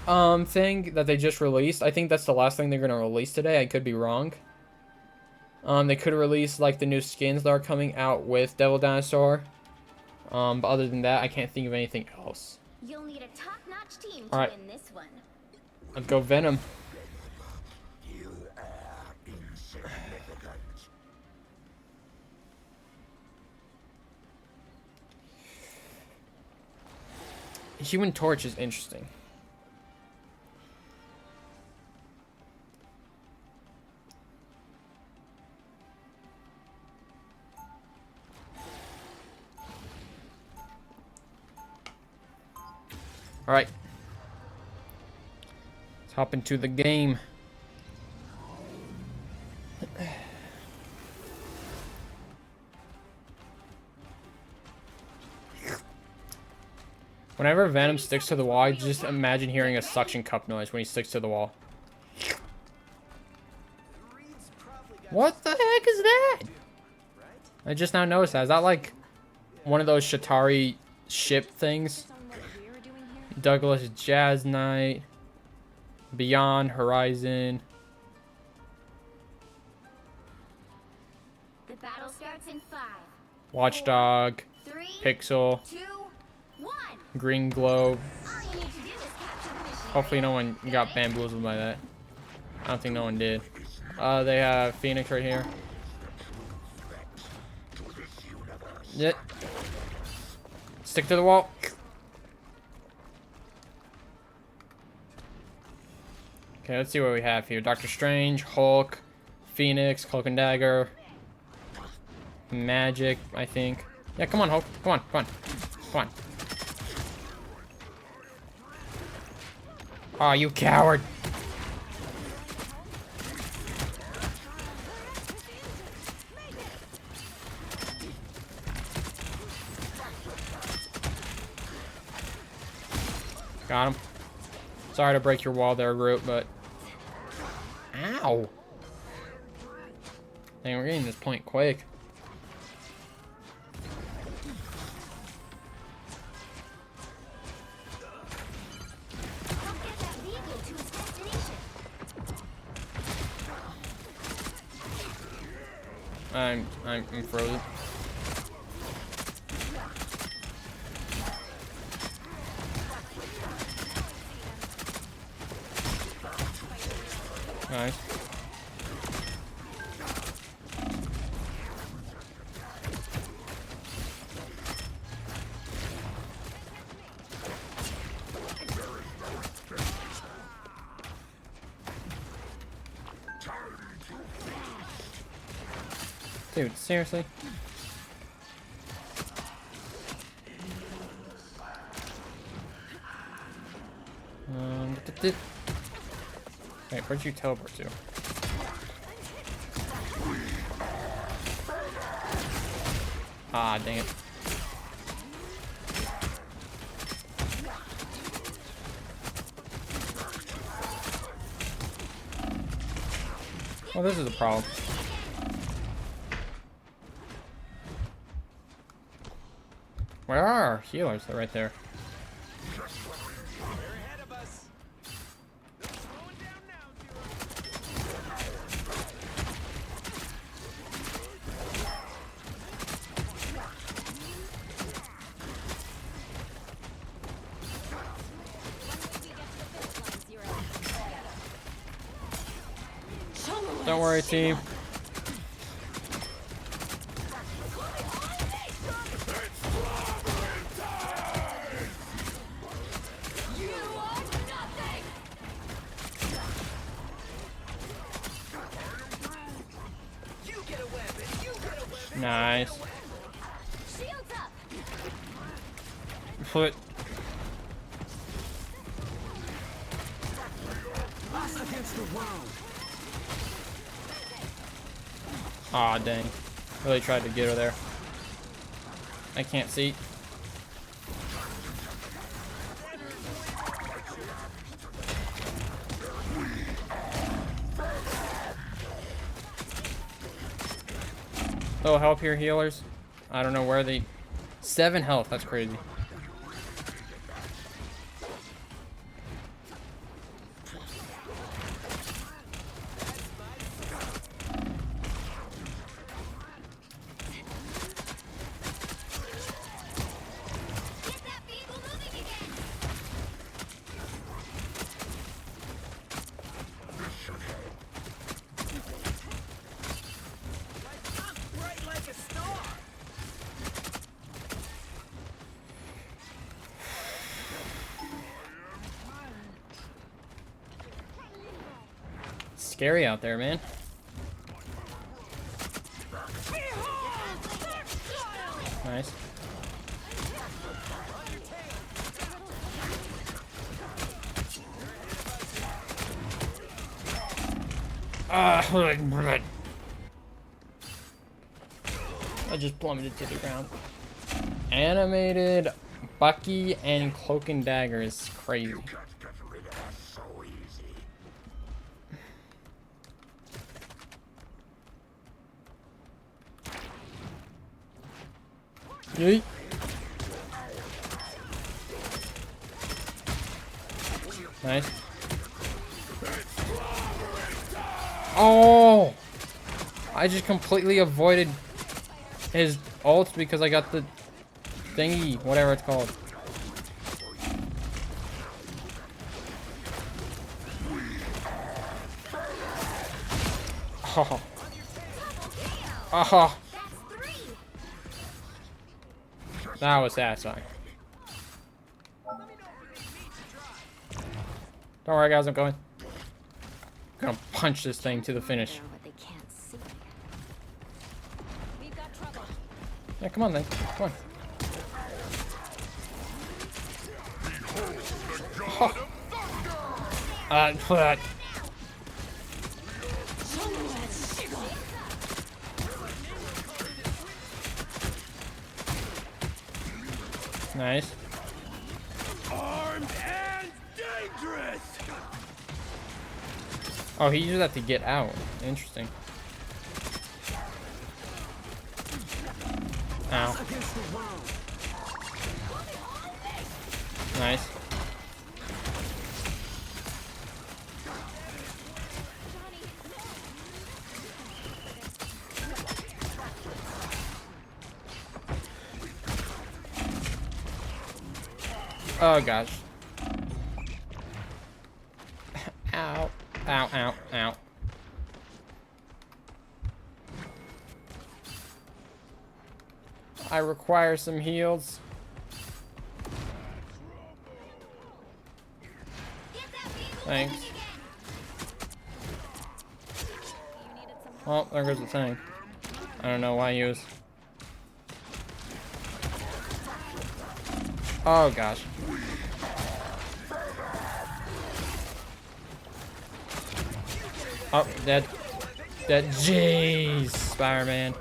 thing that they just released, I think that's the last thing they're going to release today. I could be wrong. They could release like the new skins that are coming out with Devil Dinosaur. But other than that, I can't think of anything else. You'll need a top-notch team to Alright. win this one. Let's go Venom. You are insignificant. Human Torch is interesting. Alright. Let's hop into the game. Whenever Venom sticks to the wall, I just imagine hearing a suction cup noise when he sticks to the wall. What the heck is that? I just now noticed that. Is that like one of those Shatari ship things? Douglas Jazz Knight. Beyond Horizon. The battle starts in 5. Watchdog. 3, Pixel. 2, 1. Green Globe. All you need to do is capture the mission. Hopefully no one got bamboozled by that. I don't think no one did. They have Phoenix right here. Yep. Stick to the wall. Okay, let's see what we have here. Doctor Strange, Hulk, Phoenix, Cloak and Dagger, Magic, I think. Yeah, come on, Hulk. Come on, come on. Come on. Oh, you coward. Got him. Sorry to break your wall there, Groot, but... Ow! Dang, we're getting this point quick. Get that vehicle to its destination. I'm frozen. Nice. Dude, seriously? Wait, where'd you teleport to? Ah, dang it. Oh, this is a problem. Where are our healers? They're right there. Don't worry, team. Nice. Put. Aw, dang. Really tried to get her there. I can't see. Oh, help here, healers. I don't know where they... 7 health, that's crazy. Scary out there, man. Nice. I just plummeted to the ground. Animated Bucky and Cloak and Dagger is crazy. Yeet. Nice. Oh! I just completely avoided his ults because I got the thingy, whatever it's called. Oh. Oh. That was satisfying. Don't worry, guys, I'm going. I'm gonna punch this thing to the finish. Yeah, come on then. Come on. Oh. Nice. Armed and dangerous. Oh, he used that to get out. Interesting. Ow. Nice. Oh gosh. Ow. Ow, ow, ow. I require some heals. Thanks. Oh, there goes the thing. I don't know why he was. Oh gosh. Oh, dead. Dead. Jeez, Spider-Man.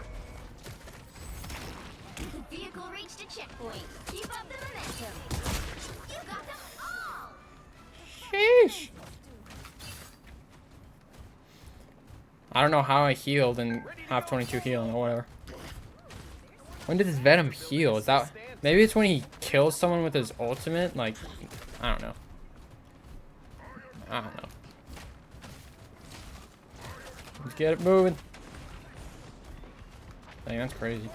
Vehicle reached a checkpoint. Keep up the momentum. You got them all. Sheesh. I don't know how I healed and have 22 healing or whatever. When did this Venom heal? Is that maybe it's when he kills someone with his ultimate? Like, I don't know. I don't know. Let's get it moving. Dang, that's crazy.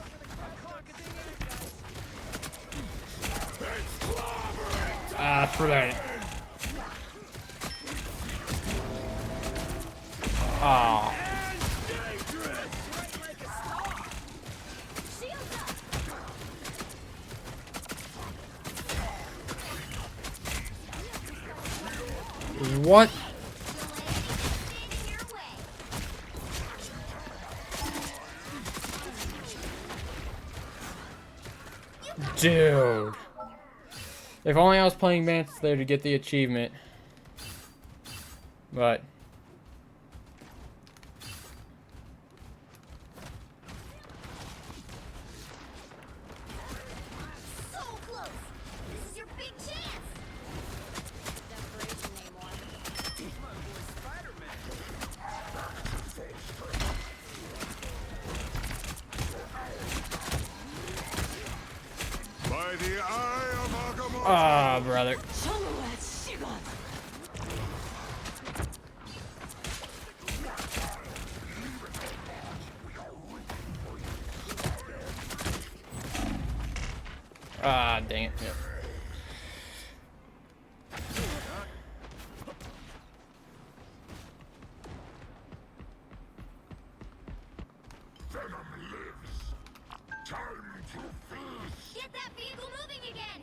Ah, for that. Ah. What? Dude. If only I was playing Mantis there to get the achievement. But So close. This is your big chance. Desperation name one. By the eye of Agamotto. ah, brother. Ah, dang it. Yep. Venom lives. Time to feast. Get that vehicle moving again.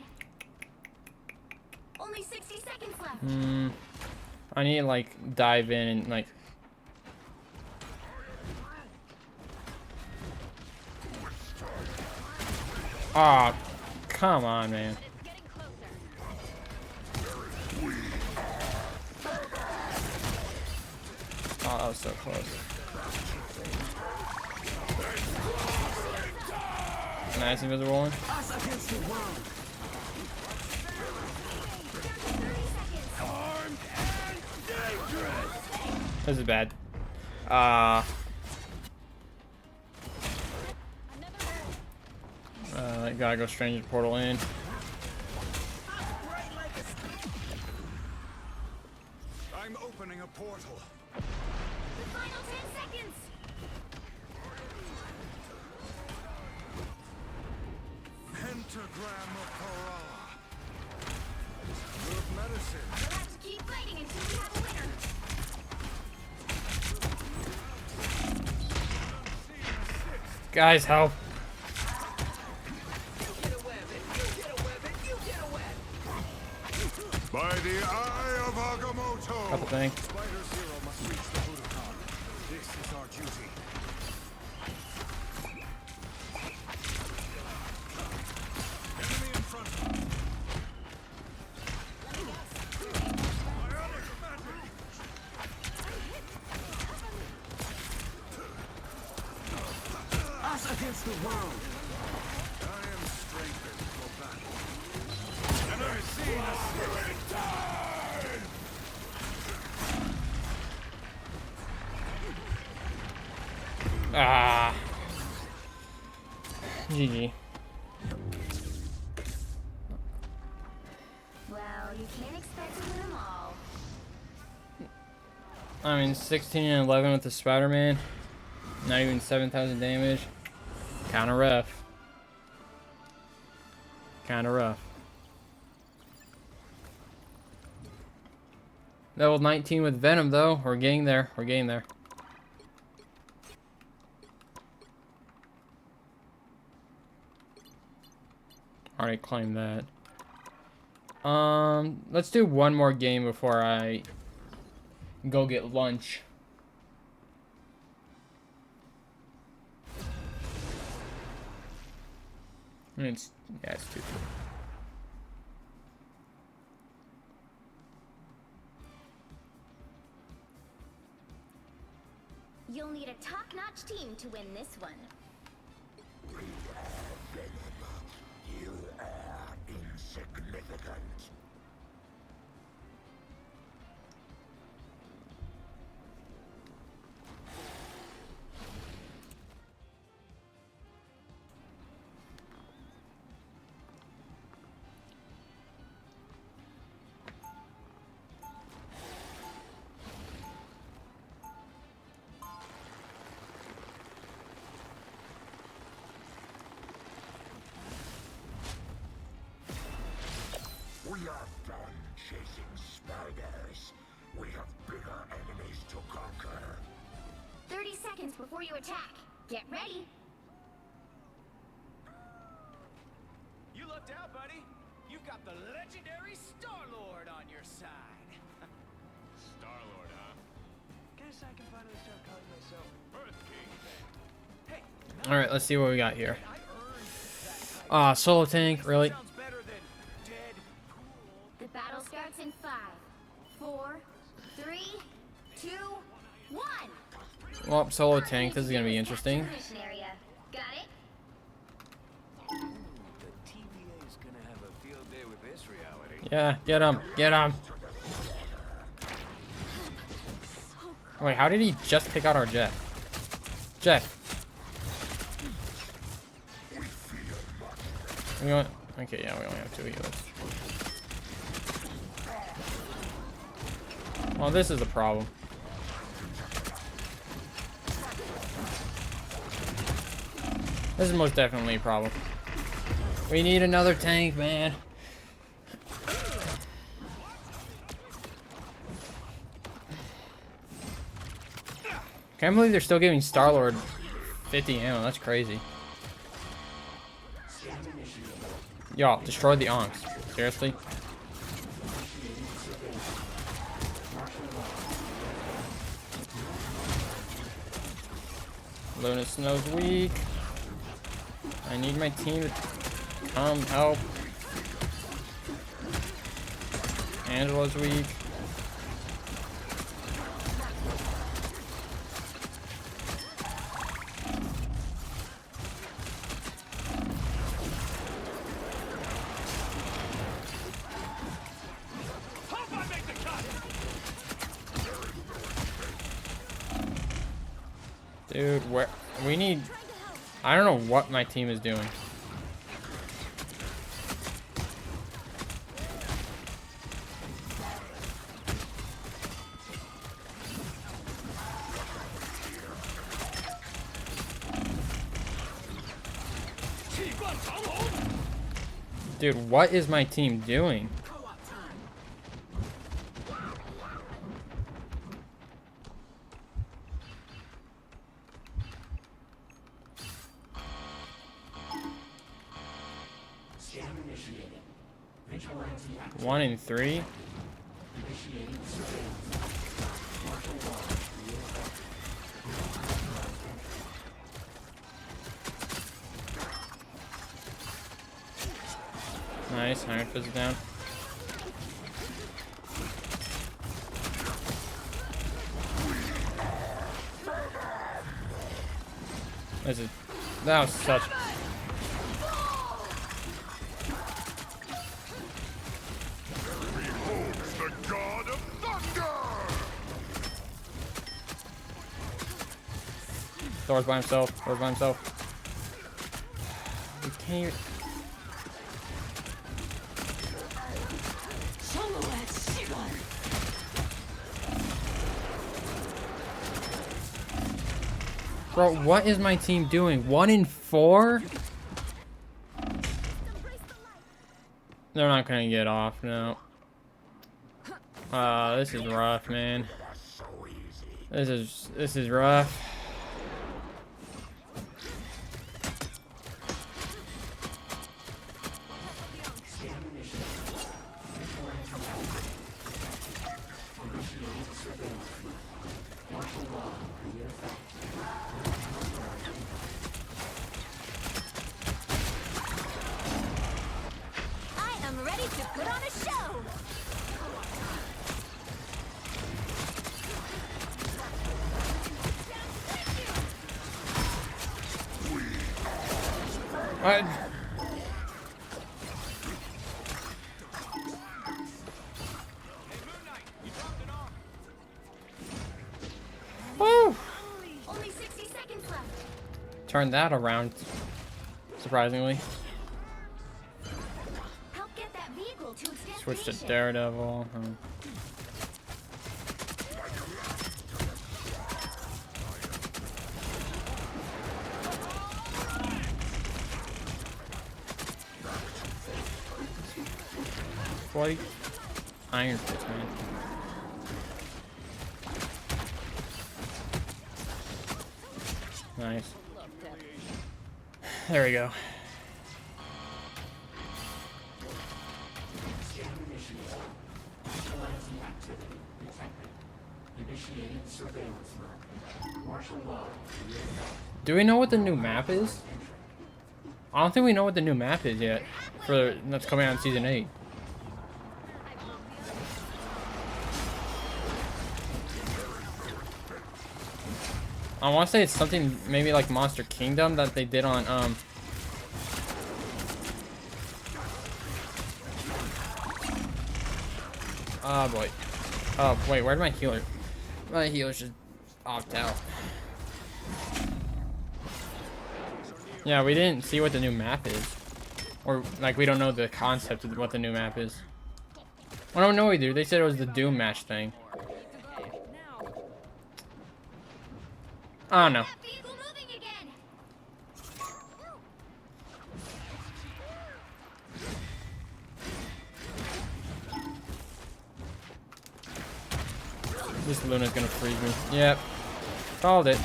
Only 60 seconds left. I need to like dive in and like. Ah, come on, man. It's getting closer. Oh, that was so close. Nice invisible one. This is bad. Gotta go stranger portal in. I'm opening a portal. The final 10 seconds. Pentagram of Coralla. Good medicine. We'll have to keep fighting until we have a winner. Guys, help. By the eye of Agamotto. Got the thing. Spider Zero must reach the Budokan. This is our duty. Enemy in front. Us against the world. I am strengthened for battle. And I've seen a spirit die! Ah. GG. Well, you can't expect to win them all. I mean, 16 and 11 with the Spider-Man. Not even 7,000 damage. Kinda rough. Kinda rough. Level 19 with Venom, though. We're getting there. We're getting there. Already claimed that. Let's do one more game before I go get lunch. It's 2. You'll need a top-notch team to win this one. We are Venom. You are insignificant. We are done chasing spiders. We have bigger enemies to conquer. 30 seconds before you attack. Get ready. You lucked out, buddy. You've got the legendary Star-Lord on your side. Star-Lord, huh? Guess I can finally start calling myself Earth King, then. Hey, All right, let's see what we got here. I earned that title. Solo tank, really? Sounds better than dead cool. The battle starts in 5, 4, 3, 2, 1. Well, solo tank. This is gonna be interesting. Mission area. Got it? The TVA is gonna have a field day with this reality. Yeah, get him, get him. Wait, how did he just pick out our jet? Jet. We want. Okay, yeah, we only have 2 healers. Well, this is a problem. This is most definitely a problem. We need another tank, man. Can't believe they're still giving Star-Lord 50 ammo. That's crazy. Y'all, destroy the Onks. Seriously? Luna Snow's weak. I need my team to come help. Angela's weak. Dude, where we need... I don't know what my team is doing. Dude, what is my team doing? One in 3. Nice, Iron Fist is down. That was such... The God of Thunder! Thor's by himself. Thor's by himself. We can't even... Bro, what is my team doing? 1 in 4? They're not gonna get off, no. This is rough, man. This is rough. I am ready to put on a show. What? Woo! Only 60 seconds left. Turn that around, surprisingly. Help get that vehicle to its destination. Switch to Daredevil. White Iron Fist, man. Nice. There we go. Do we know what the new map is? I don't think we know what the new map is yet. For that's coming out in season 8. I want to say it's something maybe like Monster Kingdom that they did on oh boy. Oh wait, where'd my healer? My healer should opt out. Yeah, we didn't see what the new map is. Or like we don't know the concept of what the new map is. Oh no, no we do. They said it was the Doom match thing. I don't know. This Luna's gonna freeze me. Yep. Called it.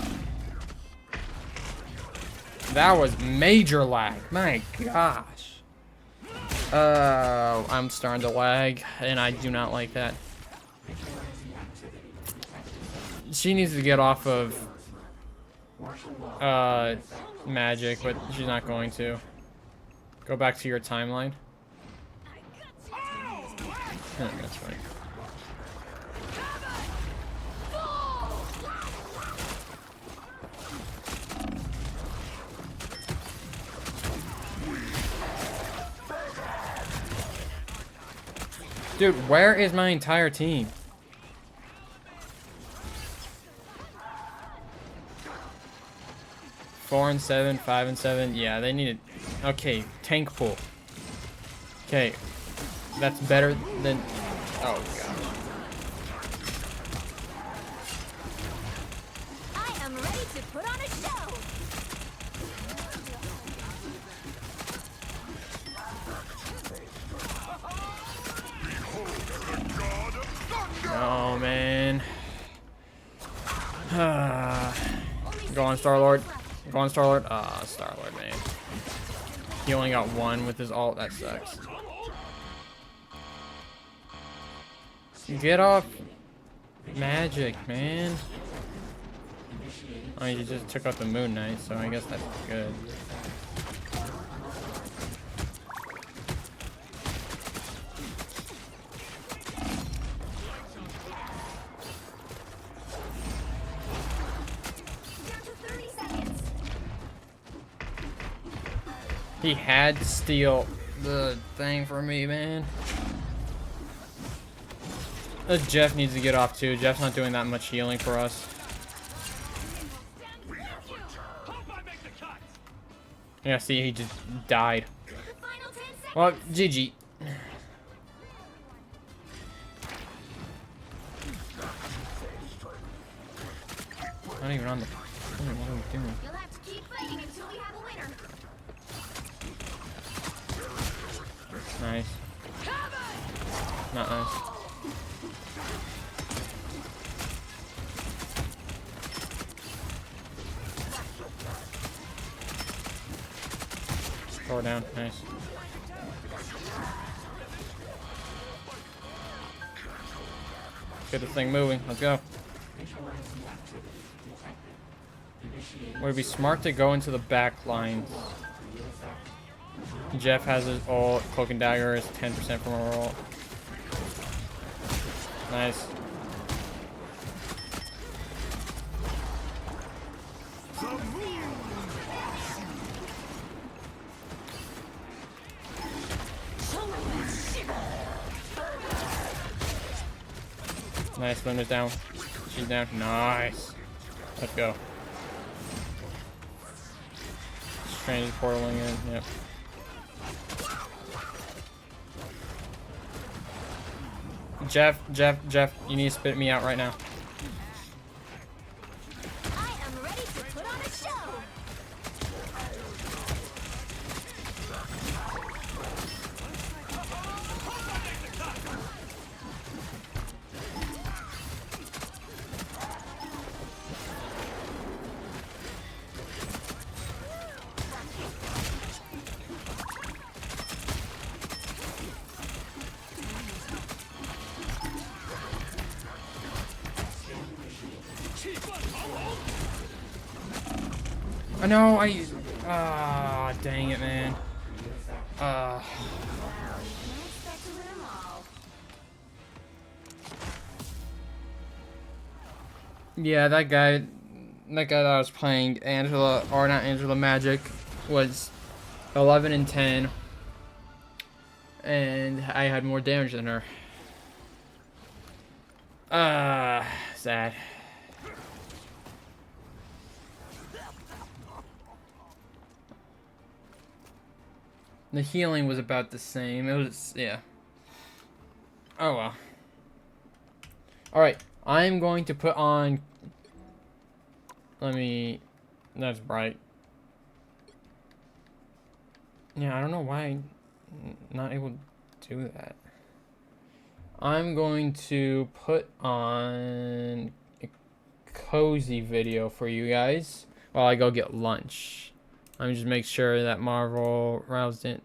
That was major lag. My gosh. I'm starting to lag, and I do not like that. She needs to get off of magic, but she's not going to. Go back to your timeline. That's funny. Dude, where is my entire team? Four and 7, 5 and 7. Yeah, they need it. Okay, tank pool. Okay, that's better than. Oh gosh. I am ready to put on a show. Oh man. Go on, Star-Lord. Go on, Star-Lord. Ah, Star-Lord, man. He only got one with his ult. That sucks. Get off magic, man. Oh, you just took out the Moon Knight, so I guess that's good. He had to steal the thing from me, man. Jeff needs to get off too. Jeff's not doing that much healing for us. Yeah, see, he just died. Well, GG. Not even on the. What are we doing? You'll have to keep fighting until we have a winner. Nice. Not nice. Throw it down. Nice. Get the thing moving. Let's go. Would it be smart to go into the back lines? Jeff has his ult. Cloak and Dagger is 10% from a roll. Nice. Nice, Linda's down. She's down. Nice. Let's go. Strange portaling in. Yep. Jeff, you need to spit me out right now. I am ready to put on a show. I know, dang it, man. Yeah, that guy that I was playing, Angela, or not Angela, Magic, was 11 and 10. And I had more damage than her. Sad. The healing was about the same. It was, yeah. Oh well. Alright, I'm going to put on... That's bright. Yeah, I don't know why I'm not able to do that. I'm going to put on a cozy video for you guys while I go get lunch. Let me just make sure that Marvel Rouse didn't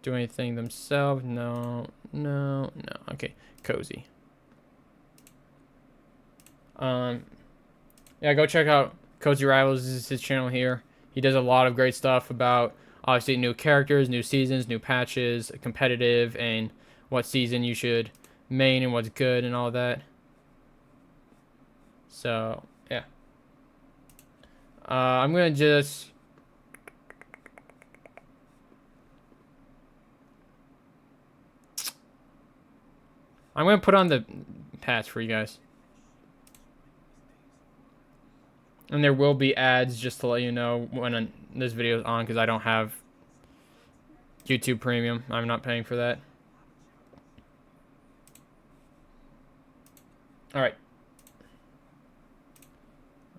do anything themselves. No. Okay, cozy. Yeah, go check out Cozy Rivals. This is his channel here. He does a lot of great stuff about obviously new characters, new seasons, new patches, competitive, and what season you should main and what's good and all that. So yeah. I'm gonna just put on the patch for you guys. And there will be ads just to let you know when this video is on, because I don't have YouTube Premium. I'm not paying for that. Alright.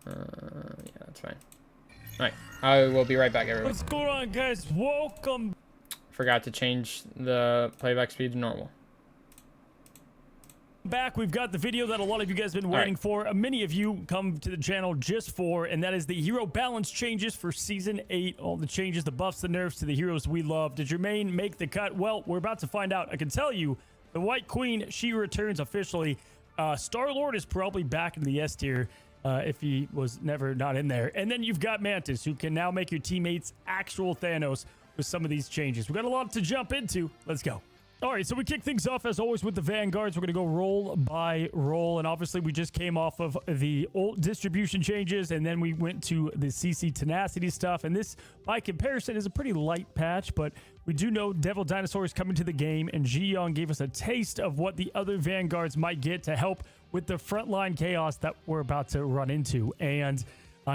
Yeah, that's fine. Alright. I will be right back, everyone. What's going on, guys? Welcome. Forgot to change the playback speed to normal. Back, we've got the video that a lot of you guys have been waiting for. Many of you come to the channel just for, and that is the hero balance changes for Season 8. All the changes, the buffs, the nerfs to the heroes we love. Did your main make the cut? Well, we're about to find out. I can tell you, the White Queen, she returns officially. Star-Lord is probably back in the S tier if he was never not in there. And then you've got Mantis, who can now make your teammates actual Thanos with some of these changes. We've got a lot to jump into. Let's go. All right, so we kick things off, as always, with the Vanguards. We're going to go roll by roll, and obviously we just came off of the ult distribution changes, and then we went to the CC Tenacity stuff, and this, by comparison, is a pretty light patch, but we do know Devil Dinosaur is coming to the game, and Ji-Young gave us a taste of what the other Vanguards might get to help with the frontline chaos that we're about to run into, and...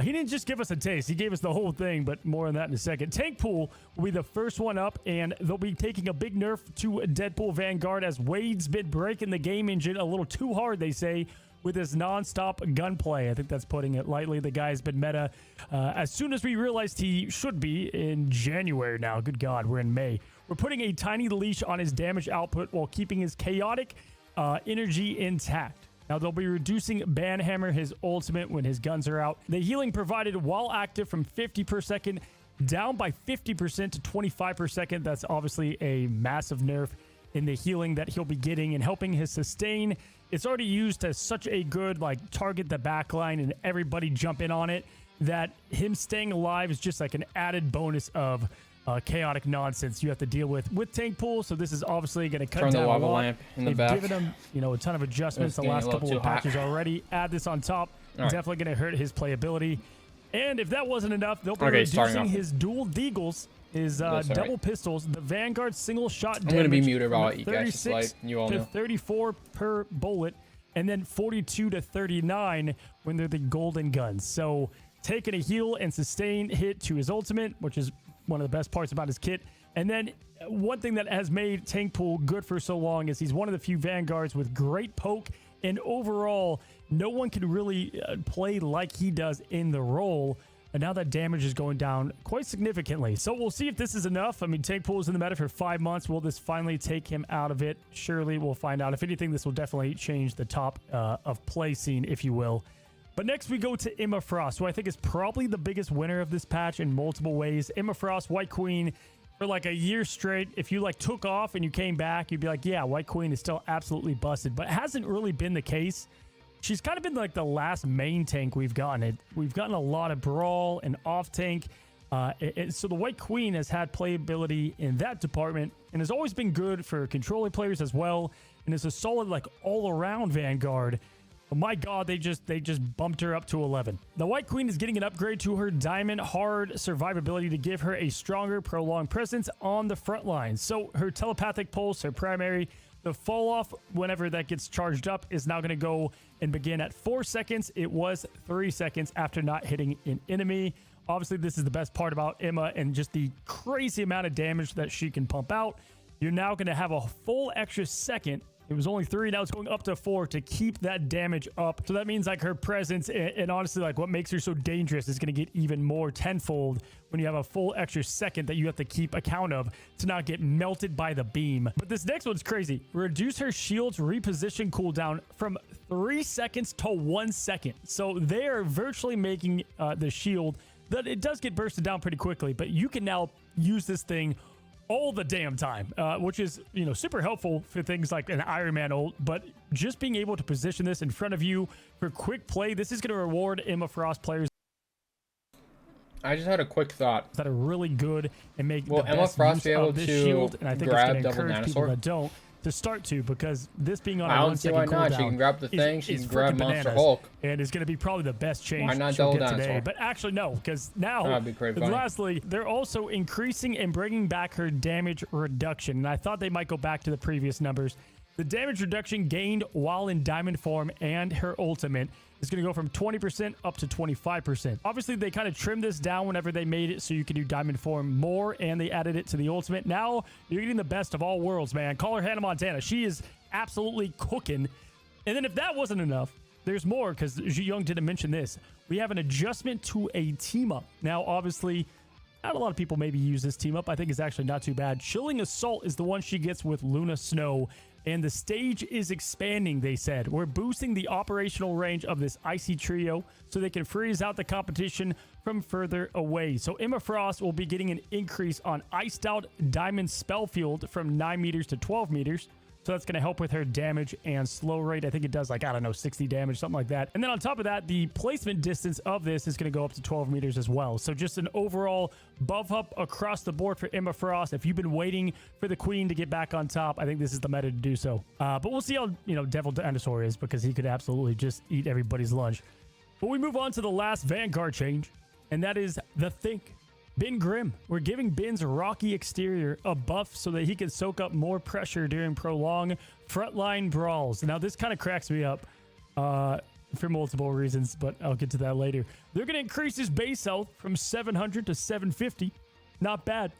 he didn't just give us a taste. He gave us the whole thing, but more on that in a second. Tank Pool will be the first one up, and they'll be taking a big nerf to Deadpool Vanguard, as Wade's been breaking the game engine a little too hard, they say, with his non-stop gunplay. I think that's putting it lightly. The guy's been meta as soon as we realized he should be in January now. Good God, we're in May. We're putting a tiny leash on his damage output while keeping his chaotic energy intact. Now, they'll be reducing Banhammer, his ultimate, when his guns are out. The healing provided while active from 50 per second down by 50% to 25 per second. That's obviously a massive nerf in the healing that he'll be getting and helping his sustain. It's already used as such a good like target the backline and everybody jump in on it, that him staying alive is just like an added bonus of chaotic nonsense you have to deal with tank pool. So this is obviously going to cut Turn down the lava a lot. lamp in the They've back. given him, you know, a ton of adjustments the last couple of patches already. Add this on top, definitely going to hurt his playability. And if that wasn't enough, they'll be reducing his dual deagles, his double pistols, the Vanguard single shot damage. I'm going to be muted while I eat, guys. 36 Just like you all to know. 34 per bullet, and then 42 to 39 when they're the golden guns. So taking a heal and sustain hit to his ultimate, which is one of the best parts about his kit. And then one thing that has made tank pool good for so long is he's one of the few Vanguards with great poke, and overall no one can really play like he does in the role. And now that damage is going down quite significantly. So we'll see if this is enough. I mean, tank pool is in the meta for 5 months. Will this finally take him out of it? Surely we'll find out. If anything, this will definitely change the top of play scene, if you will. But next we go to Emma Frost, who I think is probably the biggest winner of this patch in multiple ways. Emma Frost, White Queen, for like a year straight. If you like took off and you came back, you'd be like, yeah, White Queen is still absolutely busted. But it hasn't really been the case. She's kind of been like the last main tank we've gotten. We've gotten a lot of brawl and off tank. So the White Queen has had playability in that department and has always been good for controller players as well. And is a solid like all around Vanguard. But my God, they just bumped her up to 11. The White Queen is getting an upgrade to her Diamond Hard survivability to give her a stronger prolonged presence on the front lines. So her telepathic pulse, her primary, the fall off whenever that gets charged up is now going to go and begin at 4 seconds. It was 3 seconds after not hitting an enemy. Obviously, this is the best part about Emma and just the crazy amount of damage that she can pump out. You're now going to have a full extra second. It was only 3, now it's going up to 4 to keep that damage up. So that means like her presence and honestly like what makes her so dangerous is going to get even more tenfold when you have a full extra second that you have to keep account of to not get melted by the beam. But this next one's crazy. Reduce her shield's reposition cooldown from 3 seconds to 1 second. So they are virtually making the shield that it does get bursted down pretty quickly, but you can now use this thing all the damn time, which is, you know, super helpful for things like an Iron Man ult. But just being able to position this in front of you for quick play, this is going to reward Emma Frost players. I just had a quick thought That are really good and make will the Emma best Frost use be able of this to shield, and I think it's grab going to double encourage people dinosaur? that don't to start to, because this being on I a don't 1 see second why not. cooldown She can grab the thing, she can grab freaking Monster bananas, Hulk. and it's going to be probably the best change Why not she'll double get today. dinosaur? But actually no, because now That'd be pretty funny. lastly they're also increasing and bringing back her damage reduction, and I thought they might go back to the previous numbers. The damage reduction gained while in diamond form and her ultimate is going to go from 20% up to 25%. Obviously, they kind of trimmed this down whenever they made it so you can do diamond form more, and they added it to the ultimate. Now, you're getting the best of all worlds, man. Call her Hannah Montana. She is absolutely cooking. And then if that wasn't enough, there's more, because Ji Young didn't mention this. We have an adjustment to a team-up. Now, obviously, not a lot of people maybe use this team-up. I think it's actually not too bad. Chilling Assault is the one she gets with Luna Snow, and the stage is expanding, they said. We're boosting the operational range of this icy trio so they can freeze out the competition from further away. So Emma Frost will be getting an increase on Iced Out Diamond Spell Field from 9 meters to 12 meters. So that's going to help with her damage and slow rate. I think it does like, I don't know, 60 damage, something like that. And then on top of that, the placement distance of this is going to go up to 12 meters as well. So just an overall buff up across the board for Emma Frost. If you've been waiting for the Queen to get back on top, I think this is the meta to do so. But we'll see how, you know, Devil Dinosaur is, because he could absolutely just eat everybody's lunch. But we move on to the last Vanguard change, and that is the Think. Ben Grimm. We're giving Ben's rocky exterior a buff so that he can soak up more pressure during prolonged frontline brawls. Now, this kind of cracks me up for multiple reasons, but I'll get to that later. They're going to increase his base health from 700 to 750. Not bad.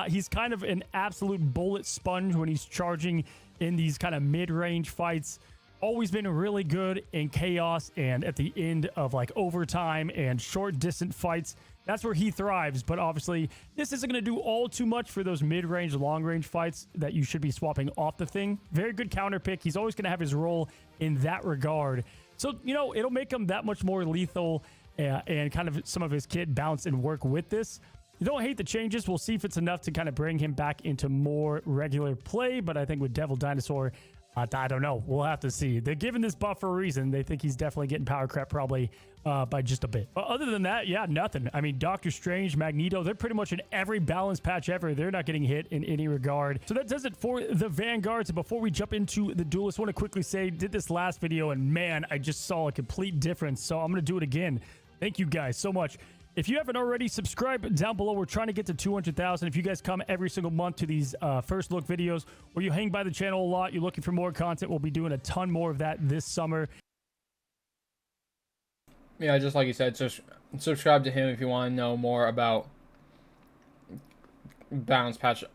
He's kind of an absolute bullet sponge when he's charging in these kind of mid-range fights. Always been really good in chaos and at the end of like overtime and short distant fights. That's where he thrives, but obviously this isn't going to do all too much for those mid-range, long-range fights that you should be swapping off the Thing. Very good counter pick. He's always going to have his role in that regard. So, you know, it'll make him that much more lethal and kind of some of his kit bounce and work with this. You don't hate the changes. We'll see if it's enough to kind of bring him back into more regular play. But I think with Devil Dinosaur, I don't know. We'll have to see. They're giving this buff for a reason. They think he's definitely getting power crap probably by just a bit. But other than that, yeah, nothing. I mean, Doctor Strange, Magneto, they're pretty much in every balance patch ever. They're not getting hit in any regard. So that does it for the Vanguards. And before we jump into the Duelists, I want to quickly say, did this last video and man, I just saw a complete difference. So I'm going to do it again. Thank you guys so much. If you haven't already, subscribe down below. We're trying to get to 200,000. If you guys come every single month to these first look videos, or you hang by the channel a lot, you're looking for more content, we'll be doing a ton more of that this summer. Yeah, just like you said, subscribe to him if you want to know more about balance patches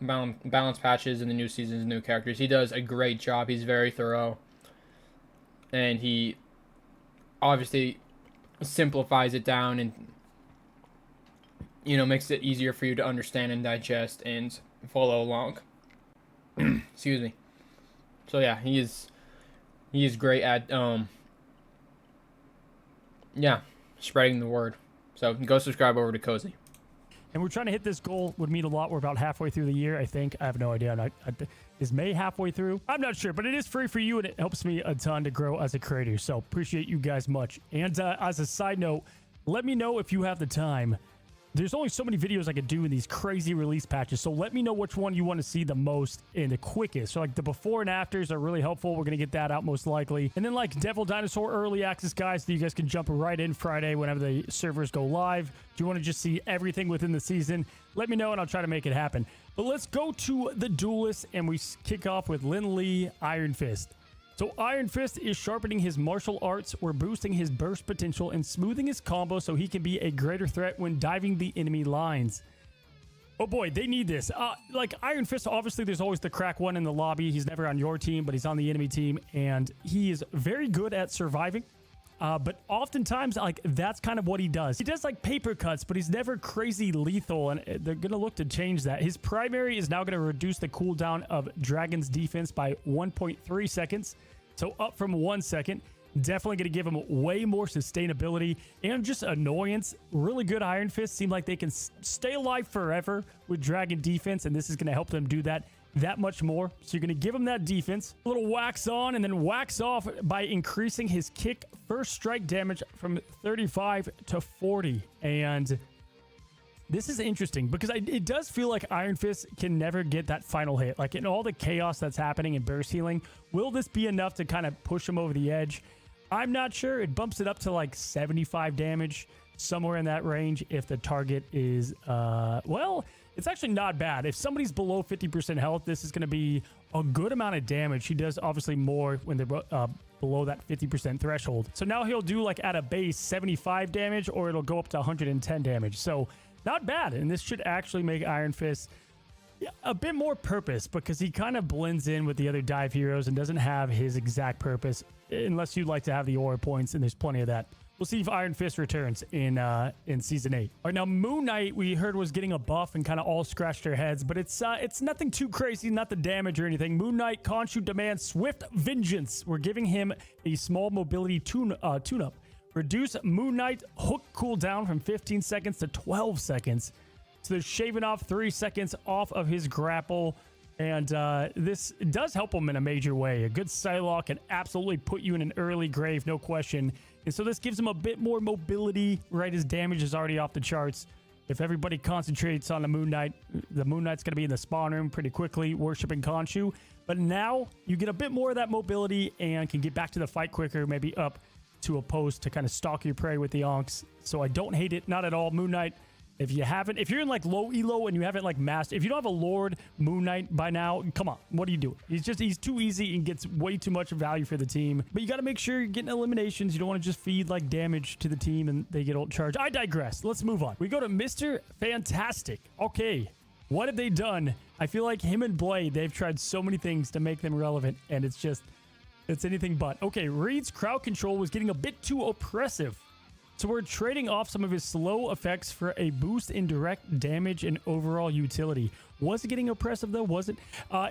in the new seasons, new characters. He does a great job. He's very thorough, and he obviously simplifies it down and, you know, makes it easier for you to understand and digest and follow along. Excuse me. So yeah, he is great at spreading the word. So go subscribe over to Cozy. And we're trying to hit this goal. Would mean a lot. We're about halfway through the year, I think. I have no idea. Is May halfway through? I'm not sure, but it is free for you, and it helps me a ton to grow as a creator. So appreciate you guys much. And as a side note, let me know if you have the time. There's only so many videos I could do in these crazy release patches, so let me know which one you want to see the most and the quickest. So like the before and afters are really helpful. We're going to get that out most likely. And then like Devil Dinosaur early access guys, so you guys can jump right in Friday whenever the servers go live. Do you want to just see everything within the season? Let me know and I'll try to make it happen. But let's go to the Duelists, and we kick off with Lin Lee, Iron Fist. So Iron Fist is sharpening his martial arts, or boosting his burst potential and smoothing his combo so he can be a greater threat when diving the enemy lines. Oh boy, they need this. Like Iron Fist, obviously there's always the crack one in the lobby. He's never on your team, but he's on the enemy team, and he is very good at surviving. But oftentimes, like, that's kind of what he does. He does, like, paper cuts, but he's never crazy lethal, and they're going to look to change that. His primary is now going to reduce the cooldown of Dragon's defense by 1.3 seconds, so up from 1 second. Definitely going to give him way more sustainability and just annoyance. Really good Iron Fist. Seem like they can stay alive forever with Dragon defense, and this is going to help them do that much more. So you're going to give him that defense, a little wax on and then wax off by increasing his kick first strike damage from 35 to 40. And this is interesting because it does feel like Iron Fist can never get that final hit. Like in all the chaos that's happening in burst healing, will this be enough to kind of push him over the edge? I'm not sure. It bumps it up to like 75 damage, somewhere in that range if the target is, well, it's actually not bad. If somebody's below 50% health, this is going to be a good amount of damage. He does obviously more when they're below that 50% threshold. So now he'll do like at a base 75 damage, or it'll go up to 110 damage. So not bad. And this should actually make Iron Fist a bit more purpose, because he kind of blends in with the other dive heroes and doesn't have his exact purpose, unless you'd like to have the aura points, and there's plenty of that. We'll see if Iron Fist returns in Season 8. All right, now Moon Knight, we heard, was getting a buff and kind of all scratched their heads, but it's nothing too crazy, not the damage or anything. Moon Knight, Khonshu demands Swift Vengeance. We're giving him a small mobility tune-up. Reduce Moon Knight hook cooldown from 15 seconds to 12 seconds. So they're shaving off 3 seconds off of his grapple. And this does help him in a major way. A good Psylocke can absolutely put you in an early grave, no question. And so this gives him a bit more mobility, right? His damage is already off the charts. If everybody concentrates on the Moon Knight's going to be in the spawn room pretty quickly, worshipping Khonshu. But now you get a bit more of that mobility and can get back to the fight quicker, maybe up to a post to kind of stalk your prey with the Onks. So I don't hate it, not at all. Moon Knight, if you're in like low elo and you haven't like mastered, if you don't have a Lord Moon Knight by now, come on, what are you doing? He's too easy and gets way too much value for the team. But you got to make sure you're getting eliminations. You don't want to just feed like damage to the team and they get ult charged. I digress. Let's move on. We go to Mr. Fantastic. Okay, what have they done? I feel like him and Blade, they've tried so many things to make them relevant, and it's anything but. Okay, Reed's crowd control was getting a bit too oppressive. So we're trading off some of his slow effects for a boost in direct damage and overall utility. Was it getting oppressive though? Was it?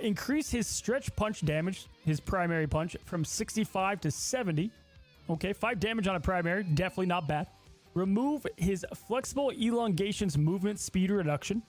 Increase his stretch punch damage, his primary punch, from 65 to 70. Okay, 5 damage on a primary, definitely not bad. Remove his flexible elongation's movement speed reduction.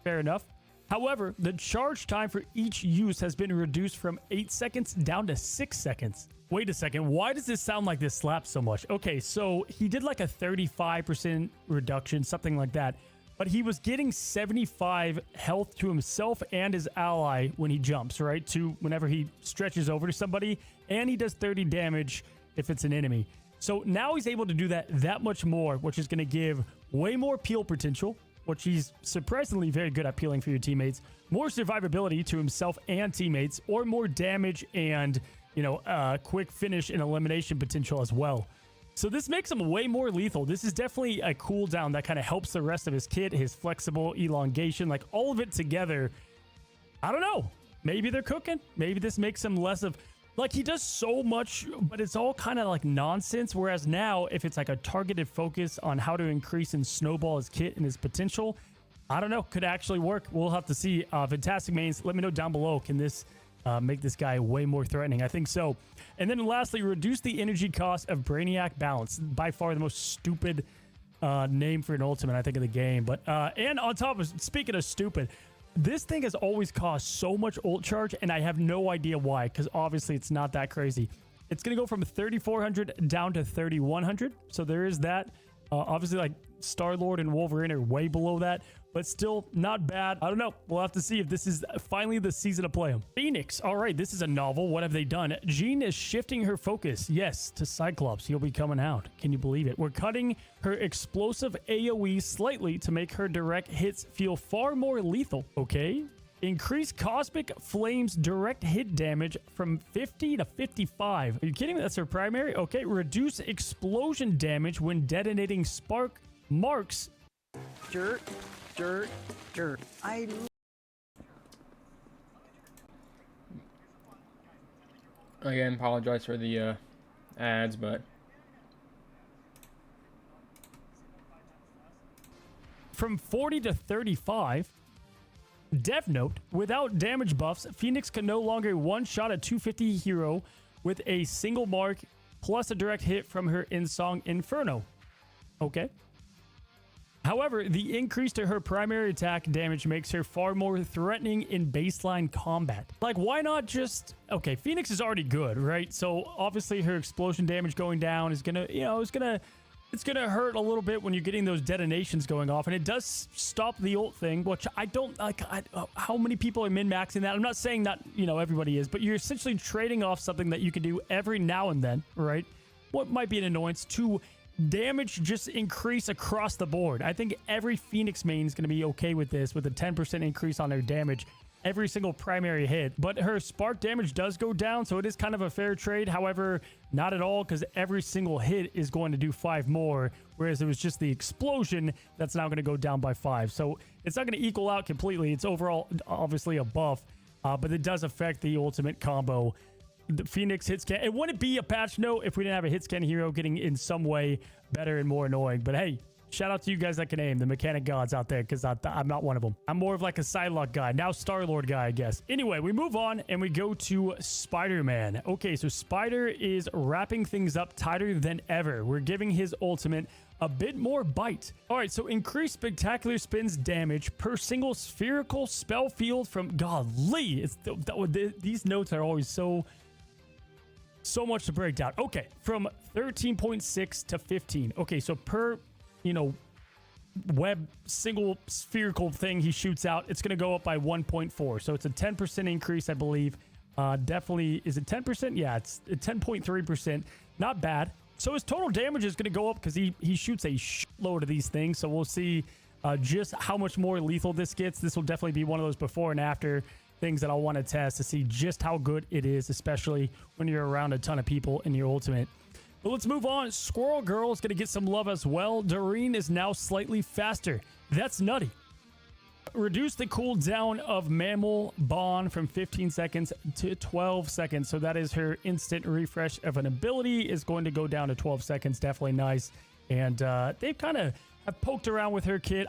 Fair enough. However, the charge time for each use has been reduced from 8 seconds down to 6 seconds. Wait a second. Why does this sound like this slaps so much? Okay, so he did like a 35% reduction, something like that. But he was getting 75 health to himself and his ally when he jumps, right? To whenever he stretches over to somebody. And he does 30 damage if it's an enemy. So now he's able to do that much more, which is going to give way more peel potential, which he's surprisingly very good at peeling for your teammates, more survivability to himself and teammates, or more damage and, you know, quick finish and elimination potential as well. So this makes him way more lethal. This is definitely a cooldown that kind of helps the rest of his kit, his flexible elongation, like all of it together. I don't know. Maybe they're cooking. Maybe this makes him less of... Like, he does so much, but it's all kind of like nonsense. Whereas now, if it's like a targeted focus on how to increase and snowball his kit and his potential, I don't know, could actually work. We'll have to see. Fantastic mains, let me know down below. Can this make this guy way more threatening? I think so. And then lastly, reduce the energy cost of Brainiac Balance. By far the most stupid name for an ultimate, I think, in the game. But and on top of, speaking of stupid, this thing has always cost so much ult charge, and I have no idea why, because obviously it's not that crazy. It's going to go from 3,400 down to 3,100, so there is that. Obviously, like, Star-Lord and Wolverine are way below that, but still not bad. I don't know. We'll have to see if this is finally the season to play him. Phoenix. All right, this is a novel. What have they done? Jean is shifting her focus, yes, to Cyclops. He'll be coming out. Can you believe it? We're cutting her explosive AoE slightly to make her direct hits feel far more lethal. Okay. Increase Cosmic Flame's direct hit damage from 50 to 55. Are you kidding me? That's her primary? Okay. Reduce explosion damage when detonating spark marks. Dirt. Again, apologize for the ads, but... From 40 to 35... Dev Note, without damage buffs, Phoenix can no longer one-shot a 250 hero with a single mark plus a direct hit from her in-song Inferno. Okay. However, the increase to her primary attack damage makes her far more threatening in baseline combat. Like, why not just... Okay, Phoenix is already good, right? So, obviously, her explosion damage going down is gonna, you know, it's gonna hurt a little bit when you're getting those detonations going off, and it does stop the ult thing, which I don't like. How many people are min-maxing that? I'm not saying that, you know, everybody is, but you're essentially trading off something that you can do every now and then, right? What might be an annoyance to damage just increase across the board. I think every Phoenix main is going to be okay with this, with a 10% increase on their damage every single primary hit. But her spark damage does go down, so it is kind of a fair trade. However, not at all, because every single hit is going to do 5 more, whereas it was just the explosion that's now going to go down by 5. So it's not going to equal out completely. It's overall obviously a buff, but it does affect the ultimate combo. The Phoenix hit scan. It wouldn't be a patch note if we didn't have a hit scan hero getting in some way better and more annoying. But hey, shout out to you guys that can aim, the mechanic gods out there, because I'm not one of them. I'm more of like a Psylocke guy, now Star-Lord guy, I guess. Anyway, we move on and we go to Spider-Man. Okay, so Spider is wrapping things up tighter than ever. We're giving his ultimate a bit more bite. All right, so increase Spectacular Spin's damage per single spherical spell field from... Golly, these notes are always so much to break down. Okay, from 13.6 to 15. Okay, so per... you know, web single spherical thing he shoots out, it's going to go up by 1.4. So it's a 10% increase, I believe. Definitely, is it 10%? Yeah, it's 10.3%. Not bad. So his total damage is going to go up because he shoots a shitload of these things. So we'll see just how much more lethal this gets. This will definitely be one of those before and after things that I'll want to test to see just how good it is, especially when you're around a ton of people in your ultimate. But let's move on. Squirrel Girl is going to get some love as well. Doreen is now slightly faster. That's nutty. Reduce the cooldown of Mammal Bond from 15 seconds to 12 seconds. So that is her instant refresh of an ability is going to go down to 12 seconds. Definitely nice. And they've kind of have poked around with her kit.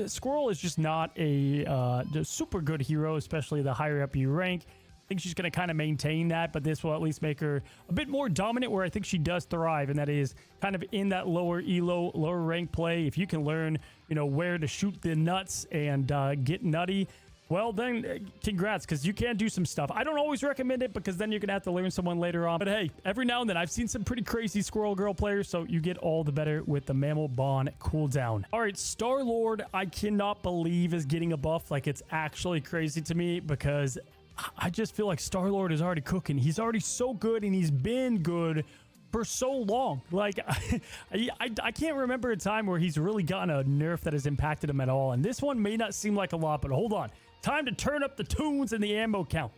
Squirrel is just not a super good hero, especially the higher up you rank. I think she's going to kind of maintain that, but this will at least make her a bit more dominant where I think she does thrive, and that is kind of in that lower elo, lower rank play. If you can learn, you know, where to shoot the nuts and get nutty, well, then congrats, because you can do some stuff. I don't always recommend it because then you're going to have to learn someone later on. But hey, every now and then I've seen some pretty crazy Squirrel Girl players, so you get all the better with the Mammal Bond cooldown. All right, Star-Lord, I cannot believe is getting a buff. Like, it's actually crazy to me because I just feel like Star-Lord is already cooking. He's already so good, and he's been good for so long. Like, I can't remember a time where he's really gotten a nerf that has impacted him at all. And this one may not seem like a lot, but hold on. Time to turn up the tunes and the ammo count.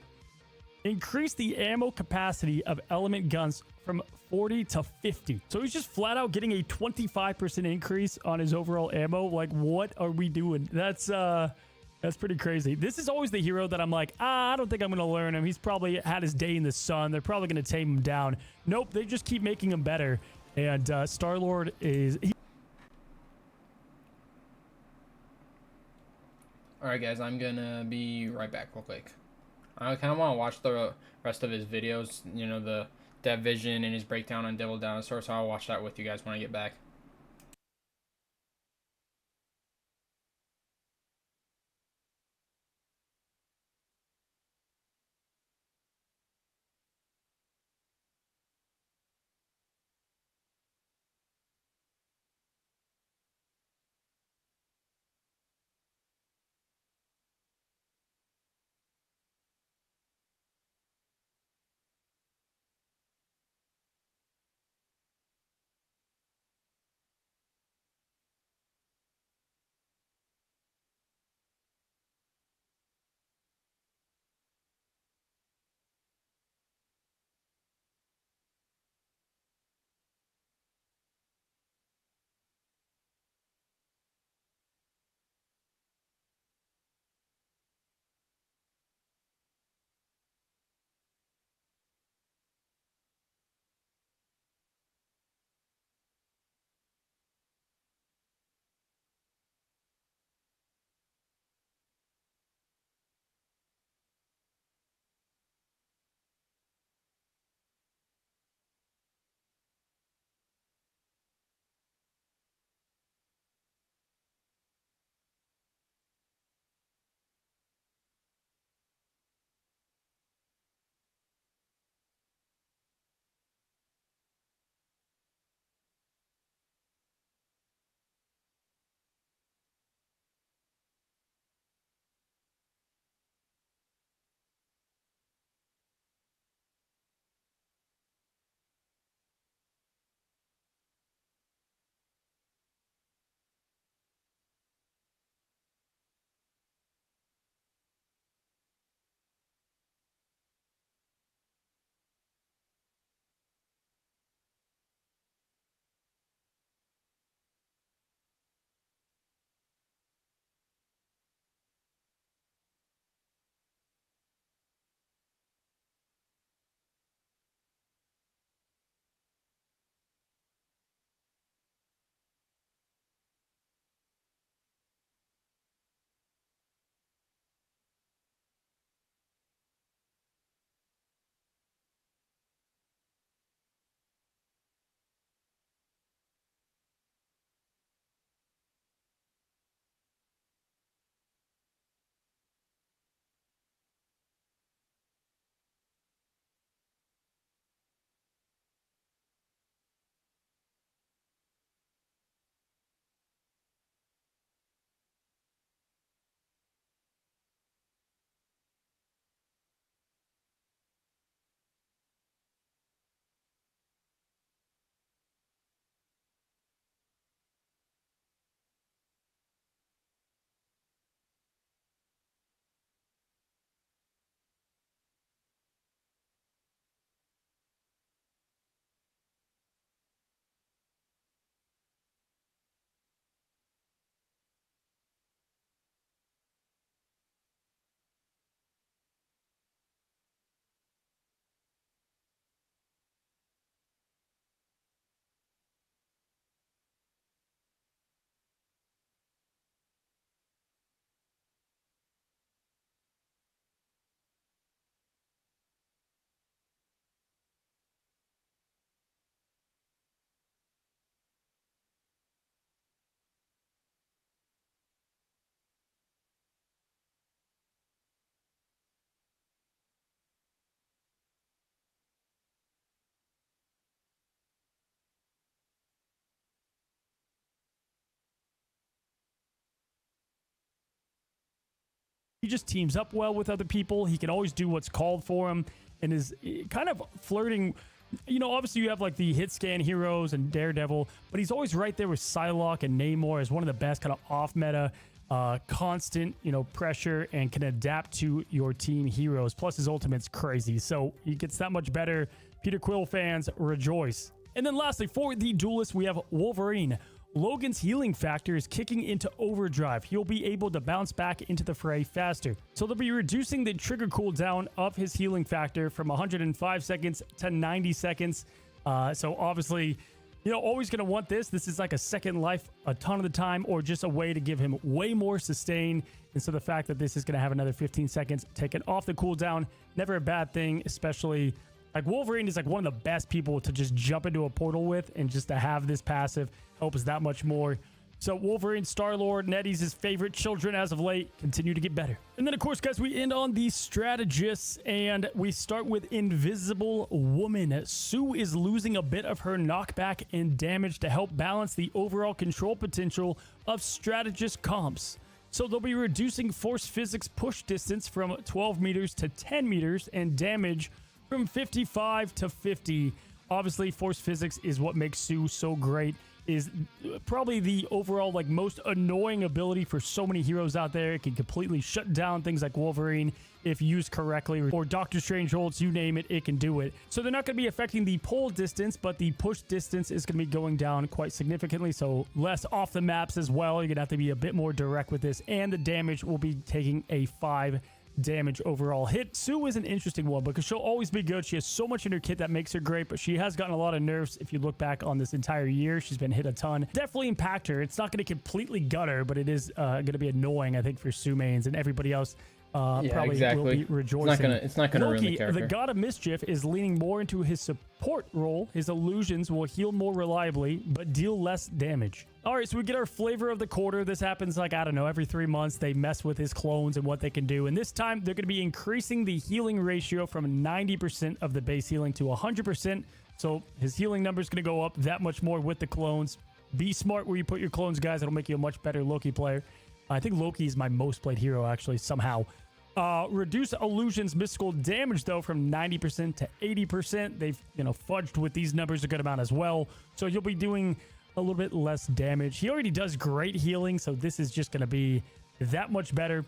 Increase the ammo capacity of element guns from 40 to 50. So he's just flat out getting a 25% increase on his overall ammo. Like, what are we doing? That's pretty crazy. This is always the hero that I'm like, I don't think I'm going to learn him. He's probably had his day in the sun. They're probably going to tame him down. Nope, they just keep making him better. And Star-Lord is... Alright guys, I'm gonna be right back real quick. I kind of want to watch the rest of his videos, you know, the Dev Vision and his breakdown on Devil Dinosaur, so I'll watch that with you guys when I get back. He just teams up well with other people. He can always do what's called for him and is kind of flirting. You know, obviously you have like the hit scan heroes and Daredevil, but he's always right there with Psylocke and Namor as one of the best kind of off meta, constant, you know, pressure and can adapt to your team heroes. Plus his ultimate's crazy. So he gets that much better. Peter Quill fans rejoice. And then lastly, for the duelist, we have Wolverine. Logan's healing factor is kicking into overdrive. He'll be able to bounce back into the fray faster. So they'll be reducing the trigger cooldown of his healing factor from 105 seconds to 90 seconds. So obviously, you know, always going to want this. This is like a second life a ton of the time, or just a way to give him way more sustain. And so the fact that this is going to have another 15 seconds taken off the cooldown, never a bad thing, especially like Wolverine is like one of the best people to just jump into a portal with, and just to have this passive helps that much more. So Wolverine, Star-Lord, Nettie's his favorite children as of late, continue to get better. And then of course, guys, we end on the strategists, and we start with Invisible Woman. Sue is losing a bit of her knockback and damage to help balance the overall control potential of strategist comps. So they'll be reducing force physics push distance from 12 meters to 10 meters and damage from 55 to 50. Obviously, force physics is what makes Sue so great. Is probably the overall like most annoying ability for so many heroes out there. It can completely shut down things like Wolverine if used correctly, or Doctor Strange holds, you name it, it can do it. So they're not going to be affecting the pull distance, but the push distance is going to be going down quite significantly. So less off the maps as well. You're going to have to be a bit more direct with this, and the damage will be taking a 5 damage overall hit. Sue is an interesting one because she'll always be good. She has so much in her kit that makes her great, but she has gotten a lot of nerfs. If you look back on this entire year, she's been hit a ton. Definitely impact her. It's not going to completely gut her, but it is going to be annoying, I think, for Sue mains, and everybody else probably will be rejoicing. It's not gonna ruin the Loki, character. the God of Mischief, is leaning more into his support role. His illusions will heal more reliably, but deal less damage. All right, so we get our flavor of the quarter. This happens like, I don't know, every 3 months. They mess with his clones and what they can do. And this time, they're going to be increasing the healing ratio from 90% of the base healing to 100%. So his healing number is going to go up that much more with the clones. Be smart where you put your clones, guys. It'll make you a much better Loki player. I think Loki is my most played hero, actually, somehow. Reduce illusions mystical damage, though, from 90% to 80%. They've, you know, fudged with these numbers a good amount as well. So you'll be doing a little bit less damage. He already does great healing, so this is just going to be that much better.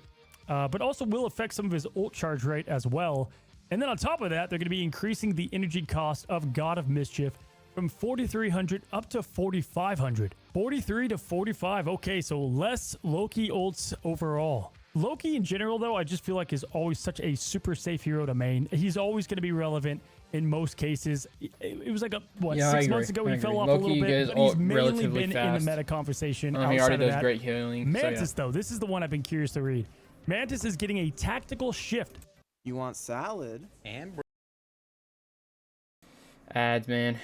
But also will affect some of his ult charge rate as well. And then on top of that, they're going to be increasing the energy cost of God of Mischief from 4,300 up to 4,500. 43 to 45. Okay, so less Loki ults overall. Loki in general, though, I just feel like is always such a super safe hero to main. He's always going to be relevant in most cases. It was like, 6 months ago he fell off Loki, a little bit, but he's mainly been fast. in the meta conversation. He already does that. great healing. Mantis, though, this is the one I've been curious to read. Mantis is getting a tactical shift. You want salad and ads, man.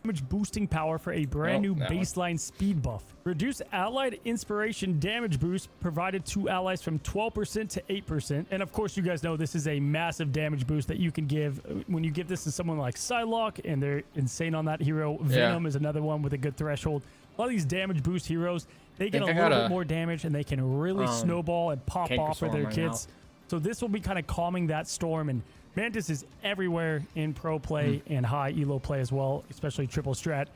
Damage boosting power for a brand new baseline speed buff. Reduce allied inspiration damage boost provided to allies from 12% to 8%. And of course, you guys know this is a massive damage boost that you can give when you give this to someone like Psylocke, and they're insane on that hero. Venom is another one with a good threshold. A lot of these damage boost heroes, they get a little bit more damage, and they can really snowball and pop off for their kids. So this will be kind of calming that storm, and Mantis is everywhere in pro play and high elo play as well, especially triple strat.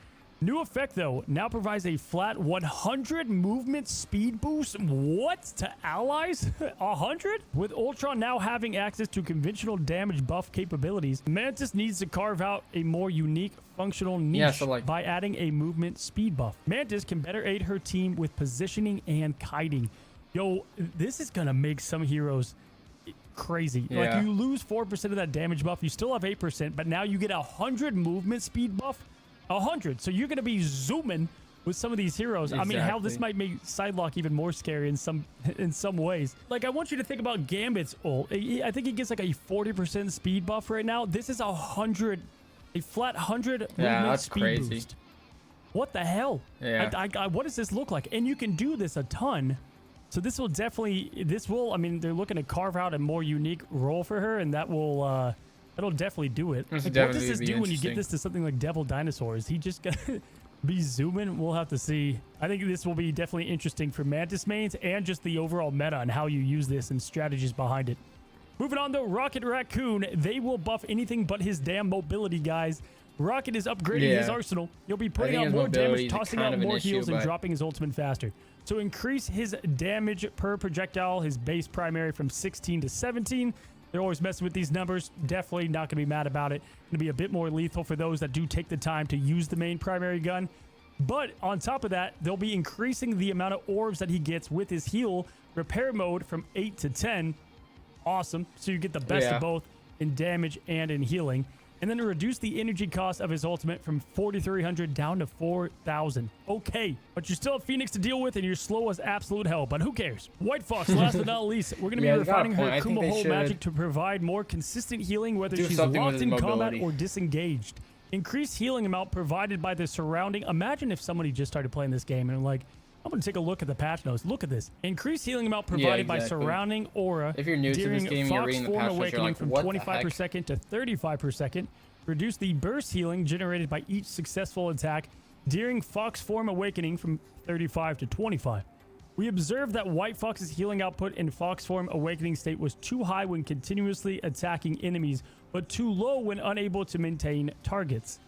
New effect, though, now provides a flat 100 movement speed boost. What? To allies? 100? With Ultron now having access to conventional damage buff capabilities, Mantis needs to carve out a more unique functional niche by adding a movement speed buff. Mantis can better aid her team with positioning and kiting. Yo, this is going to make some heroes crazy. Like, you lose 4% of that damage buff, you still have 8%, but now you get 100 movement speed buff. 100. So you're going to be zooming with some of these heroes. Exactly. I mean, how this might make Psylocke even more scary in some ways. Like, I want you to think about Gambit's ult. I think he gets like a 40% speed buff right now. This is a flat 100 movement speed boost. What the hell? What does this look like? And you can do this a ton. So this will definitely, I mean, they're looking to carve out a more unique role for her, and that will, that'll definitely do it. Like, what does this do when you get this to something like Devil Dinosaur? Is he just gonna be zooming. We'll have to see. I think this will be definitely interesting for Mantis mains and just the overall meta and how you use this and strategies behind it. Moving on though, Rocket Raccoon, they will buff anything but his damn mobility, guys. Rocket is upgrading his arsenal. He'll be putting out more damage, tossing out more heals, and dropping his ultimate faster. So increase his damage per projectile, his base primary from 16 to 17. They're always messing with these numbers. Definitely not going to be mad about it. Going to be a bit more lethal for those that do take the time to use the main primary gun. But on top of that, they'll be increasing the amount of orbs that he gets with his heal repair mode from 8 to 10. Awesome. So you get the best of both in damage and in healing. And then to reduce the energy cost of his ultimate from 4,300 down to 4,000. Okay, but you still have Phoenix to deal with, and you're slow as absolute hell, but who cares? White Fox, last but not least, we're going to be refining her Kuma Hole magic to provide more consistent healing, whether she's locked in combat or disengaged. Increased healing amount provided by the surrounding. Imagine if somebody just started playing this game and like, I'm going to take a look at the patch notes. Look at this. Increased healing amount provided by surrounding aura. If you're new to this game, you're reading the patch notes, you're like, from what 25 per second to 35 per second. Reduce the burst healing generated by each successful attack during Fox Form Awakening from 35 to 25. We observed that White Fox's healing output in Fox Form Awakening state was too high when continuously attacking enemies, but too low when unable to maintain targets.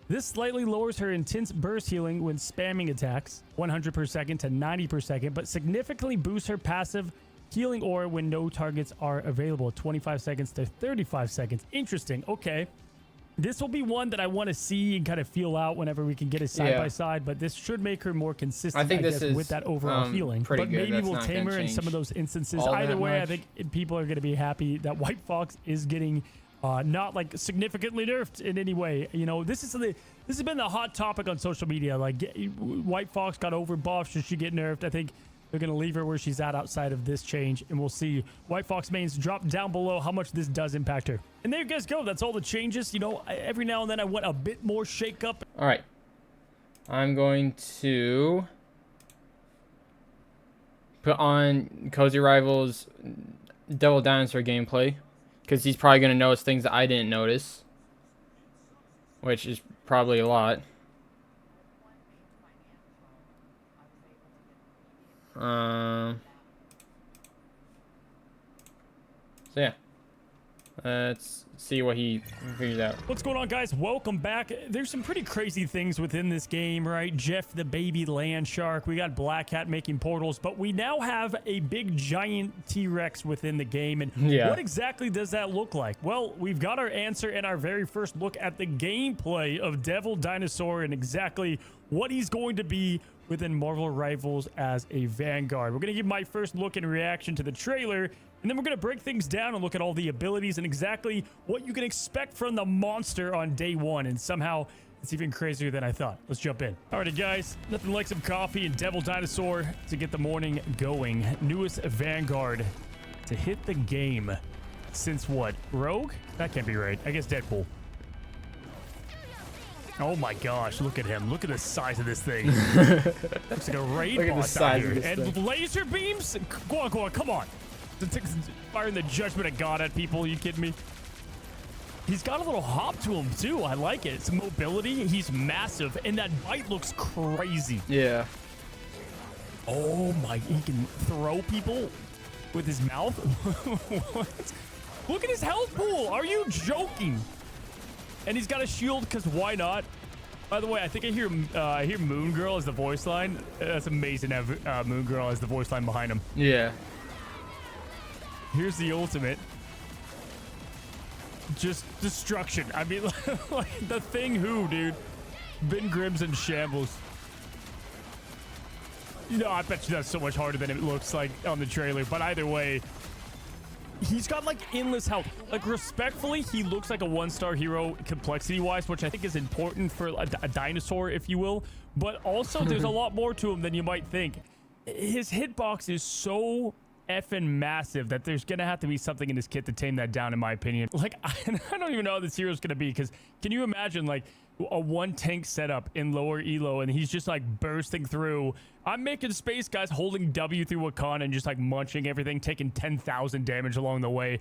This slightly lowers her intense burst healing when spamming attacks, 100 per second to 90 per second, but significantly boosts her passive healing aura when no targets are available, 25 seconds to 35 seconds. Interesting. Okay. This will be one that I want to see and kind of feel out whenever we can get it side by side, but this should make her more consistent, I think this guess, is with that overall healing. But good. maybe That's we'll not tame her gonna in some of change those instances. all Either that way, I much. think people are going to be happy that White Fox is getting not like significantly nerfed in any way. You know, this has been the hot topic on social media. Like, White Fox got over buffed. Should she get nerfed? I think they're going to leave her where she's at outside of this change, and we'll see White Fox mains drop down below how much this does impact her. And there you guys go. That's all the changes. You know, every now and then I want a bit more shake up. All right. I'm going to put on Cozy Rivals Devil Dinosaur gameplay, because he's probably going to notice things that I didn't notice, which is probably a lot. So yeah, let's see what he figures out. What's going on, guys? Welcome back. There's some pretty crazy things within this game, right? Jeff the baby land shark. We got Black Cat making portals, but we now have a big giant T-Rex within the game. And what exactly does that look like? Well, we've got our answer in our very first look at the gameplay of Devil Dinosaur and exactly what he's going to be within Marvel Rivals as a Vanguard. We're going to give my first look and reaction to the trailer, and then we're going to break things down and look at all the abilities and exactly what you can expect from the monster on day one. And somehow it's even crazier than I thought. Let's jump in. Alrighty, guys, nothing like some coffee and Devil Dinosaur to get the morning going. Newest Vanguard to hit the game since what? Rogue? That can't be right. I guess Deadpool. Oh my gosh, look at him. Look at the size of this thing. Looks like a raid boss out here. And laser beams? Go on, come on. Firing the judgment of God at people. Are you kidding me? He's got a little hop to him too. I like it. It's mobility. He's massive. And that bite looks crazy. Yeah. Oh my, he can throw people with his mouth? What? Look at his health pool. Are you joking? And he's got a shield because why not? By the way, I think I hear Moon Girl as the voice line. That's amazing to have Moon Girl as the voice line behind him. Yeah. Here's the ultimate. Just destruction. I mean, like the thing who, dude? Ben Grimm's in shambles. You know, I bet you that's so much harder than it looks like on the trailer. But either way, he's got like endless health. Like, respectfully, he looks like a one-star hero complexity-wise, which I think is important for a dinosaur, if you will. But also, there's a lot more to him than you might think. His hitbox is so effing massive that there's gonna have to be something in his kit to tame that down, in my opinion. Like, I don't even know how this hero's gonna be, because can you imagine like a one tank setup in lower elo and he's just like bursting through? I'm making space, guys, holding W through Wakanda and just like munching everything, taking 10,000 damage along the way.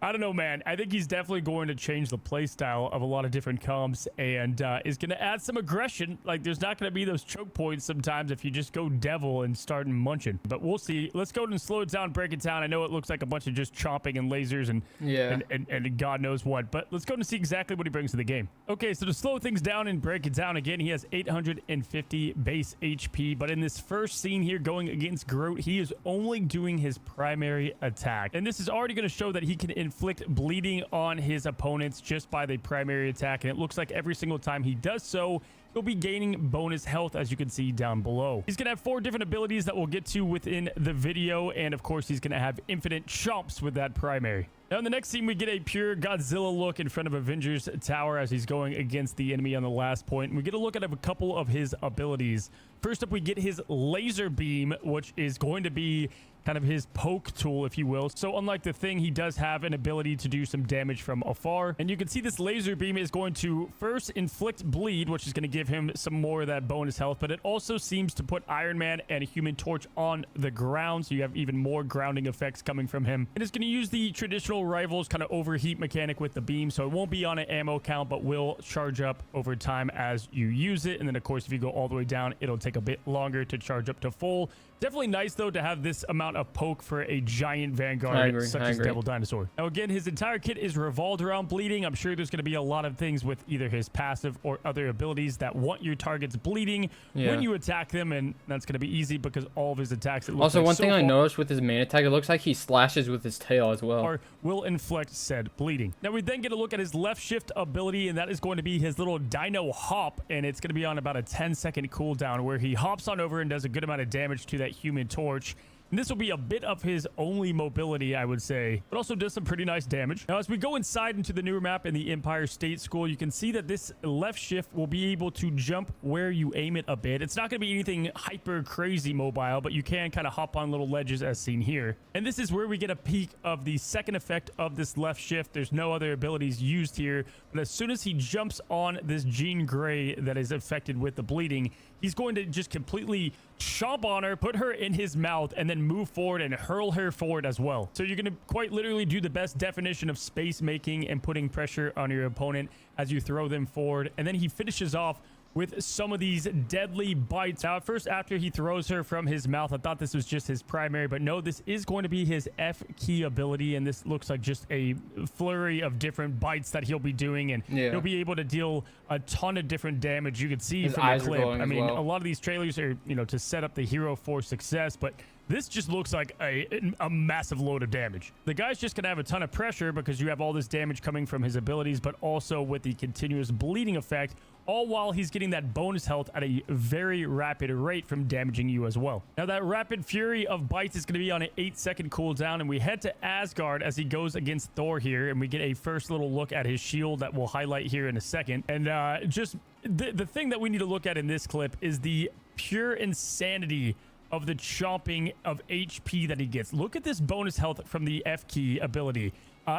I don't know, man. I think he's definitely going to change the play style of a lot of different comps and is going to add some aggression. Like, there's not going to be those choke points sometimes if you just go devil and start munching. But we'll see. Let's go and slow it down, break it down. I know it looks like a bunch of just chopping and lasers and God knows what. But let's go and see exactly what he brings to the game. Okay, so to slow things down and break it down again, he has 850 base HP. But in this first scene here going against Groot, he is only doing his primary attack. And this is already going to show that he can inflict bleeding on his opponents just by the primary attack, and it looks like every single time he does so, he'll be gaining bonus health, as you can see down below. He's gonna have 4 different abilities that we'll get to within the video, and of course he's gonna have infinite chomps with that primary. Now in the next scene, we get a pure Godzilla look in front of Avengers Tower as he's going against the enemy on the last point. And we get a look at a couple of his abilities. First up, we get his laser beam, which is going to be kind of his poke tool, if you will. So unlike the Thing, he does have an ability to do some damage from afar. And you can see this laser beam is going to first inflict bleed, which is going to give him some more of that bonus health, but it also seems to put Iron Man and Human Torch on the ground, so you have even more grounding effects coming from him. It is going to use the traditional Rivals kind of overheat mechanic with the beam, so it won't be on an ammo count, but will charge up over time as you use it. And then of course, if you go all the way down, it'll take a bit longer to charge up to full. Definitely nice, though, to have this amount of poke for a giant Vanguard such as Devil Dinosaur. Now, again, his entire kit is revolved around bleeding. I'm sure there's going to be a lot of things with either his passive or other abilities that want your targets bleeding when you attack them, and that's going to be easy because all of his attacks... Also, one thing I noticed with his main attack, it looks like he slashes with his tail as well. Or will inflict said bleeding. Now, we then get a look at his left shift ability, and that is going to be his little Dino Hop, and it's going to be on about a 10-second cooldown where he hops on over and does a good amount of damage to that Human Torch. And this will be a bit of his only mobility, I would say, but also does some pretty nice damage. Now, as we go inside into the newer map in the Empire State School, you can see that this left shift will be able to jump where you aim it a bit. It's not going to be anything hyper crazy mobile, but you can kind of hop on little ledges as seen here. And this is where we get a peek of the second effect of this left shift. There's no other abilities used here, but as soon as he jumps on this Jean Grey that is affected with the bleeding, he's going to just completely chomp on her, put her in his mouth, and then move forward and hurl her forward as well. So you're going to quite literally do the best definition of space making and putting pressure on your opponent as you throw them forward. And then he finishes off with some of these deadly bites. Now, at first, after he throws her from his mouth, I thought this was just his primary, but no, this is going to be his F key ability, and this looks like just a flurry of different bites that he'll be doing, and he'll be able to deal a ton of different damage. You can see from the clip. I mean, a lot of these trailers are, you know, to set up the hero for success, but this just looks like a massive load of damage. The guy's just going to have a ton of pressure because you have all this damage coming from his abilities, but also with the continuous bleeding effect, all while he's getting that bonus health at a very rapid rate from damaging you as well. Now, that rapid fury of bites is going to be on an 8-second cooldown, and we head to Asgard as he goes against Thor here, and we get a first little look at his shield that we'll highlight here in a second. And just the thing that we need to look at in this clip is the pure insanity of the chomping of HP that he gets. Look at this bonus health from the F key ability.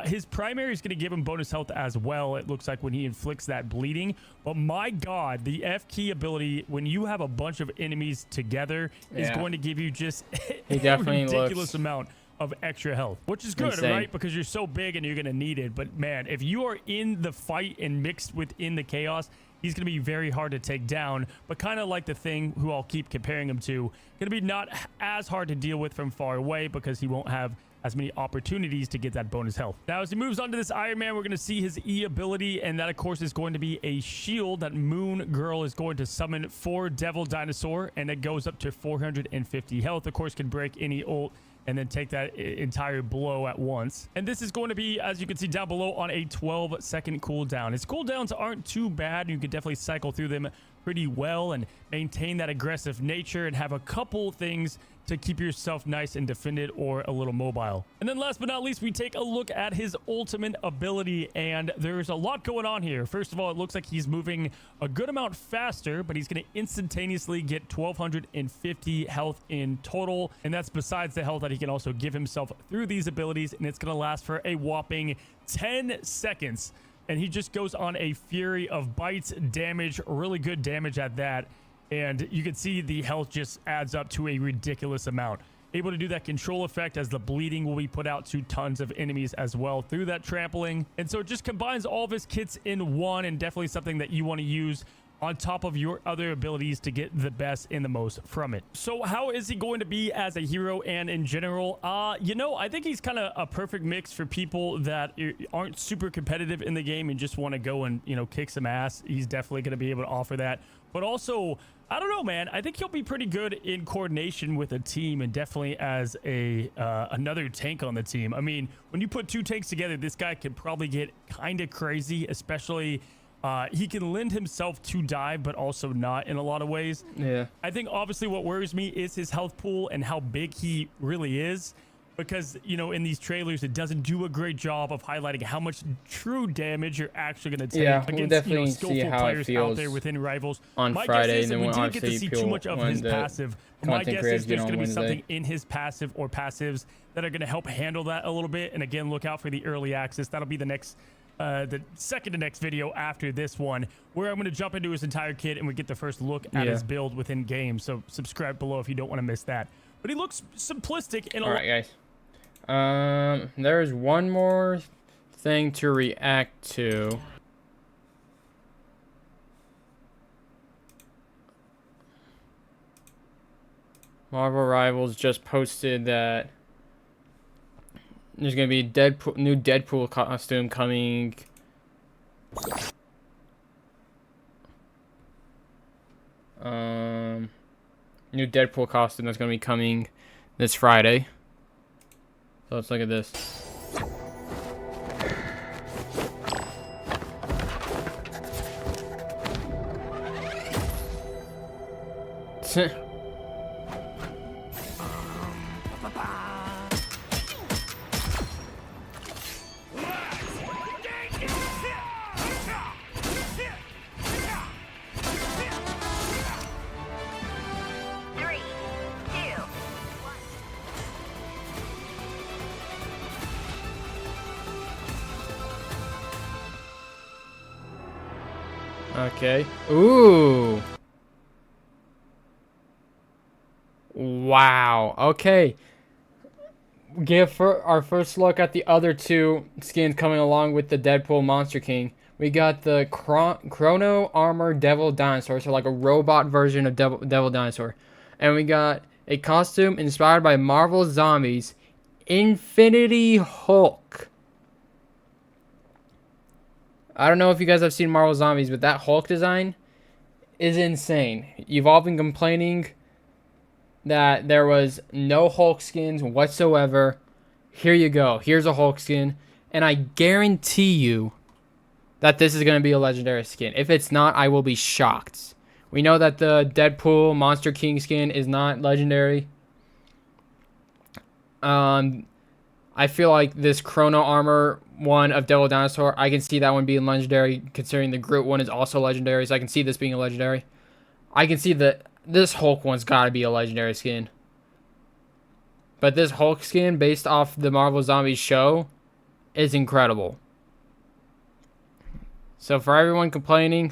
His primary is going to give him bonus health as well, it looks like, when he inflicts that bleeding. But my God, the F key ability, when you have a bunch of enemies together, is going to give you just a ridiculous amount of extra health, which is good, right? Because you're so big and you're going to need it. But man, if you are in the fight and mixed within the chaos, he's going to be very hard to take down, but kind of like the Thing, who I'll keep comparing him to, going to be not as hard to deal with from far away because he won't have as many opportunities to get that bonus health. Now, as he moves on to this Iron Man, we're going to see his E ability, and that, of course, is going to be a shield that Moon Girl is going to summon for Devil Dinosaur, and it goes up to 450 health. Of course, can break any ult and then take that entire blow at once. And this is going to be, as you can see down below, on a 12-second cooldown. His cooldowns aren't too bad. You can definitely cycle through them pretty well and maintain that aggressive nature and have a couple things to keep yourself nice and defended or a little mobile. And then last but not least, we take a look at his ultimate ability, and there's a lot going on here. First of all, it looks like he's moving a good amount faster, but he's going to instantaneously get 1,250 health in total, and that's besides the health that he can also give himself through these abilities, and it's going to last for a whopping 10 seconds. And he just goes on a fury of bites, damage, really good damage at that. And you can see the health just adds up to a ridiculous amount. able to do that control effect as the bleeding will be put out to tons of enemies as well through that trampling. And so it just combines all of his kits in one, and definitely something that you want to use on top of your other abilities to get the best and the most from it. So how is he going to be as a hero and in general? You know, I think he's kind of a perfect mix for people that aren't super competitive in the game and just want to go and, you know, kick some ass. He's definitely going to be able to offer that. But also, I don't know, man. I think he'll be pretty good in coordination with a team, and definitely as a another tank on the team. I mean, when you put two tanks together, this guy could probably get kind of crazy, especially he can lend himself to dive, but also not in a lot of ways. Yeah. I think obviously what worries me is his health pool and how big he really is. Because, you know, in these trailers, it doesn't do a great job of highlighting how much true damage you're actually going to take we'll against, definitely you know, see skillful how it players out feels there within Rivals. on My Friday, guess is and that then we didn't get to obviously see too much of when his the passive. My content guess creators is there's get on going to be Wednesday. something in his passive or passives that are going to help handle that a little bit. And again, look out for the early access. That'll be the next, the second to next video after this one, where I'm going to jump into his entire kit and we get the first look at his build within game. So subscribe below if you don't want to miss that. But he looks simplistic in a All right, guys. There's one more thing to react to. Marvel Rivals just posted that there's gonna be new Deadpool costume coming. New Deadpool costume that's gonna be coming this Friday. So let's look at this. Okay. Ooh. Wow. Okay. Give our first look at the other two skins coming along with the Deadpool Monster King. We got the Chrono Armor Devil Dinosaur, so like a robot version of Devil Dinosaur. And we got a costume inspired by Marvel Zombies, Infinity Hulk. I don't know if you guys have seen Marvel Zombies, but that Hulk design is insane. You've all been complaining that there was no Hulk skins whatsoever. Here you go. Here's a Hulk skin. And I guarantee you that this is going to be a legendary skin. If it's not, I will be shocked. We know that the Deadpool Monster King skin is not legendary. I feel like this Chrono Armor one of Devil Dinosaur, I can see that one being legendary, considering the Groot one is also legendary, so I can see this being a legendary. I can see that this Hulk one's got to be a legendary skin. But this Hulk skin, based off the Marvel Zombies show, is incredible. So for everyone complaining,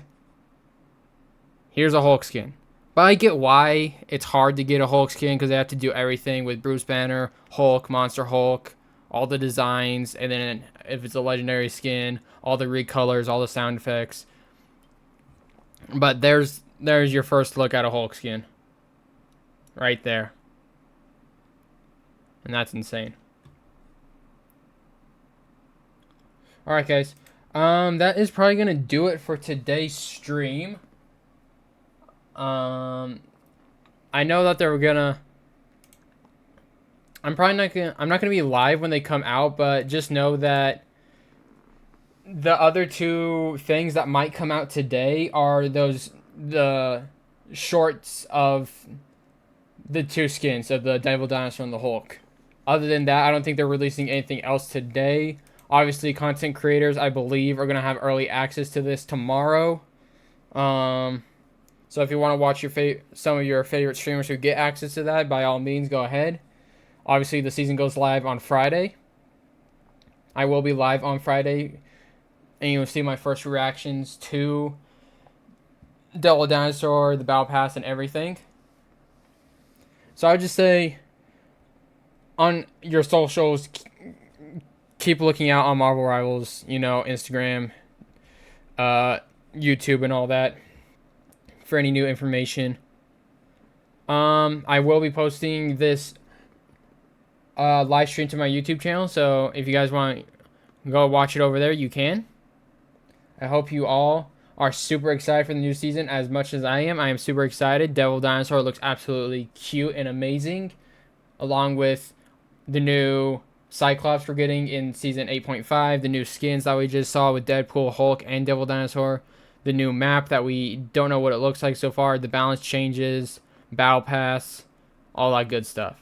here's a Hulk skin. But I get why it's hard to get a Hulk skin, because they have to do everything with Bruce Banner, Hulk, Monster Hulk, all the designs, and then if it's a legendary skin, all the recolors, all the sound effects. But there's your first look at a Hulk skin. Right there. And that's insane. Alright, guys. That is probably going to do it for today's stream. I know that they're gonna... I'm not gonna be live when they come out, but just know that the other two things that might come out today are the shorts of the two skins of the Devil Dinosaur and the Hulk. Other than that, I don't think they're releasing anything else today. Obviously, content creators, I believe, are gonna have early access to this tomorrow. So if you want to watch some of your favorite streamers who get access to that, by all means, go ahead. Obviously, the season goes live on Friday. I will be live on Friday, and you'll see my first reactions to Devil Dinosaur, the Battle Pass, and everything. So I would just say, on your socials, keep looking out on Marvel Rivals, you know, Instagram, YouTube, and all that for any new information. I will be posting this live stream to my YouTube channel, so if you guys want to go watch it over there, you can. I hope you all are super excited for the new season as much as I am. I am super excited. Devil Dinosaur looks absolutely cute and amazing, along with the new Cyclops we're getting in season 8.5, the new skins that we just saw with Deadpool, Hulk, and Devil Dinosaur, the new map that we don't know what it looks like so far, the balance changes, Battle Pass, all that good stuff.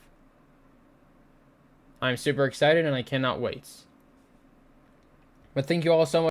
I'm super excited and I cannot wait. But thank you all so much.